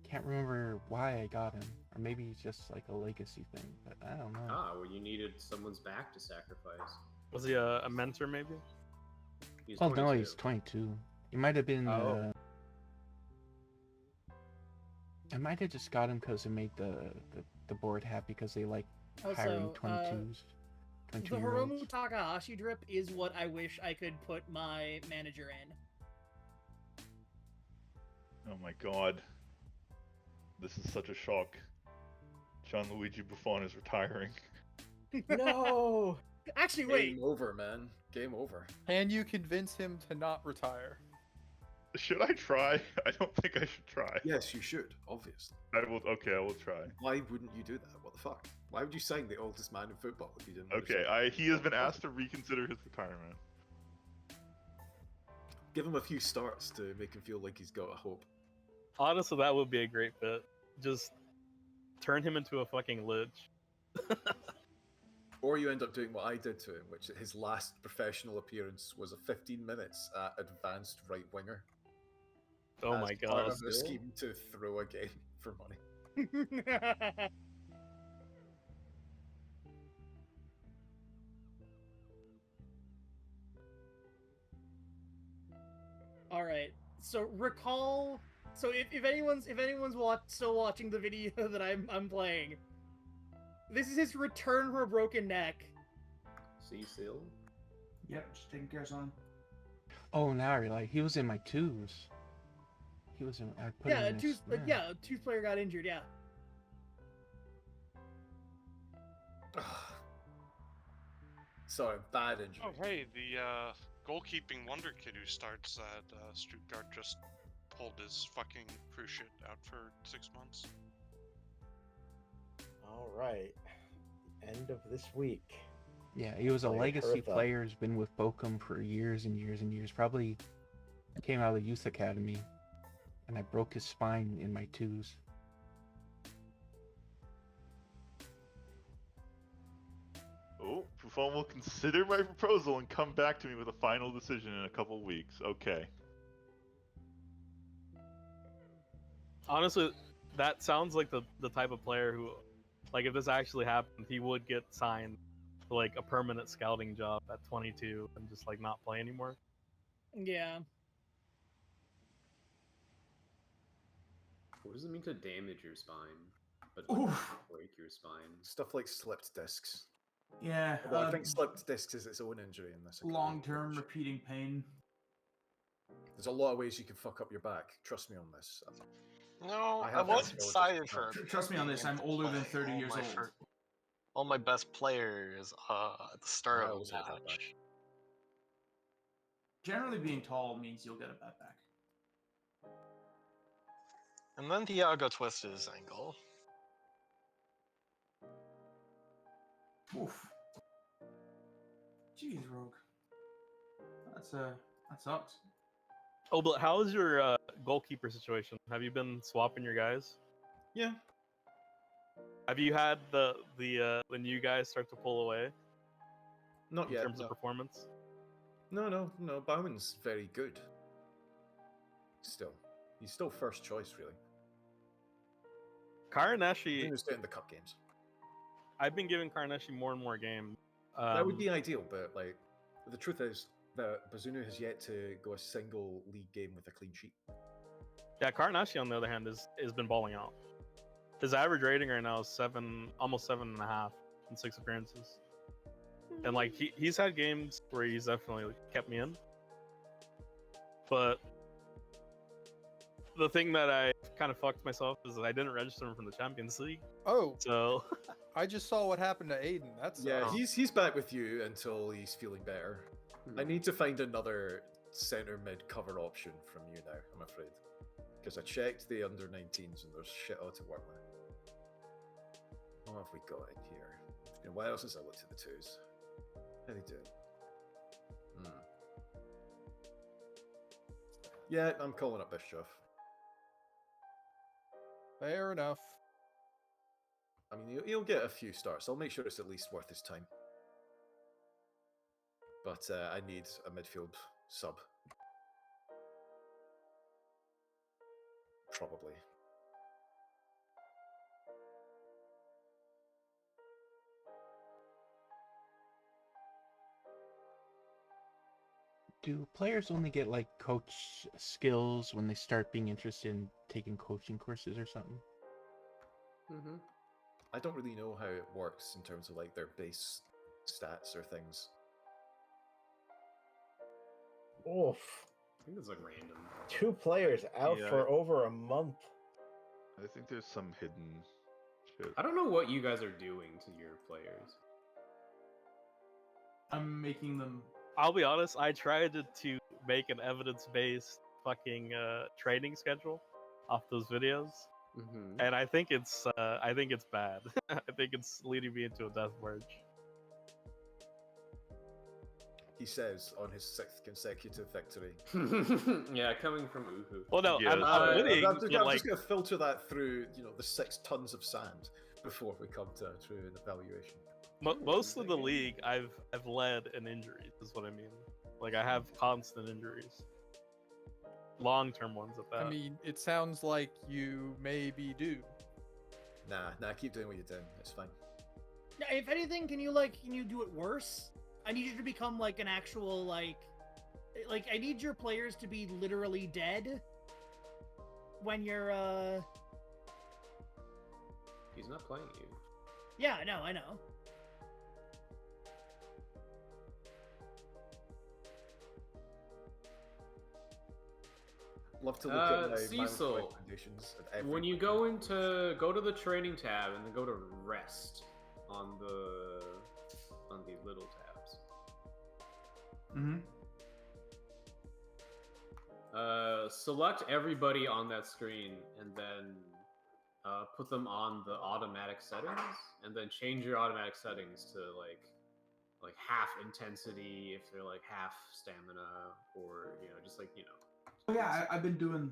Can't remember why I got him, or maybe it's just like a legacy thing, but I don't know. Ah, well, you needed someone's back to sacrifice. Was he a mentor, maybe? He's Oh no, 22. he's 22. He might have been. Oh. I might have just got him because it made the board happy because they like hiring Also, 22s. the 22-year-olds. Hiromu Takahashi drip is what I wish I could put my manager in. Oh my god. This is such a shock. Gianluigi Buffon is retiring. No. Actually, wait. Game over, man. Game over. Can you convince him to not retire? Should I try? I don't think I should try. Yes, you should, obviously. I will. Okay, I will try. Why wouldn't you do that? What the fuck? Why would you sign the oldest man in football if you didn't? Okay, he has been asked to reconsider his retirement. Give him a few starts to make him feel like he's got a hope. Honestly, that would be a great fit. Just turn him into a fucking lich. Or you end up doing what I did to him, which his last professional appearance was a 15 minutes at advanced right winger. Oh as my part god. of the scheme to throw a game for money. All right. So recall. So if anyone's still watching the video that I'm playing, this is his return from a broken neck. Cecil? Yep, just taking care of something. Oh, now I realize he was in my twos. He was in. I put him in his, a twos player got injured. Yeah. Sorry, bad injury. Oh, hey, the goalkeeping wonder kid who starts at Stuttgart just pulled his fucking cruise ship out for 6 months. All right. End of this week. Yeah, he was a Player legacy Hertha. player. Has been with Bochum for years and years and years. Probably came out of the youth academy, and I broke his spine in my twos. Oh, Buffon will consider my proposal and come back to me with a final decision in a couple weeks. Okay. Honestly, that sounds like the type of player who, like, if this actually happened, he would get signed for, like, a permanent scouting job at 22 and just, like, not play anymore. Yeah. What does it mean to damage your spine? But Oof. not break your spine? Stuff like slipped discs. Yeah. Although I think slipped discs is its own injury in this. account. Long-term repeating pain. There's a lot of ways you can fuck up your back. Trust me on this. No, I I have wasn't that excited for. Trust me on this, I'm older than 30 years old. All my best players at the start I of a always have that back. match. Generally, being tall means you'll get a bad back. And then Thiago twisted his ankle. Oof. Jeez, Rogue. That sucks. Oh, but how is your goalkeeper situation. Have you been swapping your guys? Yeah. Have you had the new guys start to pull away Not in yet. terms No. of performance? No. Bauman's very good. Still, he's still first choice, really. Karaneshi, He's getting the cup games. I've been giving Karaneshi more and more games. That would be ideal, but like, the truth is that Bazunu has yet to go a single league game with a clean sheet. Yeah, Karaneshi on the other hand has been balling out. His average rating right now is almost 7.5 in 6 appearances. And like he's had games where he's definitely kept me in. But the thing that I kind of fucked myself is that I didn't register him from the Champions League. Oh, So I just saw what happened to Aiden. That's He's back with you until he's feeling better. I need to find another centre mid cover option from you now, I'm afraid. Because I checked the under 19s and there's shit out to work with. What have we got in here? It's been a while since I looked at the twos. How they doing? Yeah, I'm calling up Bischoff. fair enough. I mean, he'll get a few starts. I'll make sure it's at least worth his time. But I need a midfield sub. Probably. Do players only get like coach skills when they start being interested in taking coaching courses or something? Mm-hmm. I don't really know how it works in terms of like their base stats or things. Oof. I think it's like random. 2 players out Yeah. for over a month. I think there's some hidden shit. I don't know what you guys are doing to your players. I'm making them. I'll be honest, I tried to make an evidence-based fucking training schedule off those videos, and I think it's bad. I think it's leading me into a death march. He says on his 6th consecutive victory. Yeah, coming from Uhu. Well, no, Yeah, I'm winning, I'm but just like, going to filter that through, the 6 tons of sand before we come to an evaluation. most of the league, I've led in injuries. Is what I mean. Like I have constant injuries, long-term ones at that. I mean, it sounds like you maybe do. Nah, keep doing what you're doing. It's fine. Yeah, if anything, can you do it worse? I need you to become like an actual like I need your players to be literally dead when you're He's not playing you. Yeah, I know. Love to look at my Cecil, recommendations of every when you go to the training tab and then go to rest on the little tabs. Mm-hmm. Select everybody on that screen and then put them on the automatic settings, and then change your automatic settings to like half intensity if they're like half stamina, or just Oh yeah, I've been doing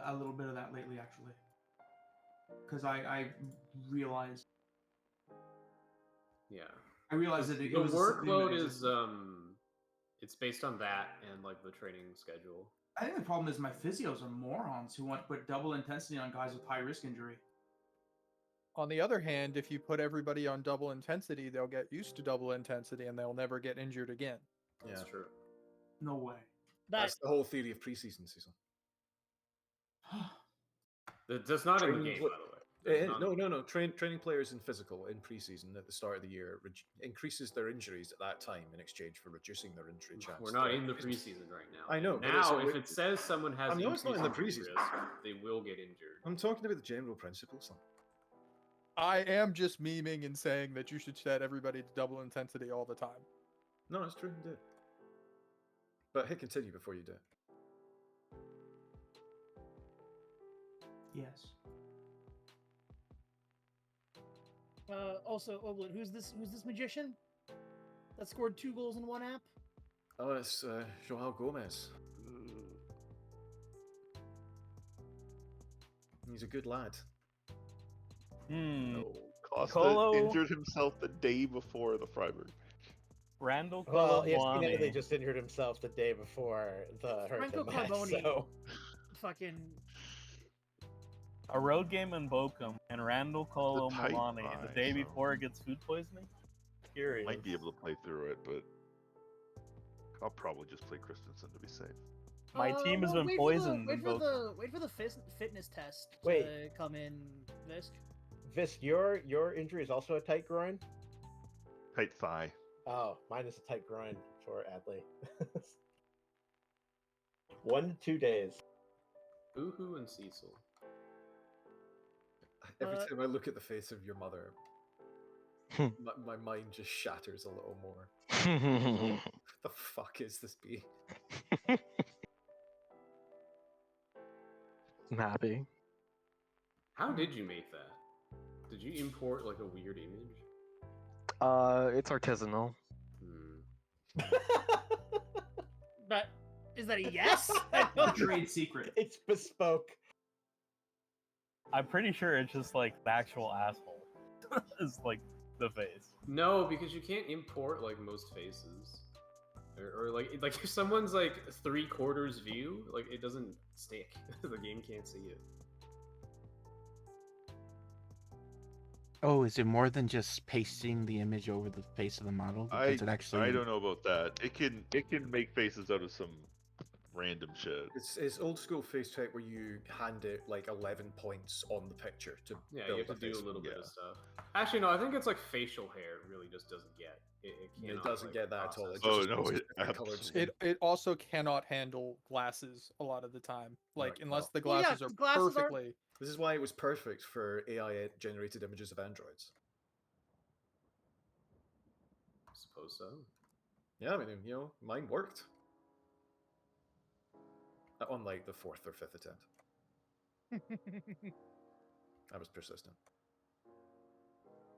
a little bit of that lately, actually, because I realized. Yeah. I realized that it the was a thing that workload is existed. it's based on that and like the training schedule. I think the problem is my physios are morons who want to put double intensity on guys with high risk injury. On the other hand, if you put everybody on double intensity, they'll get used to double intensity and they'll never get injured again. Yeah, That's true. No way. that's the whole theory of preseason season. That's not in the Training game, pla- by the way. That's not in the No. Training players in physical in preseason at the start of the year increases their injuries at that time in exchange for reducing their injury chance. We're not in the preseason right now. I know. but Now, it's- if it says someone has I know it's not in the increased preseason. injury risk, they will get injured. I'm talking about the general principles. I am just memeing and saying that you should set everybody to double intensity all the time. No, it's true. You do. But hit continue before you do it. Yes. Also, Oblit, who's this magician that scored 2 goals in 1 app? Oh, it's Joao Gomez. He's a good lad. Hmm. Costa Colo- injured himself the day before the Freiburg. Randall Well, yes, he Colomboani. just injured himself the day before the Franco Hurricane match, Carboni. so... Fucking. A road game in Bochum, and Randall tight Colomboani bye, the day so- before it gets food poisoning? Curious. Might be able to play through it, but I'll probably just play Christensen to be safe. My team has been wait poisoned For in the, Bochum. wait for the fitness test Wait. to come in, Visk. Visk, your injury is also a tight groin? Tight thigh. Oh, mine is a tight groin for Adley. 1 to 2 days. Boohoo and Cecil. Every Uh, time I look at the face of your mother, my mind just shatters a little more. The fuck is this bee? I'm happy. How did you make that? Did you import like a weird image? It's artisanal. But is that a yes? Trade secret. It's bespoke. I'm pretty sure it's just like the actual asshole. Is like the face. No, because you can't import like most faces. Or like if someone's like 3/4 view, like it doesn't stick. The game can't see it. Oh, is it more than just pasting the image over the face of the model? Does it actually? I don't know about that. It can make faces out of some random shit. It's old school face type where you hand it like 11 points on the picture to Yeah, build you have to do face. a little bit yeah. of stuff. Actually, no, I think it's like facial hair. It really just doesn't get. It It doesn't get that at all. It Oh, just no, uses it different coloured absolutely- skin. It also cannot handle glasses a lot of the time. Like Right, unless well. the Well, yeah, glasses are 'cause glasses are- perfectly. This is why it was perfect for AI generated images of androids. I suppose so. Yeah, I mean, you know, mine worked. On like the 4th or 5th attempt. I was persistent.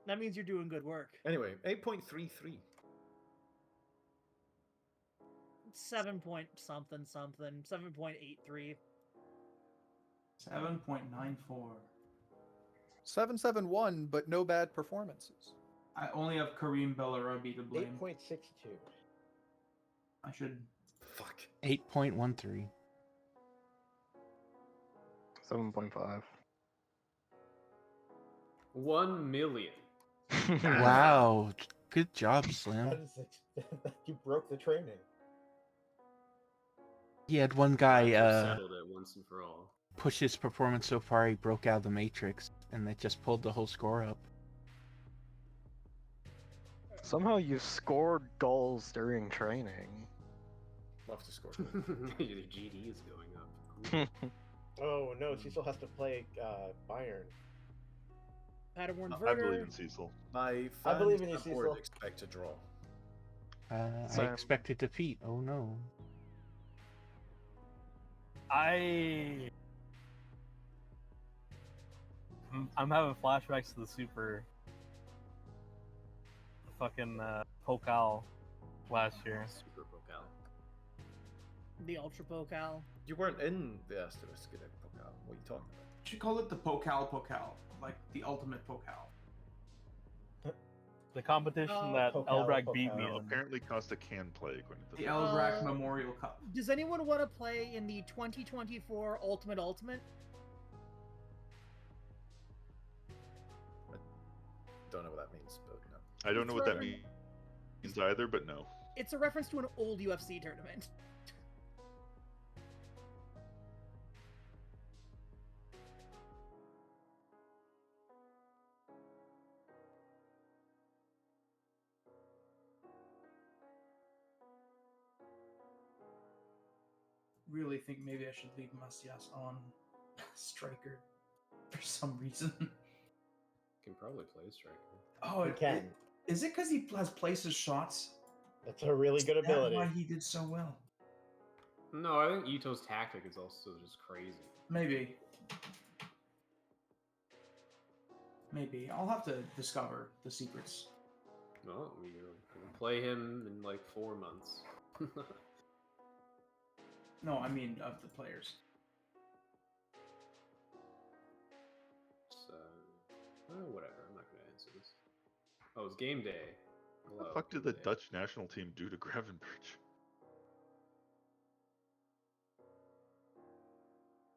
That means you're doing good work. Anyway, 8.33. 7 point something something. 7.83. 7.94. 771, but no bad performances. I only have Kareem Bellarabi to blame. 8.62. I should. Fuck. 8.13. 7.5. 1 million. Wow, good job, Slim. That is you broke the training. He had one guy We've settled it once and for all. push his performance so far he broke out of the matrix, and that just pulled the whole score up. Somehow you scored goals during training. Love to score. The GD is going up. Oh no, Cecil has to play Bayern. Paderborn I Werder. believe in Cecil. My I believe fans in you, at board Cecil. expect a draw. I Same. expected defeat. Oh no. I'm having flashbacks to the super fucking Pokal last year. Super Pokal. The Ultra Pokal. You weren't in the Asterisk in Pokal. What are you talking about? You should call it the Pokal, like the ultimate Pokal. The competition Oh, that Pokal, Eldrag beat me Pokal. in. Apparently Costa can play according to The the Eldrac Uh, Memorial Cup. Does anyone want to play in the 2024 Ultimate? Don't know what that means, but no. I don't know what that It's means either, but no. It's a reference to an old UFC tournament. Really think maybe I should leave Macias on striker for some reason. Can probably play striker. Oh, He can. Is it because he has places shots? That's a really good Is that ability. why he did so well? No, I think Ito's tactic is also just crazy. Maybe. Maybe. I'll have to discover the secrets. Well, you're gonna play him in like 4 months. No, I mean of the players. Whatever. I'm not gonna answer this. Oh, it's game day. What Hello, the fuck did game the day. Dutch national team do to Gravenberch?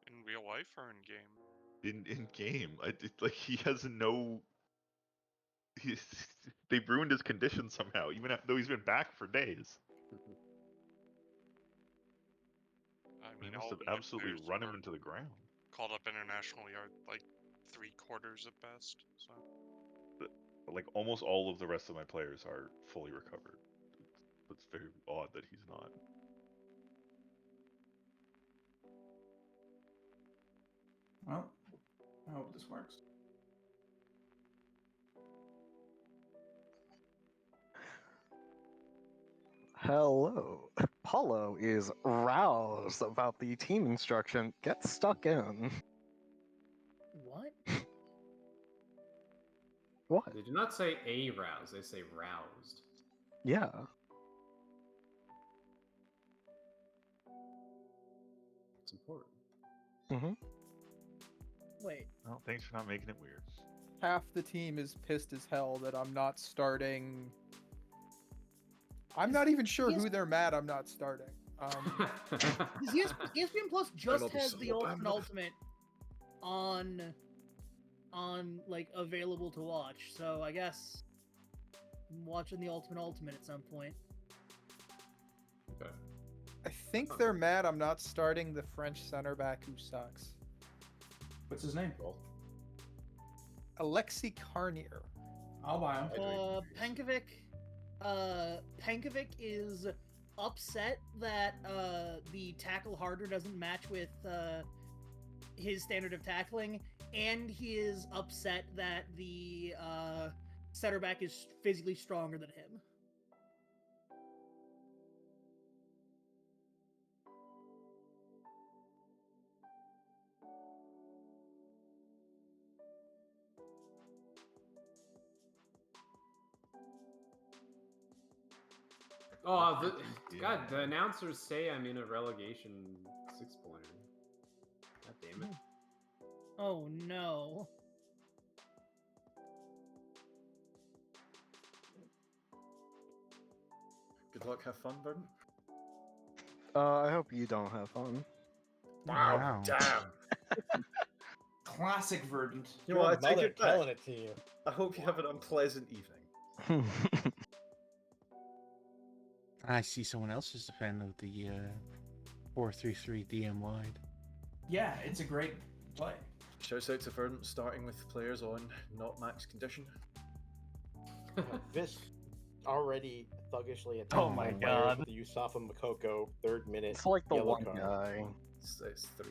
In real life or in game? In game, like he has no. They ruined his condition somehow, even though he's been back for days. I They mean, must all have of my absolutely players run him were into the ground. called up internationally are like 3/4 at best. So But like almost all of the rest of my players are fully recovered. It's very odd that he's not. Well, I hope this works. Hello. Paulo is roused about the team instruction. Get stuck in. What? What? They do not say aroused, they say roused. Yeah. It's important. Mm-hmm. Wait. Well, thanks for not making it weird. Half the team is pissed as hell that I'm not starting. I'm not even sure who they're mad I'm not starting. ESPN Plus just not be has so the bad Ultimate enough. Ultimate on like available to watch. So I guess I'm watching the Ultimate at some point. Okay. I think they're mad I'm not starting the French center back who sucks. What's his name? Alexi Carnier. I'll buy him. Pankovic is upset that the tackle harder doesn't match with his standard of tackling, and he is upset that the center back is physically stronger than him. Oh, God, the announcers say I'm in a relegation 6-pointer. God damn it. Oh no. Good luck, have fun, Burden. I hope you don't have fun. Wow, damn. Classic Verdant. You know what, I take it back. telling it to you. I hope you have an unpleasant evening. I see someone else is a fan of the 4-3-3 DM wide. Yeah, it's a great play. Shouts out to Verdant starting with players on not max condition. This already thuggishly attacked Oh my God. with the Yusafa Makoko 3rd minute. It's like the yellow one card. guy. It's 3.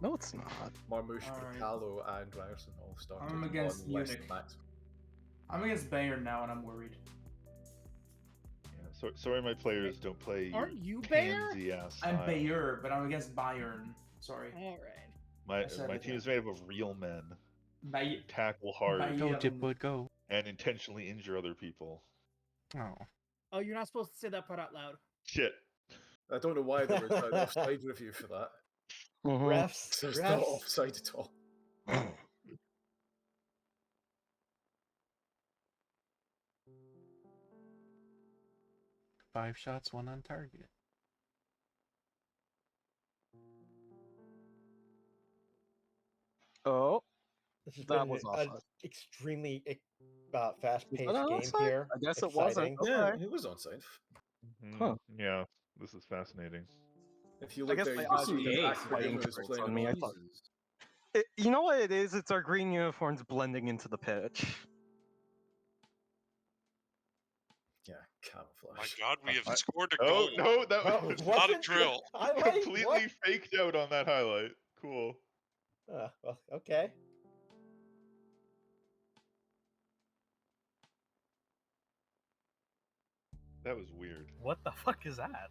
No, it's not. Marmouche, Alright. Bracalo, and Ryerson all started I'm against on less than Munich. max. I'm against Bayern now, and I'm worried. Yeah, sorry, my players don't play. Aren't you Bayer? pansy ass I'm style. Bayer, but I'm against Bayern. Sorry. All right. My I said it, team yeah. is made up of real men. Bay- Who tackle hard Bayern. Go, Dipwood, go. and intentionally injure other people. Oh. Oh, you're not supposed to say that part out loud. Shit. I don't know why there was an offside review for that. Refs. There's not offside at all. 5 shots, 1 on target. Oh, This has that been was an offside. extremely fast-paced Was that game offside? here. I guess it wasn't. Exciting. Yeah, Okay. it was onside. Huh. Yeah, this is fascinating. If you I look guess there, my you can eyes see were that just Yes, playing Akiyama is tricks playing on me. I on thought, Jesus. you know what it is? It's our green uniforms blending into the pitch. Yeah, my camouflage. God, we have scored a Oh goal. no, that Well, was Not a wasn't- drill. Highlight? completely What? faked out on that highlight. Cool. Well, okay. That was weird. What the fuck is that?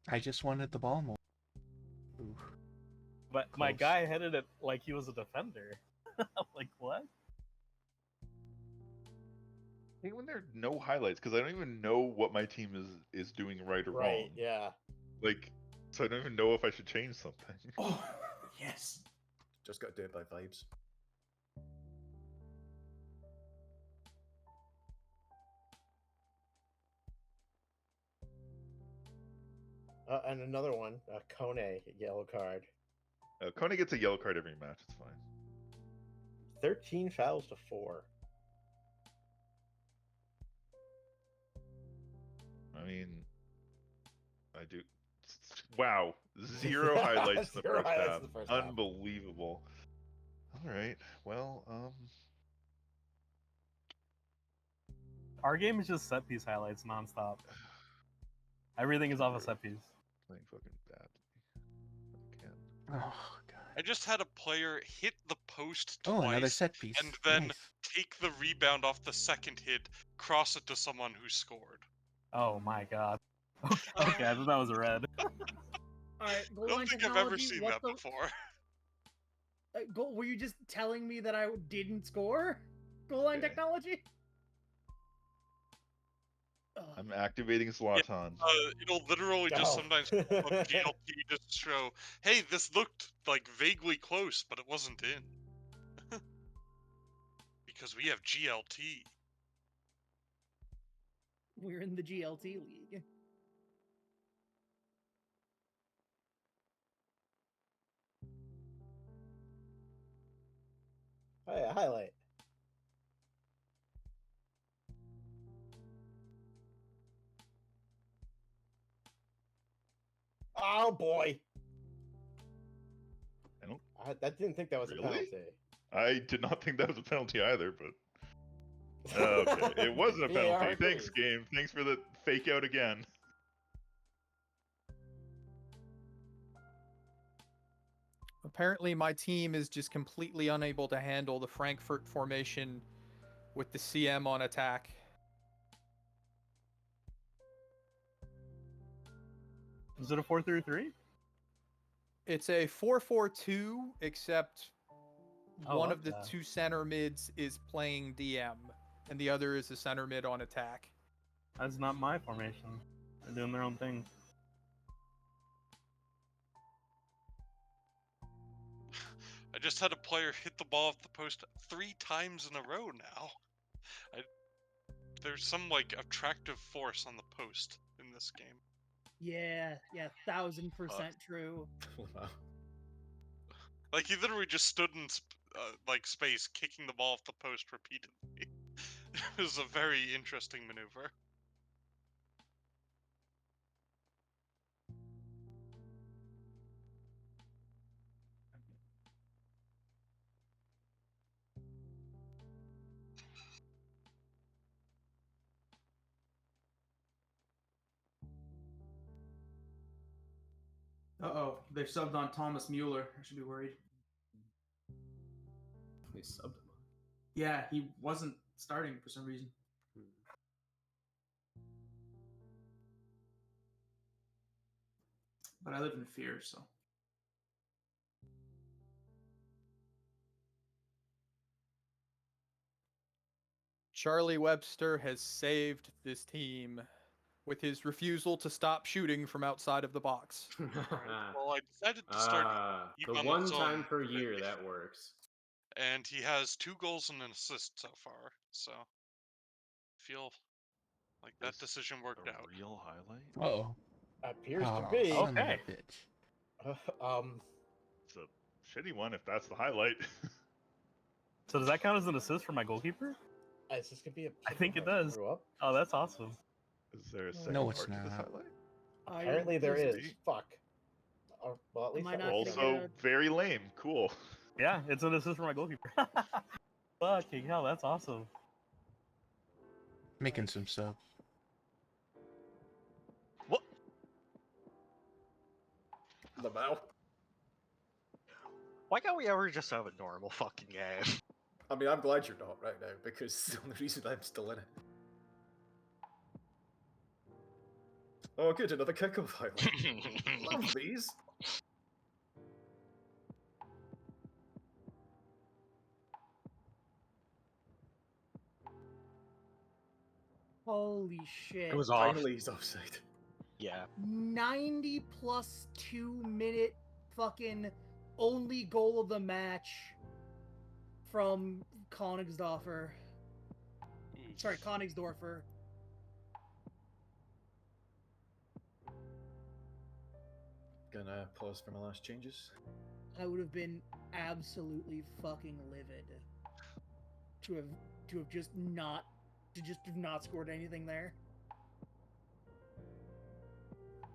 I just wanted the ball more. Ooh. But my Close. guy headed it like he was a defender. I'm like, what? I hate when there are no highlights because I don't even know what my team is doing right or Right, wrong. yeah. Like, so I don't even know if I should change something. Oh, yes. Just got to do it by vibes. And another one, Kone, yellow card. Kone gets a yellow card every match. It's fine. 13 fouls to 4. I mean, I do. Wow, 0 highlights in the Zero first highlights half. in the first half. Unbelievable. All right. Well, Our game is just set piece highlights nonstop. Everything is off a set piece. playing fucking badly. I can't. Oh god. I just had a player hit the post Oh, another twice set piece. and then Nice. take the rebound off the second hit, cross it to someone who scored. Oh my god. Okay, I thought that was a red. All right, I goal don't line think I've technology. ever seen what that the before. Were you just telling me that I didn't score? Goal line Okay. technology. I'm activating Zlatan. It'll literally just Oh. sometimes pop up GLP just show, hey, this looked like vaguely close, but it wasn't in. Because we have GLT. We're in the GLT league. Oh, yeah, highlight. Oh boy! I don't. I didn't think that was Really? a penalty. I did not think that was a penalty either, but okay, it wasn't a VAR penalty. Thanks, agrees. game. Thanks for the fake out again. Apparently, my team is just completely unable to handle the Frankfurt formation with the CM on attack. Is it a 4-3-3? It's a 4-4-2, except I one like of the that. two center mids is playing DM, and the other is a center mid on attack. That's not my formation. They're doing their own thing. I just had a player hit the ball off the post 3 times in a row now. There's some, like, attractive force on the post in this game. Yeah, 1000% true. Wow. Like, he literally just stood in, like, space, kicking the ball off the post repeatedly. It was a very interesting maneuver. Uh-oh, they've subbed on Thomas Mueller. I should be worried. They subbed him. Yeah, he wasn't starting for some reason. But I live in fear, so. Charlie Webster has saved this team with his refusal to stop shooting from outside of the box. Well, I decided to start The on one its own time per today, year that works. and he has 2 goals and an assist so far. So, feel like that Is decision worked a out. real highlight? Uh-oh. Appears Oh, to be. son Okay. of a bitch. It's a shitty one if that's the highlight. So does that count as an assist for my goalkeeper? Is this gonna be a? I think it kick if I does. screw up? Oh, that's awesome. Is there a second No, it's part to this not. highlight? Apparently there is. See? Fuck. Or, well, at least Am I that not was gonna good. get Also, very lame. Cool. Yeah, it's an assist for my goalkeeper. Fucking hell, that's awesome. Making some subs. What? Lamau. Why can't we ever just have a normal fucking game? I mean, I'm glad you're not right now, because the only reason I'm still in it. Oh, good, another kickoff highlight. Love these. Holy shit. It was off. Finally, he's offside. Yeah. 90 plus 2 minute fucking only goal of the match from Königsdorfer. Sorry, Königsdorfer. Gonna pause for my last changes. I would have been absolutely fucking livid to have just have not scored anything there.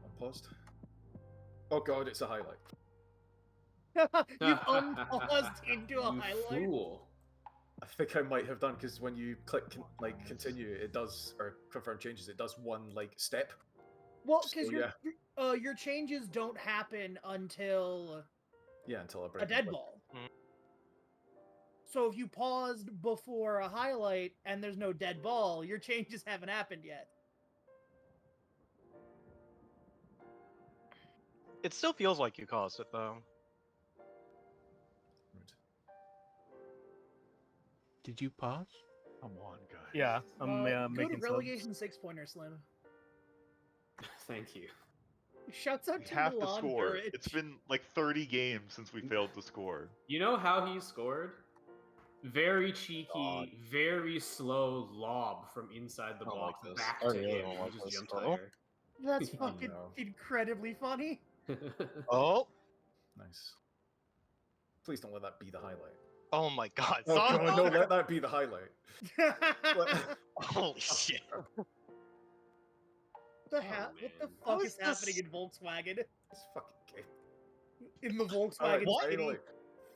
I'm paused. Oh god, it's a highlight. You've unpaused into a You highlight. fool. I think I might have done because when you click continue, it does, or confirm changes, it does one like step. Well, So, because yeah. your changes don't happen until Until I a break dead ball. So if you paused before a highlight and there's no dead ball, your changes haven't happened yet. It still feels like you caused it, though. Did you pause? Come on, guys. Yeah, I'm Go making to relegation 6-pointer, Slim. Thank you. Shouts out We to have to Milan score. Duric. It's been like 30 games since we failed to score. You know how he scored? Very cheeky, very slow lob from inside the I don't box like this. back I to really him. don't He like just this jumped at all. higher. That's Oh, fucking no. incredibly funny. Oh, Nice. Please don't let that be the highlight. oh my God! Oh Son god, of no, a- let that be the highlight. Holy shit! What man. the How fuck is is happening this- in Volkswagen? This fucking game. In the Alright, Volkswagen finally. City?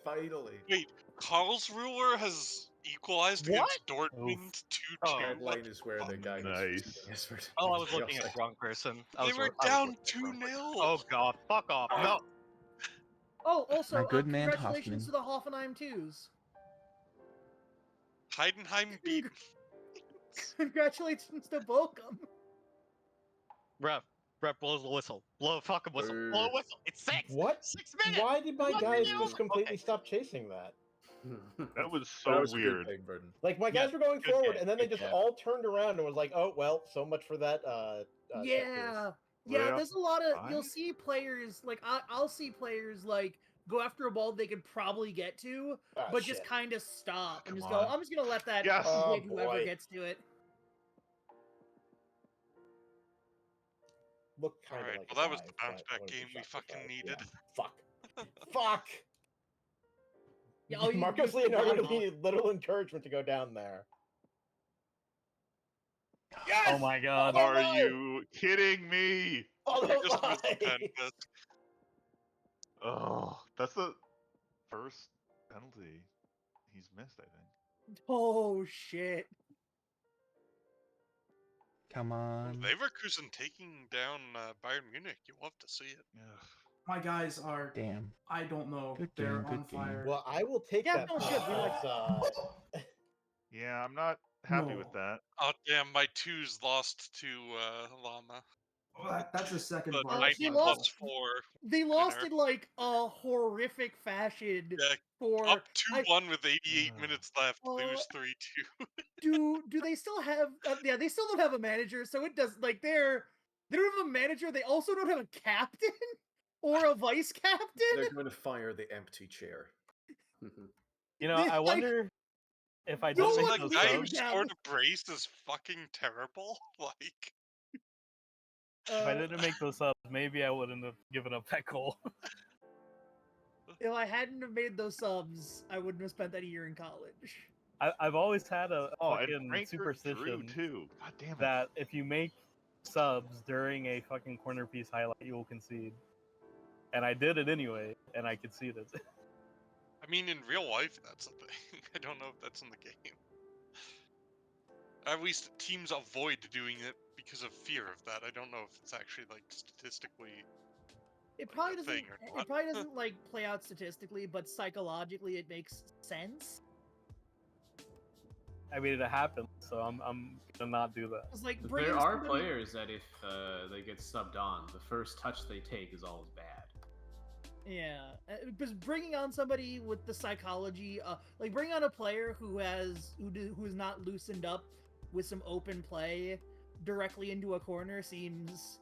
Finally. Wait, Karlsruher has equalized What? against Dortmund 2-2. Oh, Red What line is where the guy who's Nice. cheating is for Oh, I the was looking at offside. the wrong person. They were I was down looking at the wrong 2-0. person. Oh god, fuck off! No. Oh, also, My good man congratulations Hoffman. to the Hoffenheim 2s. Heidenheim beat. Congratulations to Bochum. Ref blows the whistle. Blow a fucking whistle. Boo. Blow a whistle. It's 6. What? 6 minutes. Why did my What guys the just hell? completely Okay. stop chasing that? That was That so was a weird. good thing, Burden. Like my guys Yeah, were going good forward, game, and then they good just game. all turned around and was like, "Oh well, so much for that." Set piece." Yeah, Well, there's a lot of you'll I- see players like I'll see players like go after a ball they could probably get to, Ah, but just shit. kind of stop and Come just go. on. I'm just gonna let that Yes! Oh, hit whoever boy. gets to it. Look kind of Alright, like. well, that was the live, bounce but I back wouldn't be game we shocked if fucking I- needed. Yeah. Fuck. Fuck. Yeah, oh, you Marcos forgot Leonardo about- needed little encouragement to go down there. Yes! Oh my god. Follow Are line! you kidding me? Follow They just missed the line! pen disc. Oh, that's the first penalty he's missed, I think. Oh shit! Come on. Leverkusen taking down Bayern Munich. You'll love to see it. Ugh. My guys are. Damn. I don't know. Good They're game, good on fire. game. Well, I will take Yeah, that. no shit, we like- Yeah, I'm not happy with No. that. Oh damn, my 2s lost to Llama. Well, that's the second The part. 90 they plus lost- 4. They lost winner. in like a horrific fashion. Yeah, For up 2-1 with 88 minutes left. Uh, Lose 3-2. do they still have? Yeah, they still don't have a manager, so it does like they don't have a manager. They also don't have a captain or a vice captain. They're going to fire the empty chair. You know, They, I like- wonder if I No don't one make The those guy who leaves subs. them. scored a brace is fucking terrible. Like, If I didn't make those subs, maybe I wouldn't have given up that goal. If I hadn't have made those subs, I wouldn't have spent that year in college. I've always had a Oh, and fucking Frankfurt drew superstition too. God damn it. that if you make subs during a fucking corner piece highlight, you will concede. And I did it anyway, and I conceded. I mean, in real life, that's a thing. I don't know if that's in the game. At least teams avoid doing it because of fear of that. I don't know if it's actually like statistically. It probably doesn't. thing or It not. probably doesn't like play out statistically, but psychologically, it makes sense. I mean, it happened, so I'm gonna not do that. It's like But bringing there are somebody- players that if they get subbed on, the first touch they take is always bad. Yeah, because bringing on somebody with the psychology, like bring on a player who is not loosened up with some open play directly into a corner seems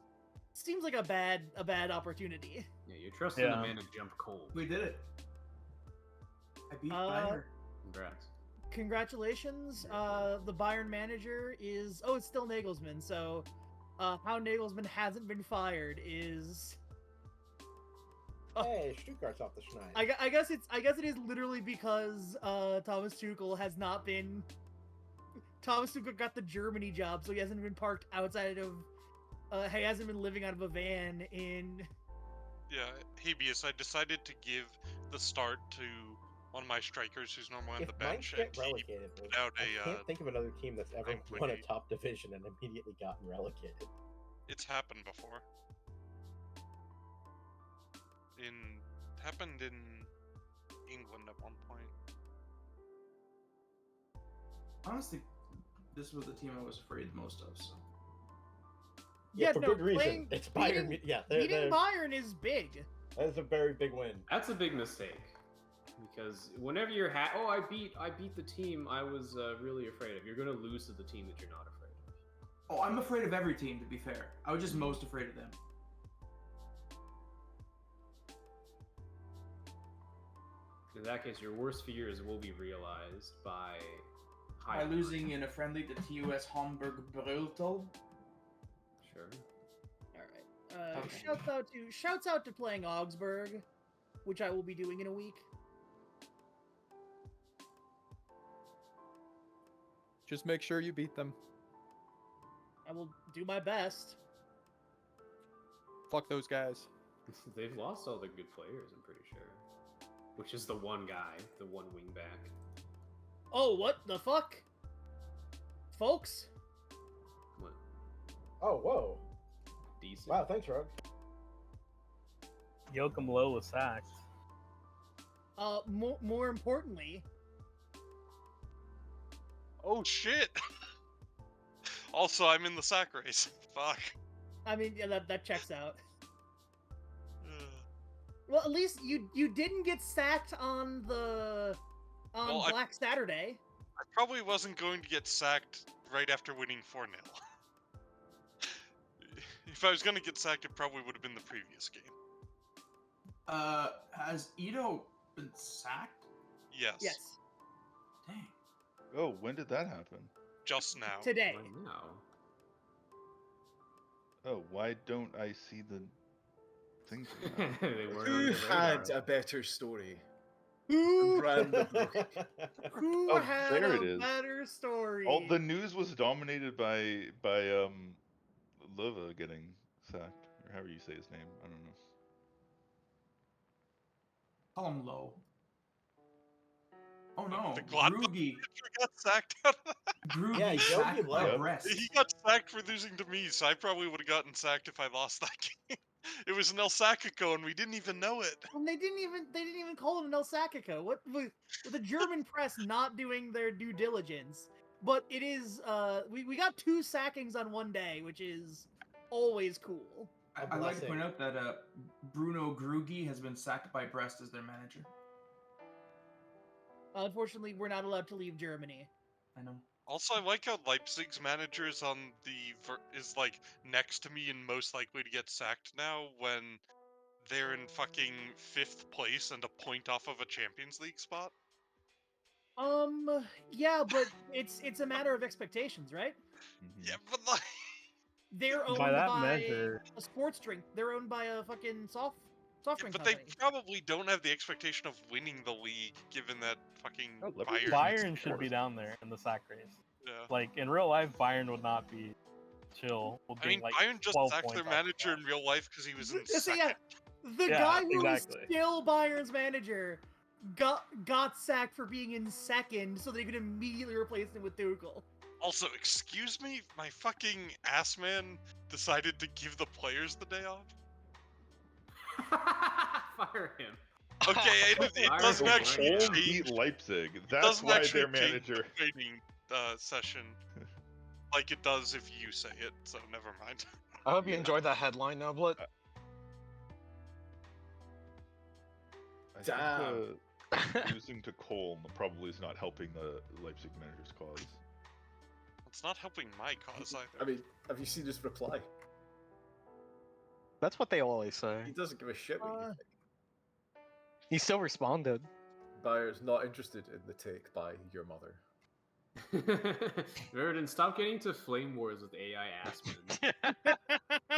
seems like a bad opportunity. Yeah, you're trusting Yeah. a man to jump cold. We did it. I beat Bayern. Congrats. Congratulations. The Bayern manager is it's still Nagelsmann. So, how Nagelsmann hasn't been fired is. Hey, Stuttgart's off the schneid. I guess it is literally because Thomas Tuchel has not been. Thomas Tuchel got the Germany job, so he hasn't been parked outside of. He hasn't been living out of a van in. Yeah, Habeas, I decided to give the start to one of my strikers who's normally on If the Mainz bench, get and he relegated, put out I a. can't think of another team that's ever 9.8. won a top division and immediately gotten relegated. It's happened before. Happened in England at one point. Honestly, this was the team I was afraid most of. So. Yeah, for good reason. It's Bayern. Beating Bayern is big. That is a very big win. That's a big mistake. Because whenever you're I beat the team I was really afraid of. You're gonna lose to the team that you're not afraid of. Oh, I'm afraid of every team. To be fair, I was just most afraid of them. In that case, your worst fears will be realized by losing in a friendly to TUS Hamburg Brültel. Sure. All right. Okay. Shouts out to playing Augsburg, which I will be doing in a week. Just make sure you beat them. I will do my best. Fuck those guys. They've lost all the good players, I'm pretty sure. Which is the one guy, the one wingback. Oh, what the fuck? Folks? What? Oh, whoa. Decent. Wow, thanks, Rug. Joachim Low was sacked. More importantly... Oh shit! Also, I'm in the sack race. Fuck. I mean, yeah, that checks out. Well, at least you didn't get sacked on Black Saturday. I probably wasn't going to get sacked right after winning 4-0. If I was going to get sacked, it probably would have been the previous game. Has Ito been sacked? Yes. Yes. Dang. Oh, when did that happen? Just now. Today. Right now. Oh, why don't I see the things? They weren't on Who your radar. had a better story? Who Brandon. Who Oh, had there a it is. better story? All the news was dominated by Lova getting sacked, or however you say his name. I don't know. Call him low. Oh no, The Gladbach Grugy. got sacked out of that. Grugy Yeah, sacked Yogi by left. Brest. He got sacked for losing to me, so I probably would have gotten sacked if I lost that game. It was an El Sacico, and we didn't even know it. Well, they didn't even call him an El Sacico. What with the German press not doing their due diligence? But it is we got 2 sackings on one day, which is always cool. I'd like to point out that Bruno Grugy has been sacked by Brest as their manager. Unfortunately, we're not allowed to leave Germany. I know. Also, I like how Leipzig's manager is is like next to me and most likely to get sacked now when they're in fucking 5th place and a point off of a Champions League spot. Yeah, but it's a matter of expectations, right? Yeah, but like They're owned By that by measure- a sports drink. They're owned by a fucking soft drink but company. they probably don't have the expectation of winning the league, given that fucking Bayern. Bayern should be down there in the sack race. Yeah. Like in real life, Bayern would not be chill. with I mean, being, like, Bayern just 12 sacked points their off the manager top. in real life because he was in So, second. yeah, the Yeah, guy who exactly. is still Bayern's manager got sacked for being in second, so they could immediately replace him with Tuchel. Also, excuse me, my fucking ass man decided to give the players the day off. Fire him. Okay, it Fire doesn't him. actually Home change. beat Leipzig. It That's doesn't why actually their change manager. the training session like it does if you say it. So never mind. I hope you enjoyed that headline, Noblet. I think losing to Cologne probably is not helping the Leipzig manager's cause. It's not helping my cause either. I mean, have you seen his reply? That's what they always say. He doesn't give a shit what you think. He still responded. Bayer's not interested in the take by your mother. Verdun, stop getting to flame wars with AI Aspen.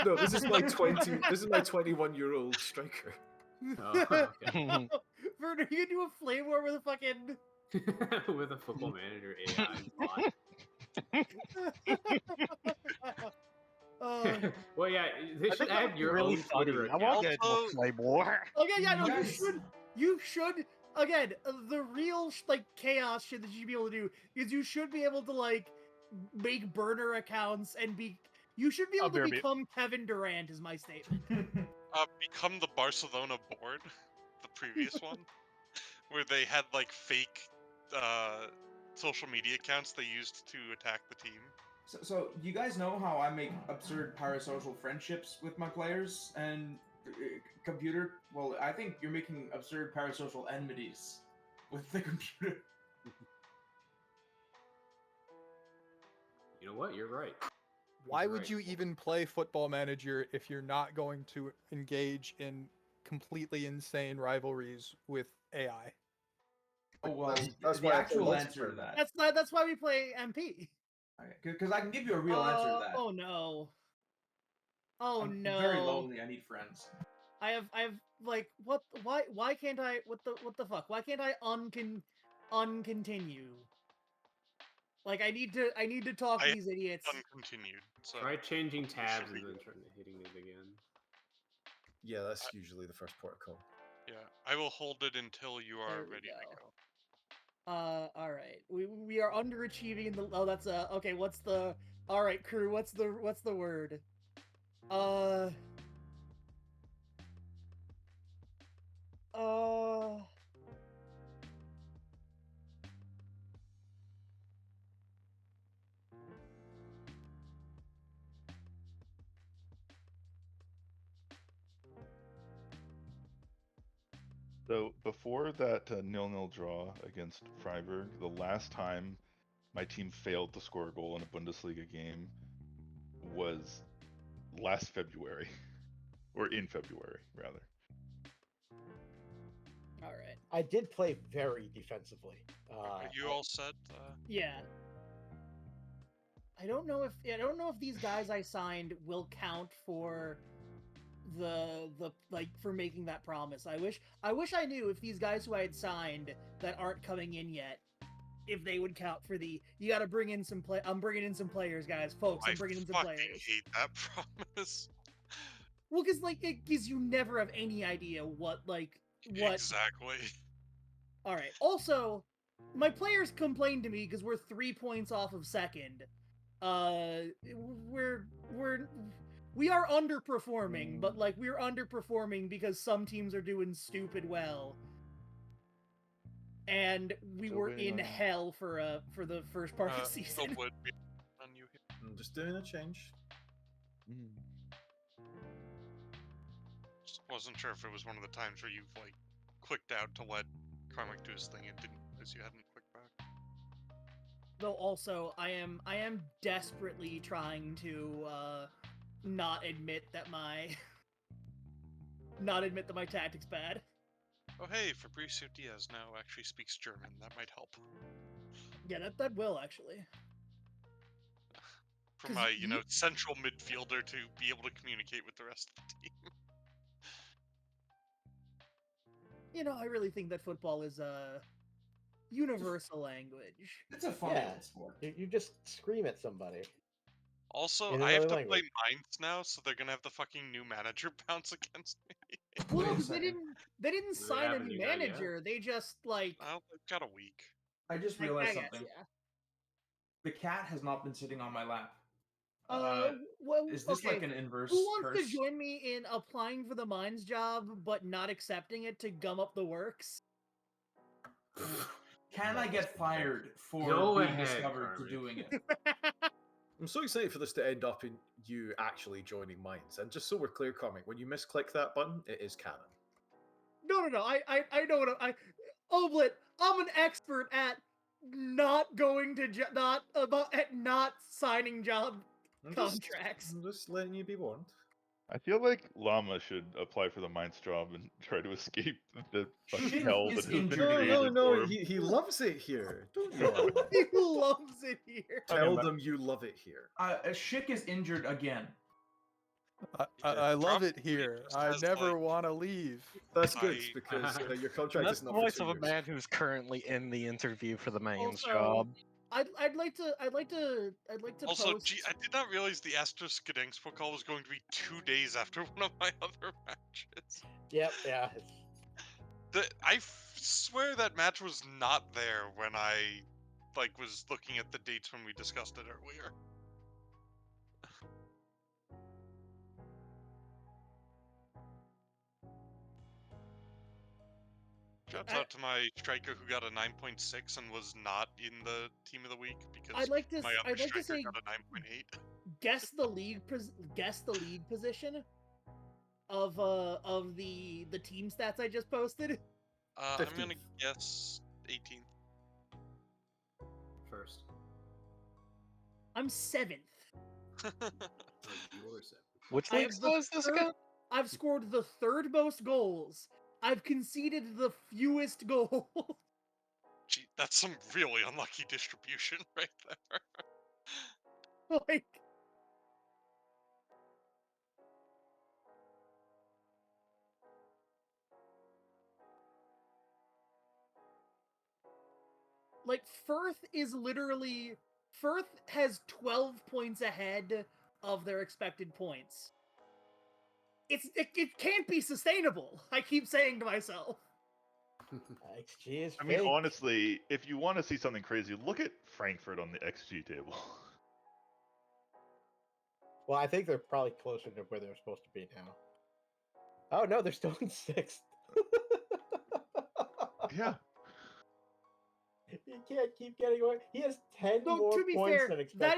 No, this is my 21-year-old striker. Oh, okay. Verder, you can do a flame war with a fucking With a football manager AI bot. Well, yeah, they should add your really own Twitter funny. I account. want to get into a flame war. Okay, yeah, no, Yes. you should, again, the real, like, chaos shit that you should be able to do is you should be able to, like, make burner accounts and you should be able to become Kevin Durant, is my statement. Become the Barcelona board, the previous one, where they had like fake social media accounts they used to attack the team. So you guys know how I make absurd parasocial friendships with my players and computer? Well, I think you're making absurd parasocial enmities with the computer. You know what? You're right. Why You're would right. you even play Football Manager if you're not going to engage in completely insane rivalries with AI? Oh well, That's the why I actual play answer to Multiplayer. that. That's why we play MP. Because I can give you a real answer to that. Oh no. Oh I'm no. very lonely. I need friends. I have like why can't I what the fuck? Why can't I uncontinue? Like I need to talk to these idiots. Uncontinued. So Try changing tabs and then hitting it again. Yeah, that's usually the first port of call. yeah, I will hold it until you are There we ready to go. go. All right. We are underachieving in the that's okay, what's the all right, crew, what's the word? So before that 0-0 draw against Freiburg, the last time my team failed to score a goal in a Bundesliga game was last February, or in February rather. All right. I did play very defensively. Are you all set? Yeah. I don't know if these guys I signed will count for the like for making that promise. I wish I knew if these guys who I had signed that aren't coming in yet, if they would count for the you got to bring in some play. I'm bringing in some players, guys, folks. I'm bringing in some I players. hate that promise. Well, because you never have any idea what. Exactly. All right. Also, my players complained to me because we're 3 points off of second. We are underperforming, but like we're underperforming because some teams are doing stupid well, and we were in hell for the first part of the season. Would be on you here. I'm just doing a change. Just wasn't sure if it was one of the times where you've like clicked out to let Carmack do his thing and didn't, as you hadn't clicked back. Though also, I am desperately trying to not admit that my tactic's bad. Oh hey, Fabricio Diaz now actually speaks German. That might help. Yeah, that will actually. For my, central midfielder to be able to communicate with the rest of the team. I really think that football is a universal language. It's a fun sport. You just scream at somebody. Also, In I have another to play language. Mainz now, so they're gonna have the fucking new manager bounce against me. Well, Wait a they second. didn't Do they sign have a a new new guy yet? manager. They just like Well, they've got a week. I just I realized guess, something. yeah. The cat has not been sitting on my lap. Well, Is this okay. like an inverse Who wants curse? to join me in applying for the mines job but not accepting it to gum up the works? Can I get fired for Go being ahead, discovered Carmen. to doing it? I'm so excited for this to end up in you actually joining Minds. And just so we're clear, Carmick, when you misclick that button, it is canon. No. I know what Oblit. I'm an expert at not going to not signing job contracts. I'm just letting you be warned. I feel like Llama should apply for the Mainz job and try to escape the fucking Shin hell is that has been injured. No, created no, for no. him. He loves it here. Don't yawn. He loves it here. Tell them you love it here. Schick is injured again. I love it Probably here. just I has, never like- want to leave. That's good I- because your contract That's is the not for voice 2 of a years. man who's currently in the interview for the mains Also, job. I'd like to Also, post. I did not realize the Astros Skidexpo call was going to be 2 days after one of my other matches. Yep, yeah. I swear that match was not there when I was looking at the dates when we discussed it earlier. Shouts out to my striker who got a 9.6 and was not in the team of the week because I'd like to. my other I'd like to striker say got a 9.8. guess the league. Guess the league position of the team stats I just posted. I'm gonna guess 18th. First. I'm 7th. Which I league have the was this third- again? I've scored the 3rd most goals. I've conceded the fewest goals. Gee, that's some really unlucky distribution right there. Like, Firth has 12 points ahead of their expected points. It can't be sustainable. I keep saying to myself. XG is I mean, fake. honestly, if you want to see something crazy, look at Frankfurt on the XG table. Well, I think they're probably closer to where they're supposed to be now. Oh no, they're still in 6th. Yeah. You can't keep getting away. He has 10 No, more to be points fair, than expected. that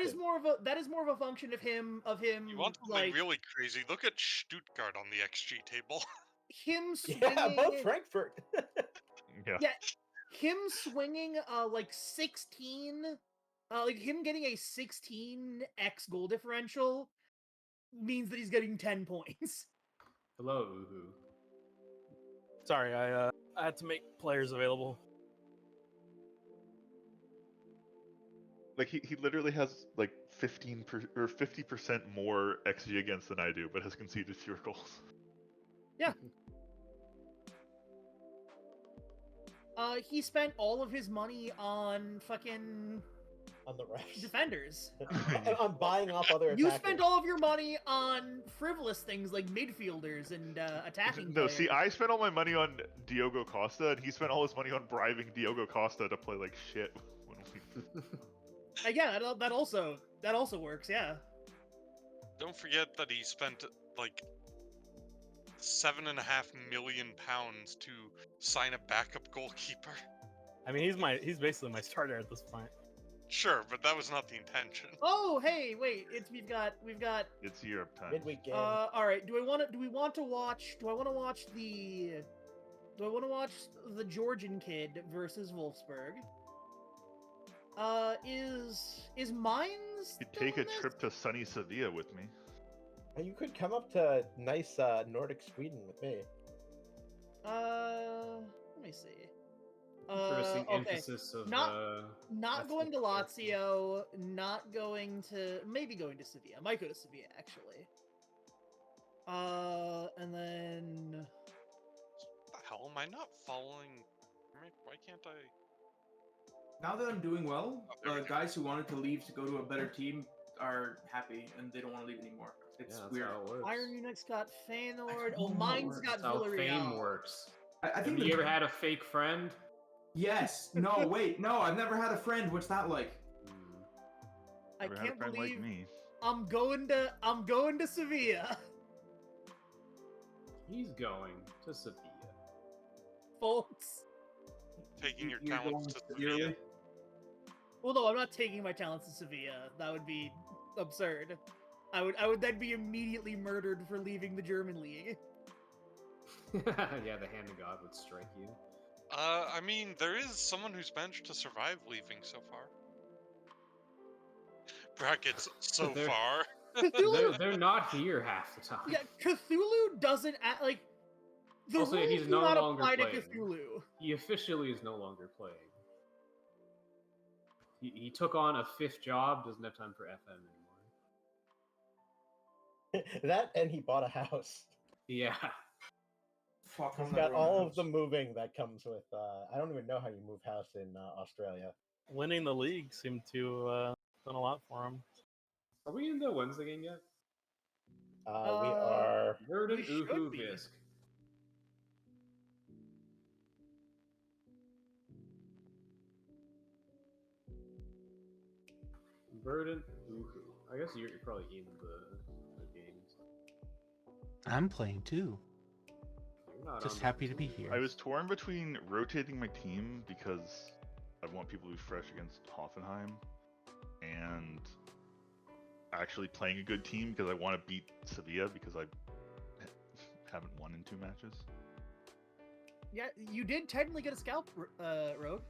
is more of a function of him You want something really crazy? Look at Stuttgart on the XG table. him swinging. Yeah, both Frankfurt. Yeah. Him swinging 16, like him getting a 16x goal differential means that he's getting 10 points. Hello, Uhu. Sorry, I had to make players available. Like he literally has like 50% more XG against than I do, but has conceded fewer goals. Yeah. He spent all of his money on fucking on the refs. defenders. I'm buying off other You attackers. spent all of your money on frivolous things like midfielders and attacking No, players. see, I spent all my money on Diogo Costa, and he spent all his money on bribing Diogo Costa to play like shit. When we... Yeah, that also works. Yeah. Don't forget that he spent like £7.5 million to sign a backup goalkeeper. I mean, he's basically my starter at this point. Sure, but that was not the intention. Oh, hey, wait! We've got. It's Europe time. Midweek game. All right. Do I want to watch the Georgian kid versus Wolfsburg? Is Mainz? You'd take a trip to sunny Sevilla with me. You could come up to nice Nordic Sweden with me. Let me see. Interesting Okay. emphasis of Not going to Lazio, not going to maybe going to Sevilla. Might go to Sevilla actually. And then What the hell am I not following? Why can't I? Now that I'm doing well, there we go. guys who wanted to leave to go to a better team are happy and they don't want to leave anymore. It's that's weird. how it works. Iron Unix got Feyenoord. don't Oh, know how it mine's works. got That's how fame Villarreal. works. I Have think you ever had a fake friend? Yes. No. Wait. No. I've never had a friend. What's that like? I Never had a can't friend believe like me. I'm going to Sevilla. He's going to Sevilla. Folks. Taking your You're talents to going Sevilla. yearly? Well, no, I'm not taking my talents to Sevilla. That would be absurd. I would then be immediately murdered for leaving the German league. Yeah, the hand of God would strike you. I mean, there is someone who's managed to survive leaving so far. Brackets so There- far. They're not here half the time. Yeah, Cthulhu doesn't act like the Also, rules he's do no not longer apply to playing. Cthulhu. He officially is no longer playing. He took on a 5th job, doesn't have time for FM anymore. That and he bought a house. Yeah. Fuck, He's I'm got never in a all of house. the moving that comes with. I don't even know how you move house in Australia. Winning the league seemed to done a lot for him. Are we in the Wednesday game yet? We are. Verdant, we should Uhu, be. Visk. Verdant, Uhu. I guess you're probably in the games. I'm playing too. You're not Just on happy the to be team. here. I was torn between rotating my team because I want people to be fresh against Hoffenheim, and actually playing a good team because I want to beat Sevilla because I haven't won in 2 matches. Yeah, you did technically get a scalp, Rogue.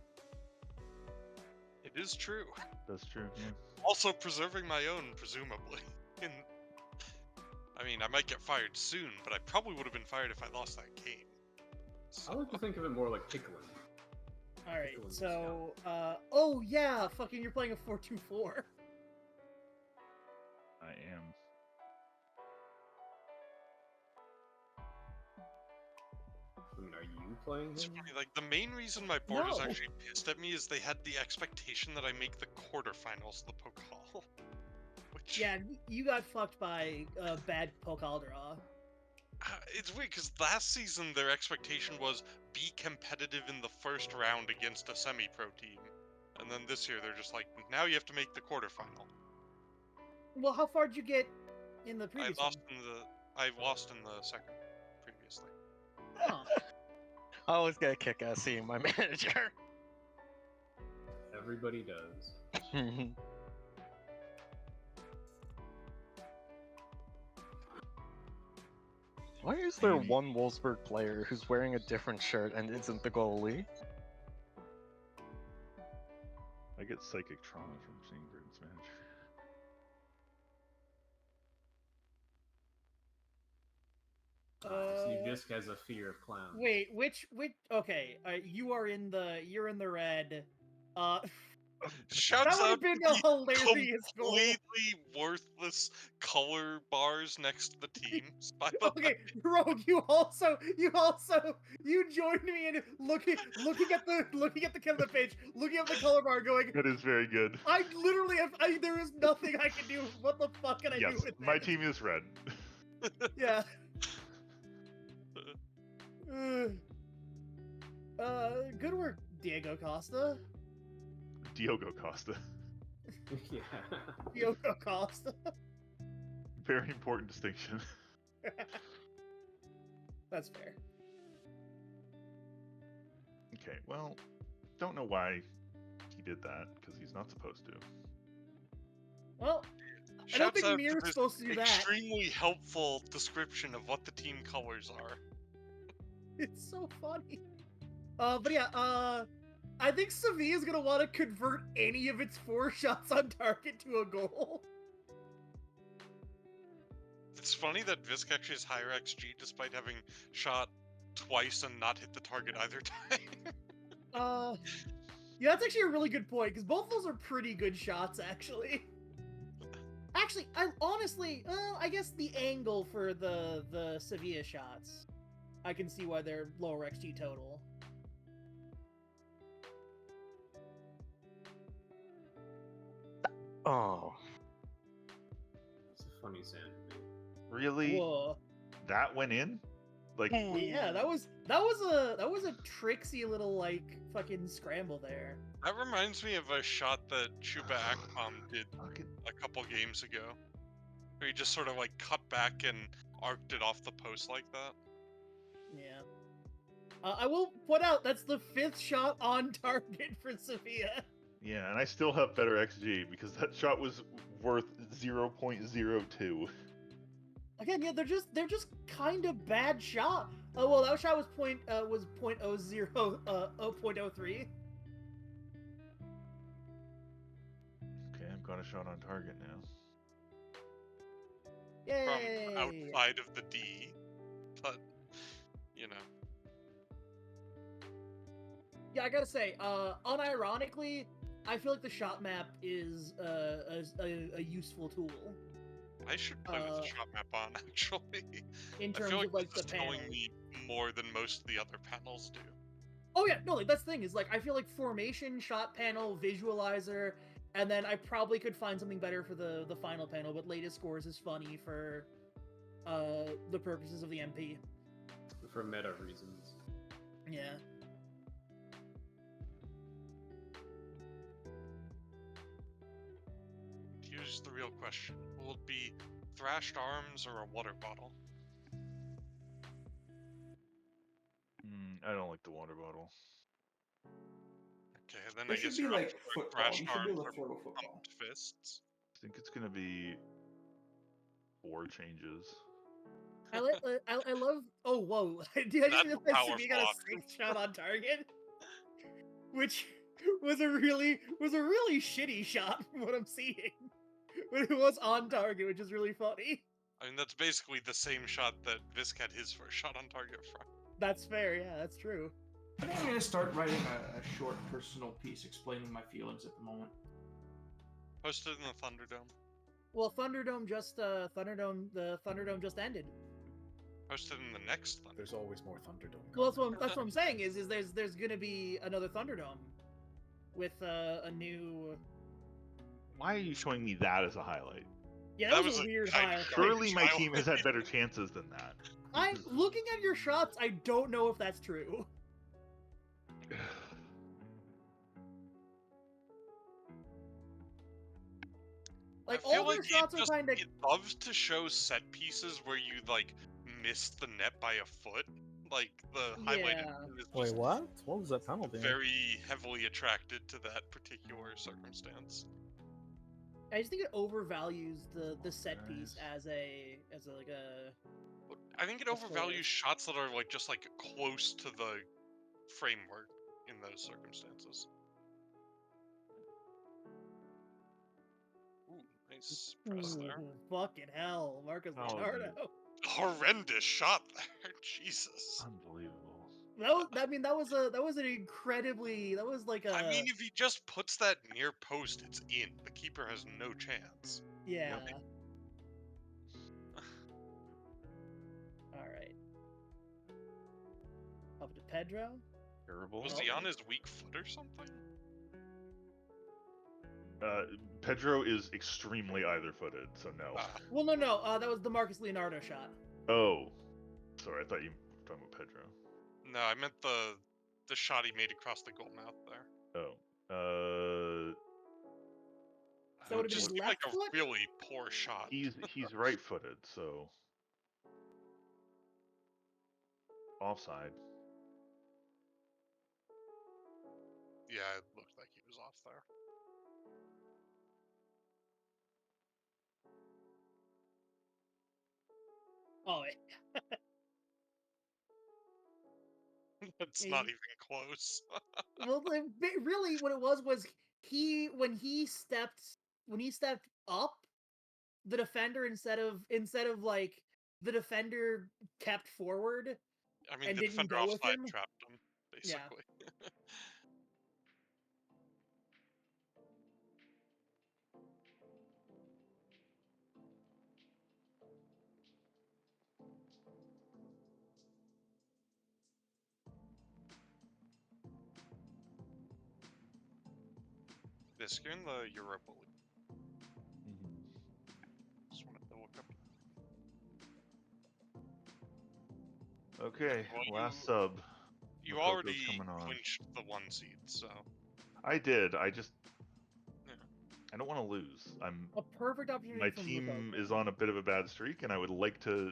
It is true. That's true. Yeah. Also preserving my own, presumably. I mean, I might get fired soon, but I probably would have been fired if I lost that game. I like to think of it more like pickling. All right, so oh yeah, fucking, you're playing a 4-2-4. I am. I mean, are you playing It's him? funny, like, the main reason my board is No. actually pissed at me is they had the expectation that I make the quarterfinals of the Pokal. Which, Yeah, you got fucked by a bad Pokal draw. it's weird, because last season their expectation was be competitive in the first round against a semi-pro team. And then this year they're just like, now you have to make the quarterfinal. Well, how far did you get in the I previous lost in the second previously. one? Huh. I always get a kick out of seeing my manager. Everybody does. Why is there one Wolfsburg player who's wearing a different shirt and isn't the goalie? I get psychic trauma from seeing Verdant's match. See, Visk has a fear of clowns. Wait, which? Okay, you're in the red. Shouts That would out have been to a the hilarious goal. completely worthless color bars next to the teams. By the Okay, way, Rogue, you joined me in looking at the Canada page, looking at the color bar, going, That is very good. I literally have. there is nothing I can do. What the fuck can I do Yes, with my this? team is red. Yeah. Good work, Diego Costa. Diogo Costa. Yeah. Diego Costa. Very important distinction. That's fair. Okay, well, don't know why he did that, because he's not supposed to. Well, I don't shouts think out Mir's to this supposed to do that. extremely helpful description of what the team colors are. It's so funny. But yeah, I think Sevilla's gonna want to convert any of its 4 shots on target to a goal. It's funny that Visk actually has higher XG despite having shot twice and not hit the target either time. Yeah, that's actually a really good point, because both of those are pretty good shots, actually. Actually, I guess the angle for the Sevilla shots, I can see why they're lower XG total. Oh. It's a funny sound. Really? Whoa. That went in? Like, Yeah, that was a tricksy little, like, fucking scramble there. That reminds me of a shot that Chuba Akpom did a couple games ago. Where he just sort of like cut back and arced it off the post like that. Yeah. I will point out, that's the 5th shot on target for Sevilla. yeah, and I still have better XG, because that shot was worth 0.02. Again, yeah, they're just kind of bad shot. Oh well, that shot was .00 0.03. Okay, I've got a shot on target now. Yay! outside of the D, but you know. Yeah, I gotta say, unironically, I feel like the shot map is a useful tool. I should play with the shot map on, actually. In I terms feel like of like this the is telling panels. me more than most of the other panels do. Oh yeah, no, like that's the thing is like I feel like formation, shot panel, visualizer, and then I probably could find something better for the final panel, but latest scores is funny for the purposes of the MP. For meta reasons. Yeah. Here's the real question. Will it be thrashed arms or a water bottle? I don't like the water bottle. Okay, then There I should guess be you're like up for football. thrashed You should be able arms to or throw a football. pumped fists. I think it's gonna be 4 changes. I love. Oh whoa! Did I just That's a realize power we got a block. 6 shot on target, which was a really shitty shot from what I'm seeing, but it was on target, which is really funny. I mean, that's basically the same shot that Visk had his first shot on target from. That's fair. Yeah, that's true. I think I'm gonna start writing a short personal piece explaining my feelings at the moment. Posted in the Thunderdome. Well, Thunderdome the Thunderdome just ended. Posted in the next Thunderdome. There's always more Thunderdome. Well, that's what I'm saying is there's gonna be another Thunderdome with a new. Why are you showing me that as a highlight? Yeah, that was a weird highlight. Surely my team has had better chances than that. I'm looking at your shots. I don't know if that's true. Like I feel all their like shots are kind of. it loves to show set pieces where you like missed the net by a foot. Like the highlighted Yeah. is Wait, just what? What was that penalty? very heavily attracted to that particular circumstance. I just think it overvalues the set piece as like a. I think it overvalues shots that are like just like close to the framework in those circumstances. Ooh, nice press there. Fucking hell, Marcus Oh, Leonardo. Horrendous shot there, Jesus. Unbelievable. That was an incredibly that was like a. I mean, if he just puts that near post, it's in. The keeper has no chance. Yeah. All right. Up to Pedro. Terrible. Was he on his weak foot or something? Pedro is extremely either-footed, so no. Well, no. That was the Marcus Leonardo shot. Oh, sorry. I thought you were talking about Pedro. No, I meant the shot he made across the goal mouth there. Oh. So would it just be like left a foot? really poor shot. He's right-footed, so offside. Yeah, it looked like he was off there. Oh, It's not even close. well, really, what it was when he stepped up, the defender instead of like the defender kept forward. I mean, and the didn't defender go with offside him. trapped him, basically. This you're in the Europa League. Just wanted to look up. Okay, Well, last sub. You Mokoko's already coming on. clinched the 1 seed, so I did. I just. yeah. I don't want to lose. A perfect opportunity My for team Mukoko. is on a bit of a bad streak, and I would like to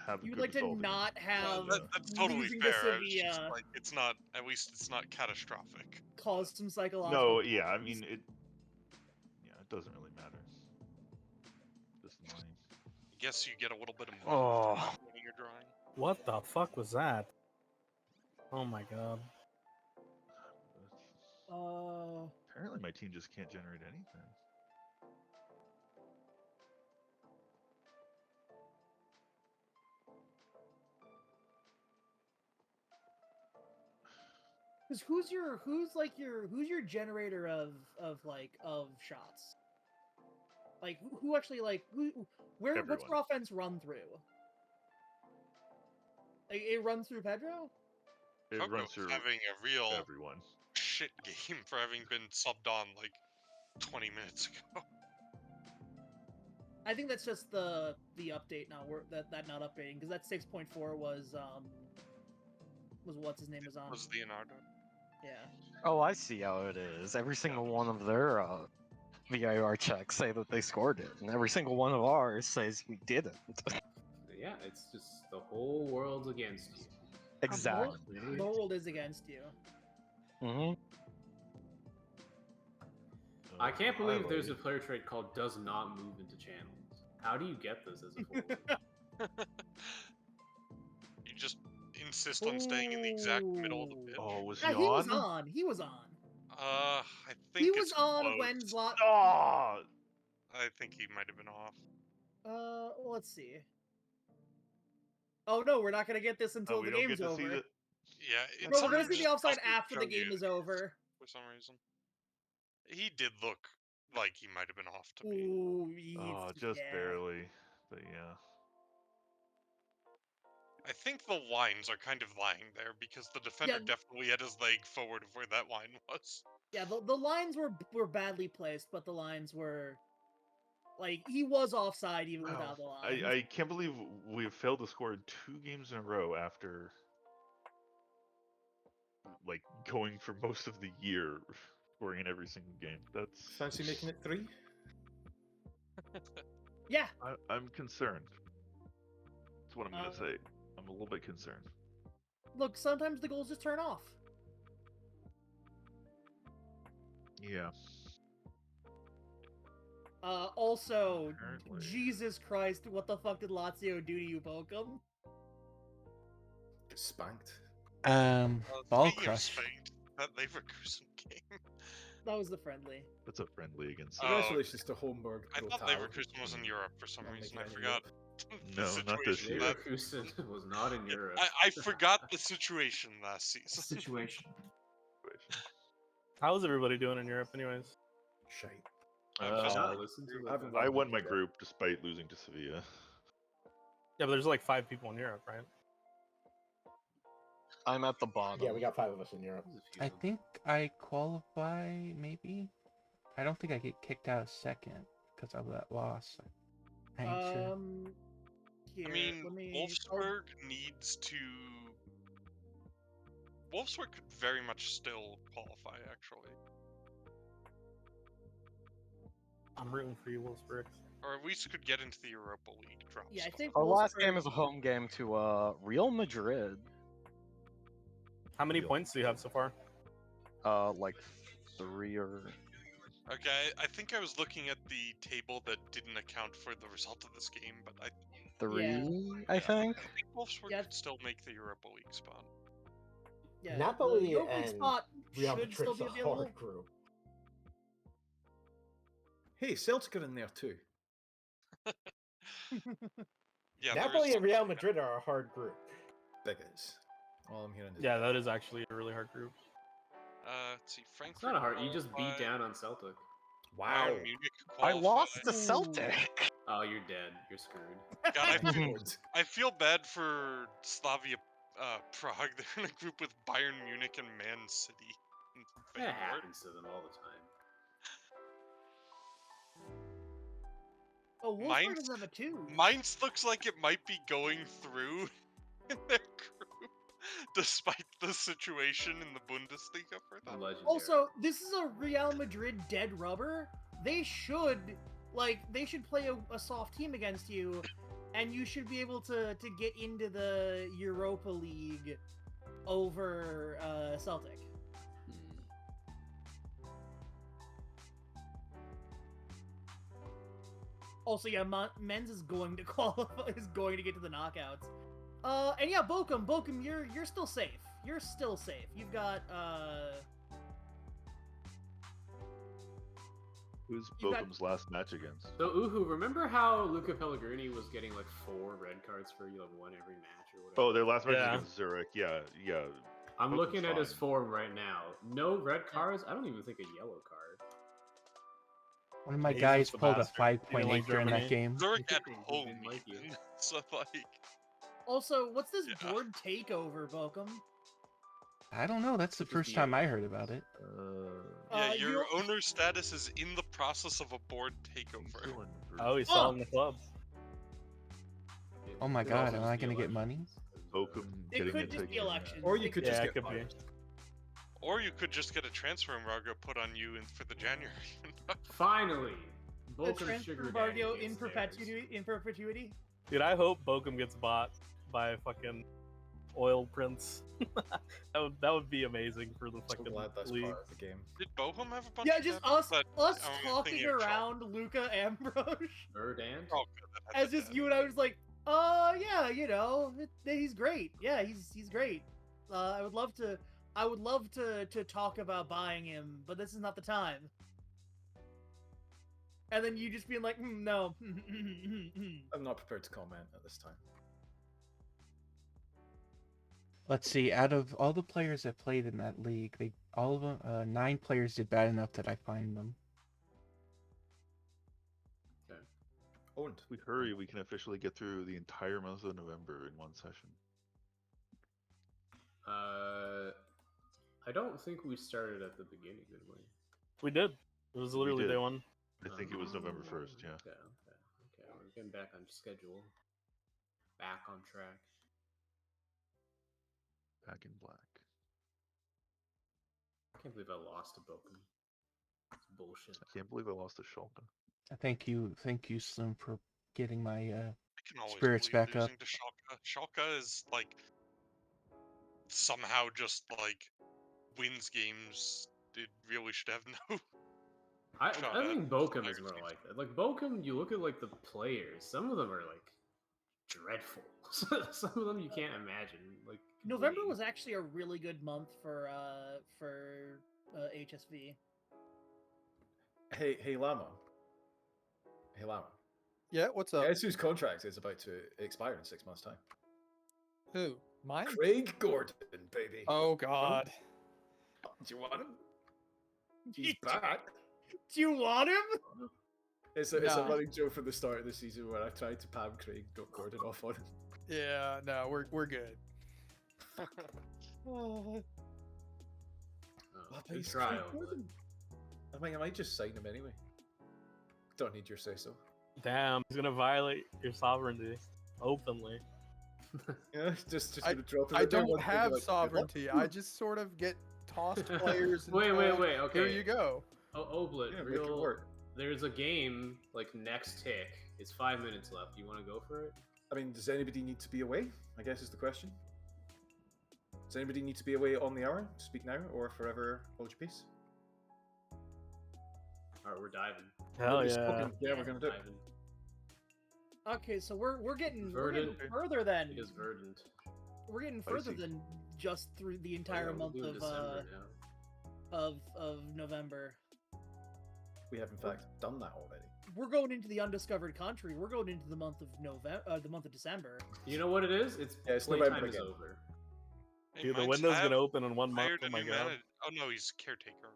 have a You'd good like to result not have That's totally losing fair. to It's just Sevilla like it's not. At least it's not catastrophic. cause some psychological. No, yeah, I mean it. Yeah, it doesn't really matter. Just annoying. I guess you get a little bit of Oh. when you're drawing. What the fuck was that? Oh my god. Apparently, my team just can't generate anything. Because who's your generator of shots? Like who actually what's Everyone. your offense run through? It runs through Pedro? It Coco's runs through having a real everyone. shit game for having been subbed on like 20 minutes ago. I think that's just the update not that not updating, because that 6.4 was what's his name is on. Was Leonardo? Yeah. Oh, I see how it is. Every single one of their VIR checks say that they scored it, and every single one of ours says we didn't. Yeah, it's just the whole world's against you. Exactly. The world is against you. Hmm. I can't believe there's a player trait called "does not move into channels." How do you get this as a forward? You just insist on staying in the exact middle of the pitch. Oh, was he Yeah, on? he was on. He was on. I think He was it's on close. when Zlot. Oh! I think he might have been off. Let's see. Oh no, we're not gonna get this until we the don't game's get to see over. the. Yeah, No, we're something gonna see the just offside doesn't after the show game you is over. for some reason. He did look like he might have been off to me. Ooh, Oh, just yeah. barely. But yeah. I think the lines are kind of lying there because the defender definitely had his leg forward of where that line was. Yeah, the lines were badly placed, but the lines were like he was offside even Wow. without the lines. I can't believe we have failed to score 2 games in a row after like going for most of the year scoring in every single game. That's Fancy making it 3? Yeah. I'm concerned. That's what I'm gonna say. I'm a little bit concerned. Look, sometimes the goals just turn off. Yeah. Also, Apparently. Jesus Christ, what the fuck did Lazio do to you, Bochum? Get spanked. Ball Speaking of crush. spanked, that Leverkusen game. That was the friendly. That's a friendly against. Congratulations to Homburg. I thought Pro Tal. Leverkusen was in Europe for some Not reason. making I any forgot. No, not this situation year. Leverkusen was not in Europe. I forgot the situation last season. Situation. How's everybody doing in Europe, anyways? Shite. Listen to I haven't the I won won my yet. group despite losing to Sevilla. Yeah, but there's like 5 people in Europe, right? I'm at the bottom. Yeah, we got 5 of us in Europe. I think I qualify, maybe. I don't think I get kicked out second because of that loss. I ain't sure. Here, I mean, let me... Wolfsburg needs to. Wolfsburg could very much still qualify, actually. I'm rooting for you, Wolfsburg. Or at least could get into the Europa League drop Yeah, I spot. think Our last Wolfsburg- game is a home game to Real Madrid. How many points do you have so far? Like 3 or. Okay, I think I was looking at the table that didn't account for the result of this game, but I 3, I think. think Wolfsburg could still make the Europa League spot. Yeah, Napoli the Europa League and spot Real should still Madrid's be a available. hard group. Hey, Celtic are in there too. Yeah, Napoli and Real Madrid are a hard group. Bigots. All I'm hearing is Yeah, that is actually a really hard group. Let's see, Frankfurt. It's not hard. You just beat qualified, down on Celtic. wow. Bayern Munich I qualified. lost to Celtic. Oh, you're dead. You're screwed. God, I feel bad for Slavia Prague. They're in a group with Bayern Munich and Man City. and That Feyenoord. happens to them all the time. Oh, Wolfsburg Mainz, doesn't have a 2. Mainz looks like it might be going through in their group, despite the situation in the Bundesliga for them. Legendary. Also, this is a Real Madrid dead rubber. They should play a soft team against you, and you should be able to get into the Europa League over Celtic. Also, yeah, Men's is going to qualify, is going to get to the knockouts. And yeah, Bochum, you're still safe. You're still safe. You've got Who's You got- Bochum's last match against? So, Uhu, remember how Luca Pellegrini was getting like 4 red cards for you, like 1 every match or whatever? Oh, their last match Yeah. is against Zurich. Yeah, yeah. I'm Bochum's looking at his fine. form right now. No red cards. I don't even think a yellow card. One of my He's guys just a pulled a bastard. He didn't 5.8 like during that Germany. game. Zurich at He home, didn't like you. even. So like, Also, what's this Yeah. board takeover, Bochum? I don't know. That's the Could just first be time a- I heard about it. yeah, You your don't- owner status is in the process of a board takeover. Oh, he's Oh! selling the club. Oh my Could also god, am just I be gonna get money? elections. Bochum It getting could it just be taken. elections. Or you could Yeah, just it get could be. fired. Or you could just get a transfer embargo put on you for the January. Finally, The Bochum transfer Sugar embargo Daddy in gets theirs. perpetuity. In perpetuity. Dude, I hope Bochum gets bought by a fucking oil prince. that would be amazing for the So fucking glad that's league. part of the game. Did Bochum have a bunch Yeah, of just them? us But us I'm talking thinking of around Luca Ambrose Verdant. Oh, good, that had as to just dead. you and I was like, yeah, you know, he's great. Yeah, he's great. I would love to talk about buying him, but this is not the time. And then you just being like, no. I'm not prepared to comment at this time. Let's see. Out of all the players that played in that league, all of them, 9 players did bad enough that I fined them. Owned. If we hurry, we can officially get through the entire month of November in one session. I don't think we started at the beginning, did we? We did. It was literally did. day one. I think it was November 1st, yeah. Okay. We're getting back on schedule. Back on track. Back in black. I can't believe I lost to Bochum. It's bullshit. I can't believe I lost to Schalke. Thank you, Slim, for getting my I can always spirits believe back up. losing to Schalke. Schalke is like somehow just like wins games it really should have no. I shot I at. think Bochum Players is more seems- like that. Like Bochum, you look at like the players. Some of them are like dreadful. Some of them you can't imagine. Like November winning. was actually a really good month for HSV. Hey, Lama. Hey, Lama. Yeah, what's up? Guess whose contract is about to expire in 6 months' time? Who? Mine? Craig Gordon, baby. Oh God. Do you want him? He's back. Do you want him? It's a Nah. running joke from the start of the season where I tried to palm Craig Gordon off on him. Yeah, no, we're good. Oh, But good he's trial. Craig but- Gordon. I might just sign him anyway. Don't need your say so. Damn, he's gonna violate your sovereignty openly. Yeah, just I- gonna drop him. I in there don't one day, have like, sovereignty. I just sort of get tossed players. And Wait, told, okay. Here you go. Oh, Oblit, Yeah, make it real. work. There's a game like next tick. It's 5 minutes left. You want to go for it? I mean, does anybody need to be away? I guess is the question. Does anybody need to be away on the hour? Speak now or forever hold your peace. All right, we're diving. Hell Nobody's yeah. spoken. Yeah, we're gonna do it. Diving. Okay, so we're getting Verdant. further than It is verdant. we're getting further Spicy. than just through the Oh, entire yeah, we're month doing of December now. of November. We have in fact done that already. We're going into the undiscovered country. We're going into the month of November, the month of December. You know what it is? It's Yeah, it's playtime November is again. over. Hey, Dude, the mine's- window's I have gonna open in 1 month. hired Oh a my new god. manager. Oh no, he's caretaker.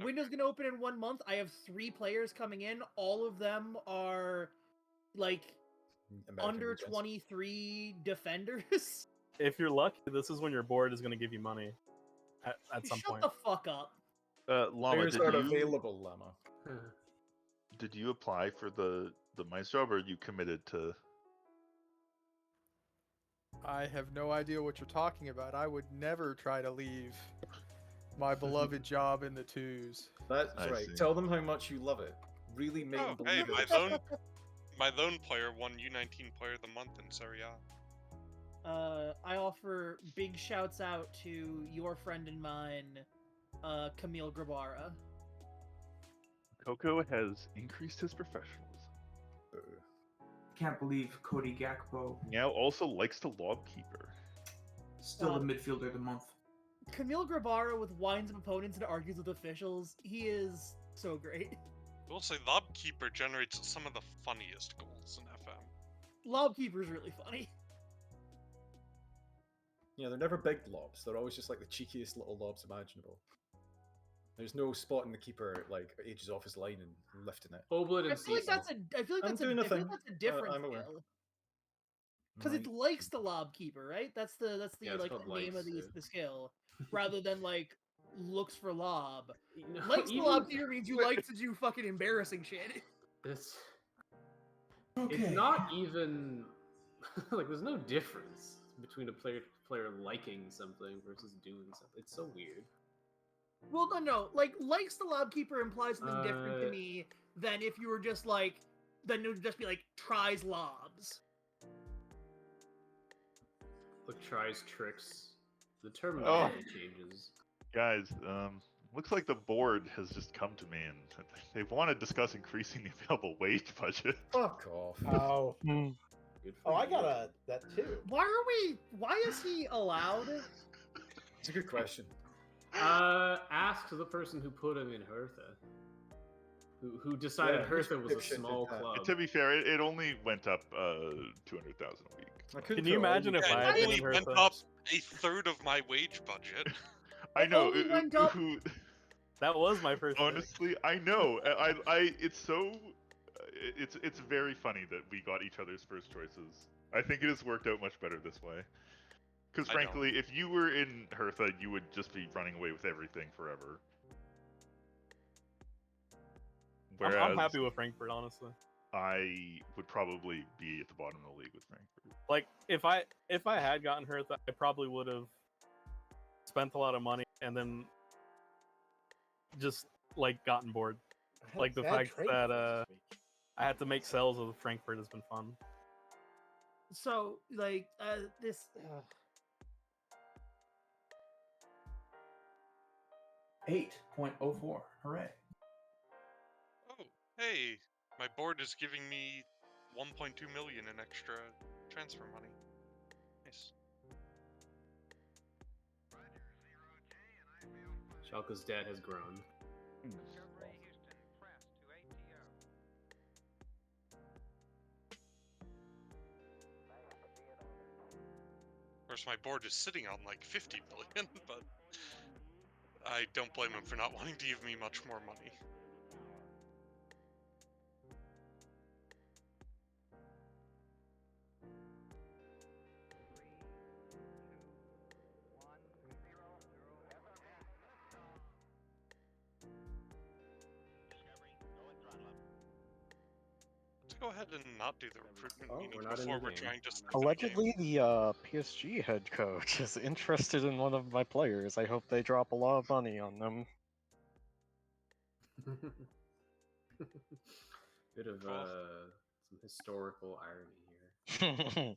Window's gonna open in 1 month. I have 3 players coming in. All of them are like American under weekends. 23 defenders. If you're lucky, this is when your board is gonna give you money. At some Shut point. the fuck up. Llama, Players did are you, available, Llama. did you apply for the Mainz job, or are you committed to? I have no idea what you're talking about. I would never try to leave my beloved job in the twos. That's I right. see. Tell them how much you love it. Really make them Oh, hey, believe it. my lone player won U19 Player of the Month in Serie A. I offer big shouts out to your friend and mine, Camille Grabara. Coco has increased his professionals. Can't believe Cody Gakpo Now also likes to lobkeeper. still Um, the midfielder of the month. Camille Grabara with winds of opponents and argues with officials. He is so great. I will say Lobkeeper generates some of the funniest goals in FM. Lobkeeper's really funny. they're never big lobs. They're always just like the cheekiest little lobs imaginable. There's no spotting the keeper like ages off his line and lifting it. Oblit I and feel like Cecil. that's a. I feel like I'm that's a. doing I a feel like thing. that's a different I'm aware. skill. Because it likes the lob keeper, right? That's the Yeah, it's like called the name of likes, the skill, rather than like looks for lob. No, Likes the even- lob keeper means you like to do fucking embarrassing shit. It's Okay. not even like there's no difference between a player liking something versus doing something. It's so weird. Well, no. Like likes the lob keeper implies something different to Uh, me than if you were just like, then it would just be like tries lobs. Look, tries tricks. The terminology changes. Guys, looks like the board has just come to me and they want to discuss increasing the available wage budget. Fuck off. Oh, Good for I you. got that too. Why is he allowed? It's a good question. Ask the person who put him in Hertha. Who decided Yeah, Hertha was a dipshit did small that. club. To be fair, it only went up 200,000 a week. I couldn't Can you put all imagine if Yeah, I it had been only in went Hertha? up a third of my wage budget. I know. only went up- That was my first pick. Honestly, I know. It's so. It's very funny that we got each other's first choices. I think it has worked out much better this way. Because I know. frankly, if you were in Hertha, you would just be running away with everything forever. Whereas I'm happy with Frankfurt, honestly. I would probably be at the bottom of the league with Frankfurt. Like if I had gotten Hertha, I probably would have spent a lot of money and then just like gotten bored. I had Like the bad fact trade that this week. I had to make sales with Frankfurt has been fun. So like this. 8.04. Hooray. Oh, hey, my board is giving me 1.2 million in extra transfer money. Nice. Schalke's dad has grown. Of course, my board is sitting on like 50 million, but I don't blame him for not wanting to give me much more money. Let's go ahead and not do the recruitment Oh, meeting we're not in the before we're game. trying to start the game. Allegedly, the PSG head coach is interested in one of my players. I hope they drop a lot of money on them. Bit of Cool. some historical irony here.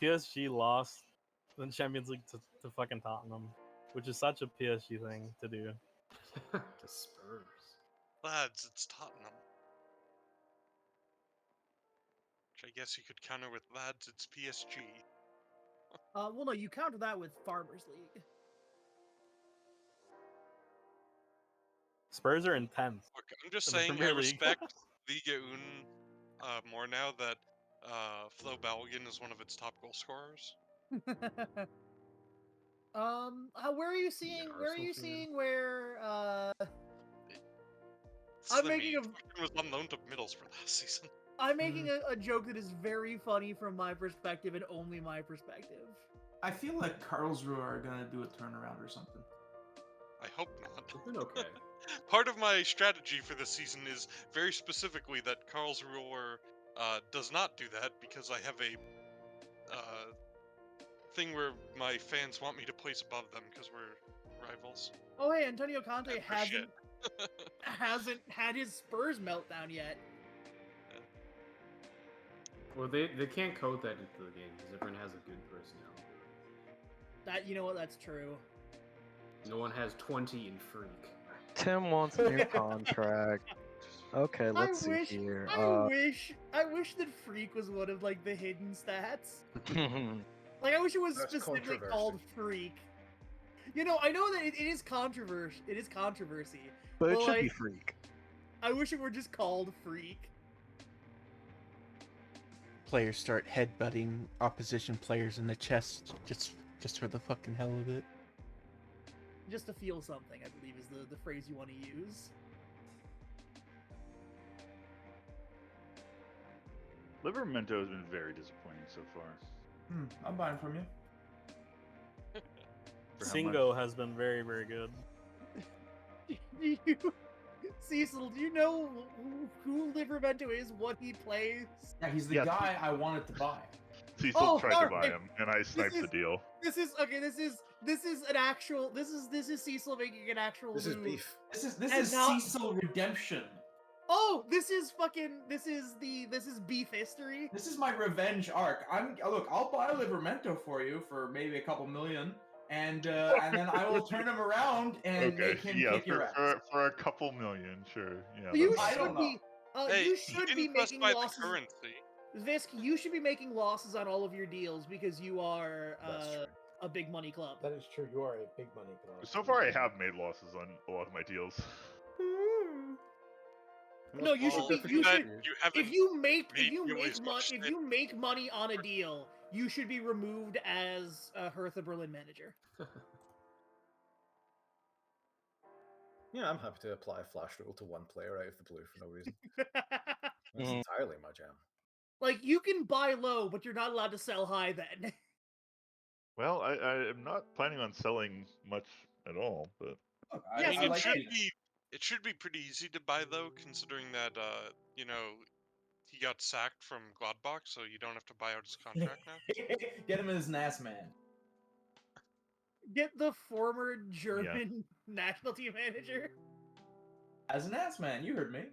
PSG lost the Champions League to fucking Tottenham, which is such a PSG thing to do. To Spurs. Lads, it's Tottenham. Which I guess you could counter with lads, it's PSG. Well, no, you counter that with Farmers League. Spurs are intense. Look, I'm just In the saying I Premier League. respect Liga Un more now that Flo Balogun is one of its top goal scorers. Where are you seeing? Where are Arsenal you fan? seeing where? It's I'm the making me. a- Fucking was on loan to Middlesbrough last season. I'm making a joke that is very funny from my perspective and only my perspective. I feel like Karlsruhe are gonna do a turnaround or something. I hope not. It's been okay. Part of my strategy for this season is very specifically that Karlsruhe does not do that because I have a thing where my fans want me to place above them because we're rivals. Oh, hey, Antonio Conte And for hasn't had his Spurs meltdown yet. Well, they can't code that into the game because everyone has a good personality. That you know what? That's true. No one has 20 in Freak. Tim wants a new contract. Okay, let's see here. I wish that Freak was one of like the hidden stats. Like I wish it was That's specifically controversy. called Freak. You know, I know that it is controversy. It is controversy. But it Well, should be like, freak. I wish it were just called Freak. Players start headbutting opposition players in the chest just for the fucking hell of it. Just to feel something, I believe, is the phrase you want to use. Livermento has been very disappointing so far. I'm buying from you. For how Singo much? has been very, very good. Cecil, do you know who Livermento is? What he plays? Yeah, he's the Yeah, guy I wanted to buy. Cecil Oh, tried to buy alright. him, and I sniped the deal. This is okay. This is an actual. This is Cecil making an actual. This is move. beef. This And is now- Cecil Redemption. Oh, this is beef history. This is my revenge arc. Look. I'll buy Livermento for you for maybe a couple million, and then I will turn him around and Okay, make him yeah, kick your ass. for a couple million, sure. Yeah, You I that's don't should know. be. Hey, You he should didn't be making specify the losses. currency. Visk, you should be making losses on all of your deals because you are That's true. a big money club. That is true. You are a big money club. So far, I have made losses on a lot of my deals. No, you should Well, be. You that should. you haven't If you make made nearly as much if shit. you make money on a deal, you should be removed as a Hertha Berlin manager. Yeah, I'm happy to apply a flash rule to one player out of the blue for no reason. That's entirely my jam. Like you can buy low, but you're not allowed to sell high. Then Well, I am not planning on selling much at all, but Look, Yeah, I mean, so it should hey- be pretty easy to buy though, considering that you know, he got sacked from Gladbach, so you don't have to buy out his contract now. Get him as an ass man. get the former German national team manager. As an ass man, you heard me.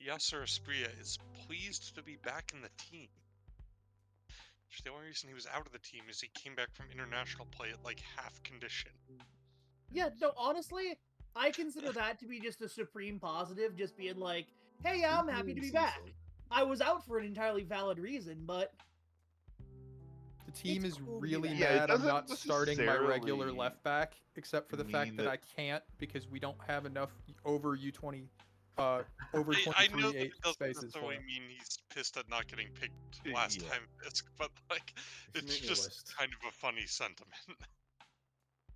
Yasser Espria is pleased to be back in the team. The only reason he was out of the team is he came back from international play at like half condition. Yeah, no, honestly, I consider that to be just a supreme positive. Just being like, hey, I'm happy to be back. I was out for an entirely valid reason, but The team It's is cool to really do that. Yeah, it mad I'm doesn't not starting my regular necessarily left back, except for the fact mean that that- I can't because we don't have enough over U20, over I know 23 that eight it doesn't spaces for necessarily him. mean he's pissed at not getting picked last Yeah. time, Fisk, but like, You should it's make me a just list. kind of a funny sentiment.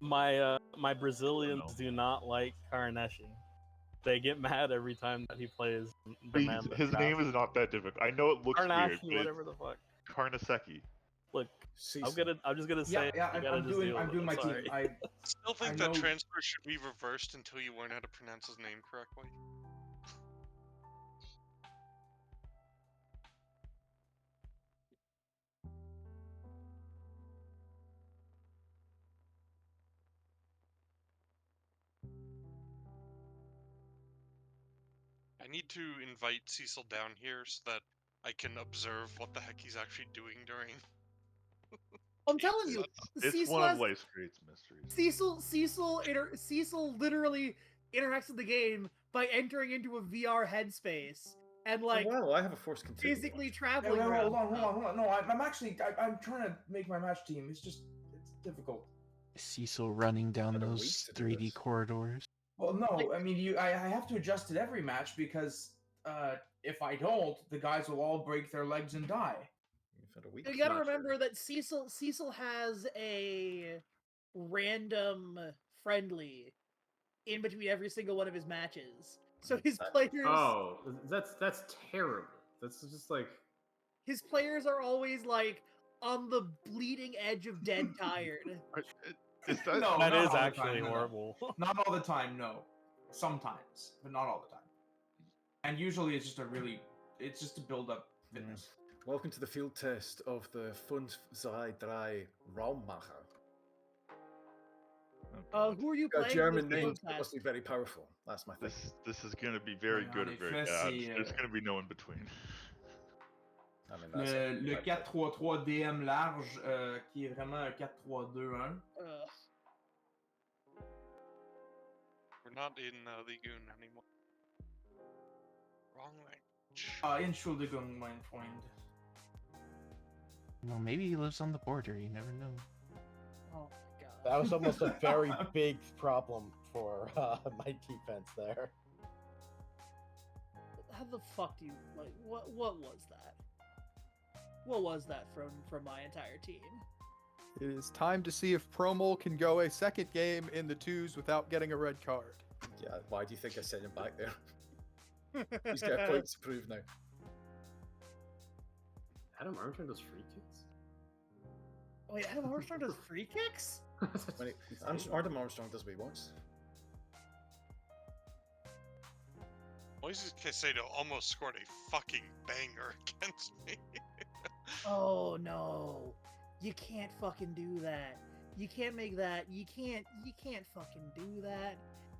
My Brazilians know. do not like Karaneshi. They get mad every time that he plays. and demand the his draft. name is not that difficult. I know it looks weird, Karnashi, but whatever the fuck. it's Karnaseki. Look, Cecil. I'm just gonna Yeah, say. yeah. you gotta I'm just doing deal with my it, team. sorry. I Still think I that know- transfer should be reversed until you learn how to pronounce his name correctly. I need to invite Cecil down here so that I can observe what the heck he's actually doing during. I'm telling you, It's Cecil one of has- life's great mysteries. Cecil literally interacts with the game by entering into a VR headspace and like Well, I have a force continuum. physically Yeah, traveling wait, around. hold on. No, I'm actually I'm trying to make my match team. It's difficult. Cecil running down Got a those week to do 3D this. corridors. Well, no, I mean I have to adjust it every match because if I don't, the guys will all break their legs and die. You've had a week. You gotta Not remember true. that Cecil has a random friendly in between every single one of his matches. So his players Oh, that's terrible. That's just like his players are always like on the bleeding edge of dead tired. Is that, No, That not is all the actually time, no. horrible. Not all the time, no. Sometimes, but not all the time. And usually it's just to build up fitness. Welcome to the field test of the Fund sei drei Raummacher. Who are you Got playing? German with the names Fun that must be very powerful. That's my thing. this is going to be very Ouais, good en or very effet, bad. c'est, There's going to be no in between. I mean, that's Le it. 4-3-3 DM large, qui est vraiment un 4-3-2-1. Ugh. We're not in Ligoon anymore. Wrong language. Entschuldigung, mein Freund. Well, maybe he lives on the border. You never know. Oh my god. That was almost a very big problem for my defense there. How the fuck do you like? What was that? What was that from my entire team? It is time to see if Promol can go a second game in the twos without getting a red card. Yeah, why do you think I sent him back there? He's got points to prove now. Adam Armstrong does free kicks? Wait, Adam Armstrong does free kicks? Adam Armstrong does what he wants. Moises Caicedo almost scored a fucking banger against me. Oh no. You can't fucking do that. You can't make that. You can't fucking do that.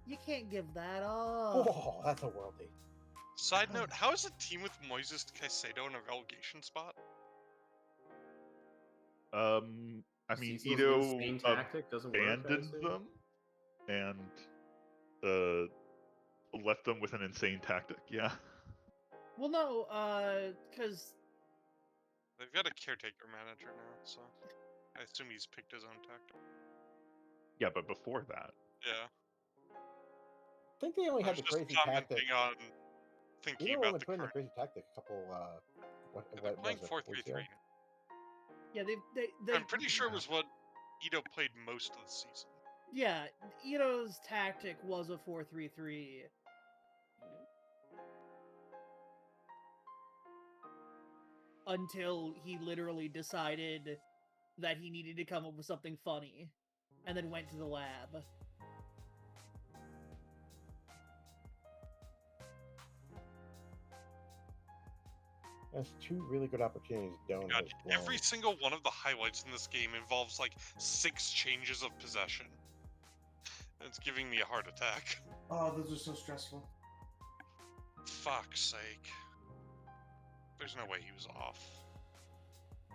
You can't give that up. Oh, that's a worldie. Side note, how is a team with Moises Caicedo in a relegation spot? I mean, Ito insane tactic doesn't work, I abandoned assume? them and left them with an insane tactic. Yeah. Well, no, because They've got a caretaker manager now, so I assume he's picked his own tactic. Yeah, but before that. Yeah. I think they only I had was the just crazy tactic. commenting on thinking You know, about when the put in the current. crazy tactic a couple. They're playing was it, 4-3-3. weeks ago? yeah, I'm pretty sure it was what Ito played most of the season. yeah, Ito's tactic was a 4-3-3. Until he literally decided that he needed to come up with something funny, and then went to the lab. That's two really good opportunities. Don't God, every single one of the highlights in this game involves like 6 changes of possession. It's giving me a heart attack. Oh, those are so stressful. Fuck's sake. There's no way he was off.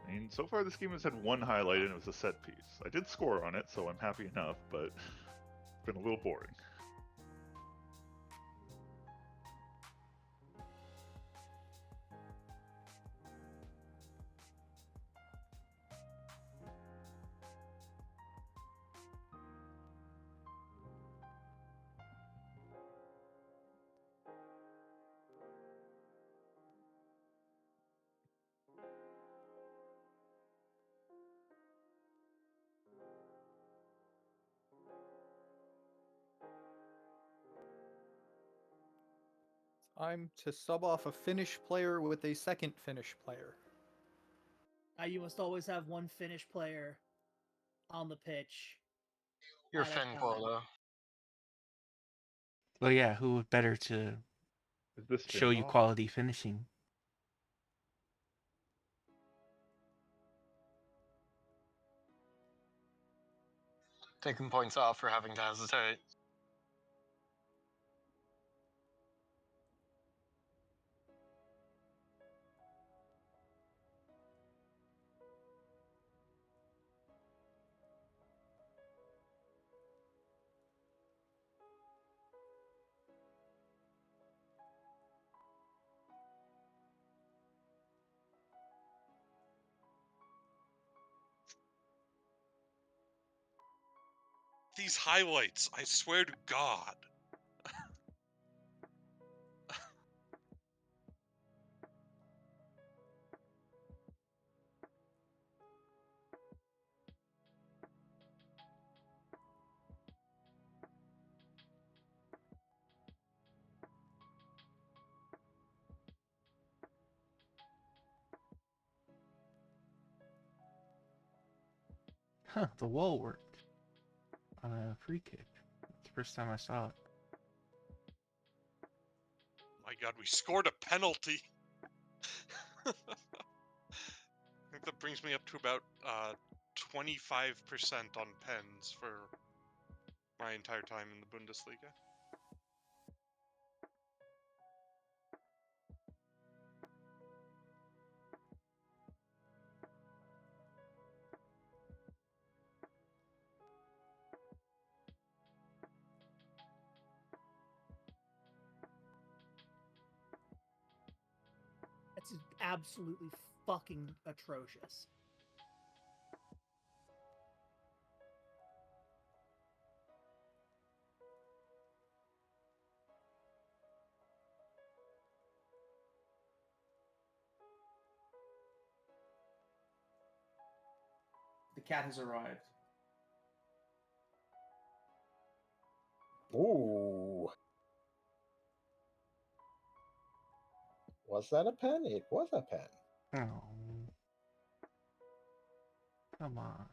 I mean, so far this game has had one highlight and it was a set piece. I did score on it, so I'm happy enough, but it's been a little boring. Time to sub off a Finnish player with a second Finnish player. You must always have one Finnish player on the pitch. You're at a Finn time. quota. Well, yeah, who better to Is this show you Finball? quality finishing? Taking points off for having to hesitate. These highlights, I swear to God. Huh, the wall worked on a free kick. It's the first time I saw it. My God, we scored a penalty. I think that brings me up to about 25% on pens for my entire time in the Bundesliga. It's absolutely fucking atrocious. The cat has arrived. Ooh. Was that a pen? It was a pen. Oh. Come on.